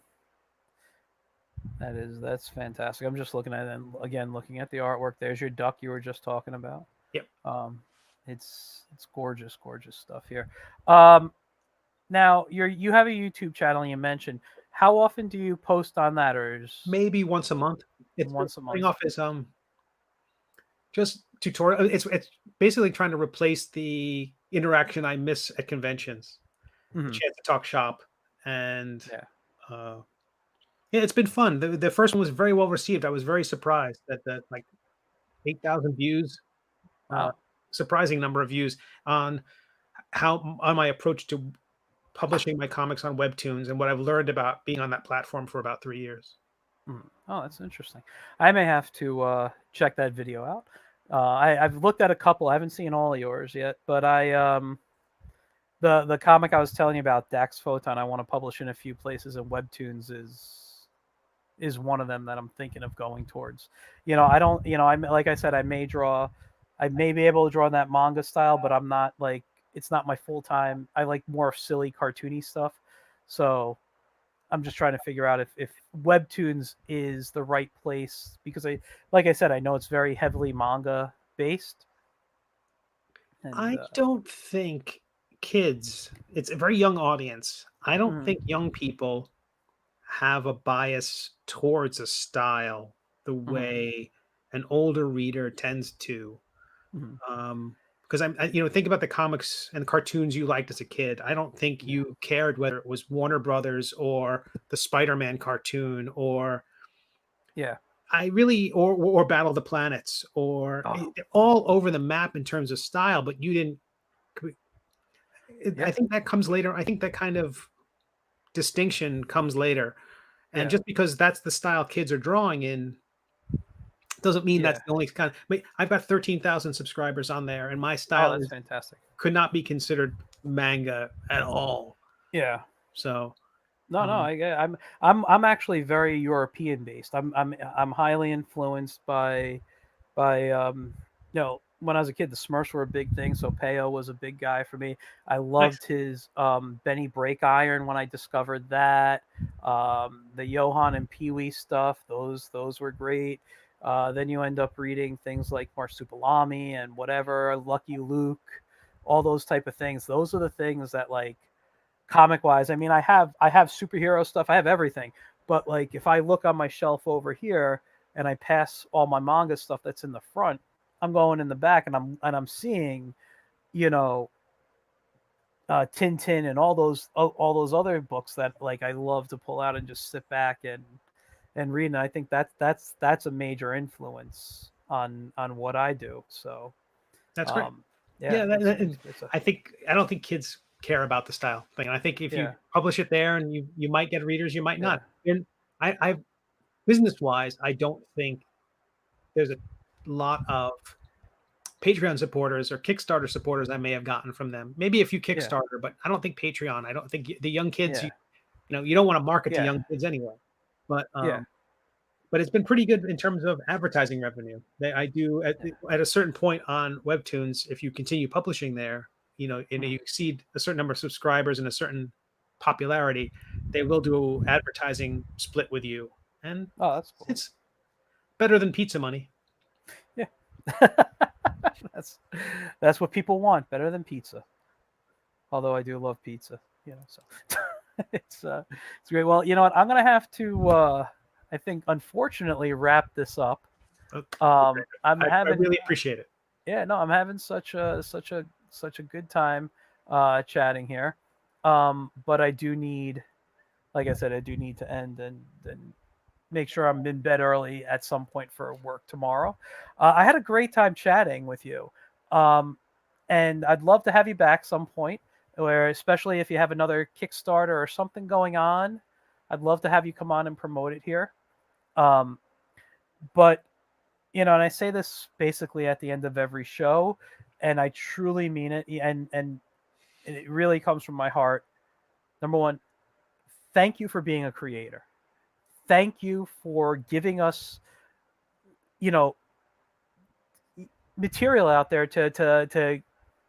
that's fantastic. I'm just looking at it, and again, looking at the artwork. There's your duck you were just talking about. Yep. Um, it's gorgeous, gorgeous stuff here. Um, Now you have a YouTube channel you mentioned. How often do you post on that, or is Maybe once a month. It's once a starting month? off as just tutorial. It's basically trying to replace the interaction I miss at conventions, the Hmm. chance to talk shop, and Yeah. uh, yeah, it's been fun. The first one was very well received. I was very surprised that the like 8,000 views, uh, Wow. surprising number of views on on my approach to publishing my comics on Webtoons and what I've learned about being on that platform for about 3 years. Mhm. Oh, that's interesting. I may have to check that video out. I've looked at a couple. I haven't seen all of yours yet, but the comic I was telling you about, Dax Photon, I want to publish in a few places, and Webtoons is one of them that I'm thinking of going towards. I don't. Like I said, I may be able to draw in that manga style, but I'm not like it's not my full time. I like more silly cartoony stuff, so I'm just trying to figure out if Webtoons is the right place because like I said, I know it's very heavily manga based, and I don't think kids, it's a very young audience. I don't mhm, think young people have a bias towards a style the mhm, way an older reader tends to. mhm. Um, because think about the comics and cartoons you liked as a kid. I don't think you cared whether it was Warner Brothers or the Spider-Man cartoon or Yeah. or Battle of the Planets or all over the map in terms of style, but you didn't. I think that comes later. I think that kind of distinction comes later, and just because that's the style kids are drawing in doesn't mean that's the only kind of. I mean, I've got 13,000 subscribers on there, and my style that's fantastic. Could not be considered manga at all. Yeah. So no, I'm actually very European based. I'm highly influenced by when I was a kid, the Smurfs were a big thing, so Peo was a big guy for me. I loved his Benny Break Iron when I discovered that. The Johan and Pee Wee stuff, those were great. Then you end up reading things like Marsupilami and whatever, Lucky Luke, all those type of things. Those are the things that, like, comic wise, I mean, I have superhero stuff, I have everything. But like, if I look on my shelf over here and I pass all my manga stuff that's in the front, I'm going in the back and I'm seeing, Tintin and all those other books that, like, I love to pull out and just sit back and read. And I think that's a major influence on what I do. So that's great. I don't think kids care about the style thing. I think if you publish it there and you might get readers, you might not. And I business wise, I don't think there's a lot of Patreon supporters or Kickstarter supporters I may have gotten from them. Maybe a few Kickstarter, but I don't think Patreon. I don't think the young kids. You don't want to market to young kids anyway. But but it's been pretty good in terms of advertising revenue. I do at a certain point on Webtoons, if you continue publishing there, and you exceed a certain number of subscribers and a certain popularity, they will do advertising split with you. And that's cool. It's better than pizza money. Yeah. That's what people want, better than pizza. Although I do love pizza, so it's great. Well, you know what? I'm gonna have to I think, unfortunately, wrap this up. I really appreciate it. Yeah, no, I'm having such a good time chatting here. But I do need, like I said, to end and make sure I'm in bed early at some point for work tomorrow. I had a great time chatting with you. And I'd love to have you back some point, where, especially if you have another Kickstarter or something going on, I'd love to have you come on and promote it here. But, and I say this basically at the end of every show, and I truly mean it. And it really comes from my heart. Number one, thank you for being a creator. Thank you for giving us, material out there to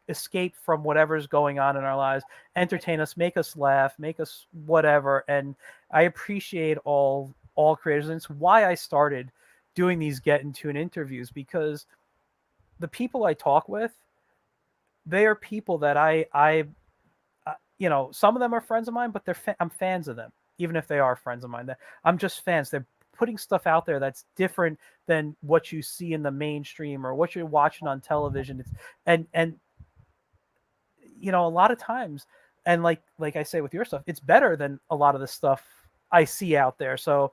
escape from whatever's going on in our lives, entertain us, make us laugh, make us whatever. And I appreciate all creators. And it's why I started doing these Get in Tune interviews, because the people I talk with, they are people that I some of them are friends of mine, but I'm fans of them, even if they are friends of mine. I'm just fans. They're putting stuff out there that's different than what you see in the mainstream or what you're watching on television. And a lot of times, and like I say with your stuff, it's better than a lot of the stuff I see out there. So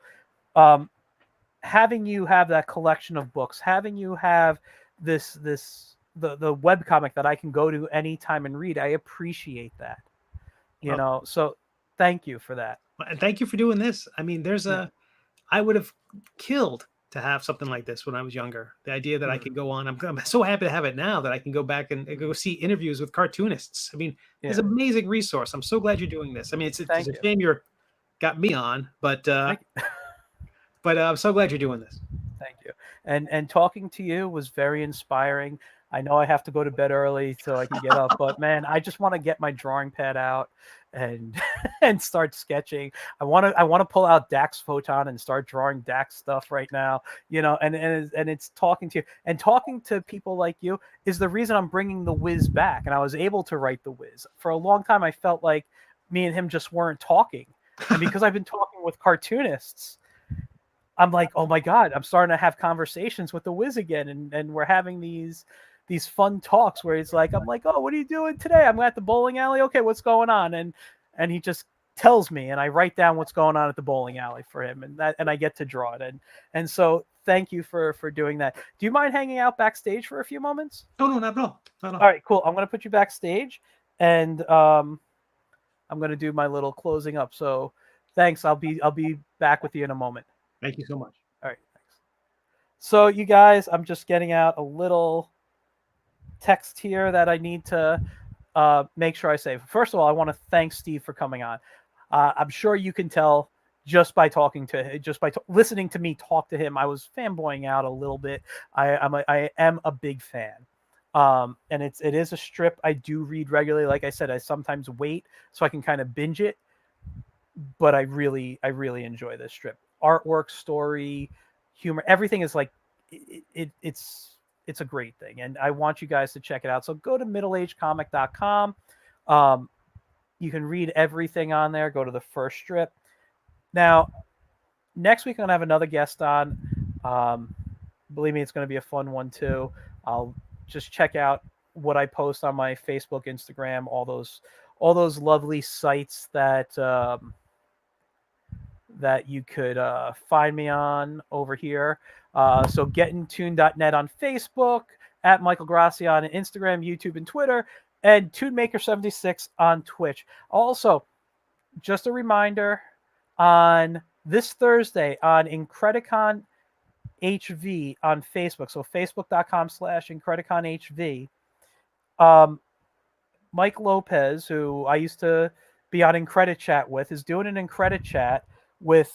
having you have that collection of books, having you have the webcomic that I can go to anytime and read, I appreciate that. So thank you for that. And thank you for doing this. I mean, I would have killed to have something like this when I was younger. The idea that I could go on, I'm so happy to have it now that I can go back and go see interviews with cartoonists. I mean, it's an amazing resource. I'm so glad you're doing this. I mean, it's a shame you got me on, but I'm so glad you're doing this. Thank you. And talking to you was very inspiring. I know I have to go to bed early so I can get up, but man, I just want to get my drawing pad out and start sketching. I want to pull out Dax Photon and start drawing Dax stuff right now, and it's talking to you, and talking to people like you is the reason I'm bringing the Wiz back. And I was able to write the Wiz. For a long time, I felt like me and him just weren't talking. And because I've been talking with cartoonists, I'm like, oh my God, I'm starting to have conversations with the Wiz again. And we're having these these fun talks where he's like, I'm like, oh, what are you doing today? I'm at the bowling alley. Okay, what's going on? And he just tells me, and I write down what's going on at the bowling alley for him, and I get to draw it. And so thank you for doing that. Do you mind hanging out backstage for a few moments? Oh no, not at all. Not at all. All right, cool. I'm gonna put you backstage, and I'm gonna do my little closing up. So thanks. I'll be back with you in a moment. Thank you so much. All right, thanks. So you guys, I'm just getting out a little text here that I need to make sure I say. First of all, I want to thank Steve for coming on. I'm sure you can tell just by talking to him, listening to me talk to him, I was fanboying out a little bit. I am a big fan. And it is a strip I do read regularly. Like I said, I sometimes wait so I can kind of binge it, but I really enjoy this strip. Artwork, story, humor, everything is like it's a great thing, and I want you guys to check it out. So go to middleagedcomic.com. You can read everything on there. Go to the first strip. Now, next week I'm gonna have another guest on. Believe me, it's gonna be a fun one too. I'll just check out what I post on my Facebook, Instagram, all those lovely sites that that you could find me on over here. So getintoon.net on Facebook, at Michael Grassi on Instagram, YouTube, and Twitter, and ToonMaker76 on Twitch. Also, just a reminder, on this Thursday on Incredicon HV on Facebook, so facebook.com/IncrediconHV, Mike Lopez, who I used to be on Incredit Chat with, is doing an Incredit Chat with,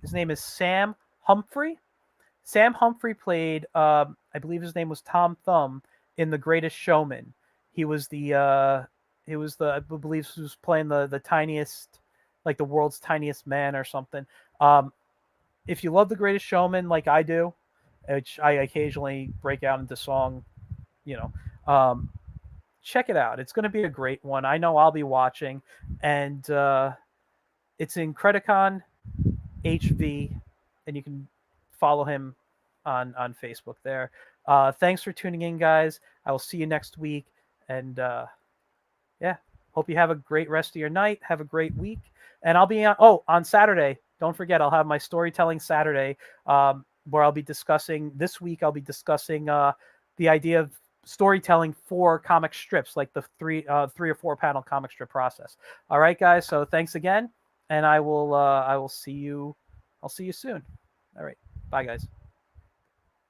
his name is Sam Humphrey. Sam Humphrey played, I believe his name was Tom Thumb in The Greatest Showman. He was I believe he was playing the tiniest, like the world's tiniest man or something. If you love The Greatest Showman like I do, which I occasionally break out into song, check it out. It's going to be a great one. I know I'll be watching, and it's in Incredicon HV, and you can follow him on Facebook there. Thanks for tuning in, guys. I will see you next week, and yeah, hope you have a great rest of your night. Have a great week, and I'll be on Saturday. Don't forget, I'll have my storytelling Saturday, where I'll be discussing this week. I'll be discussing the idea of storytelling for comic strips, like the three or four panel comic strip process. All right, guys. So thanks again, and I will see you. I'll see you soon. All right. Bye, guys.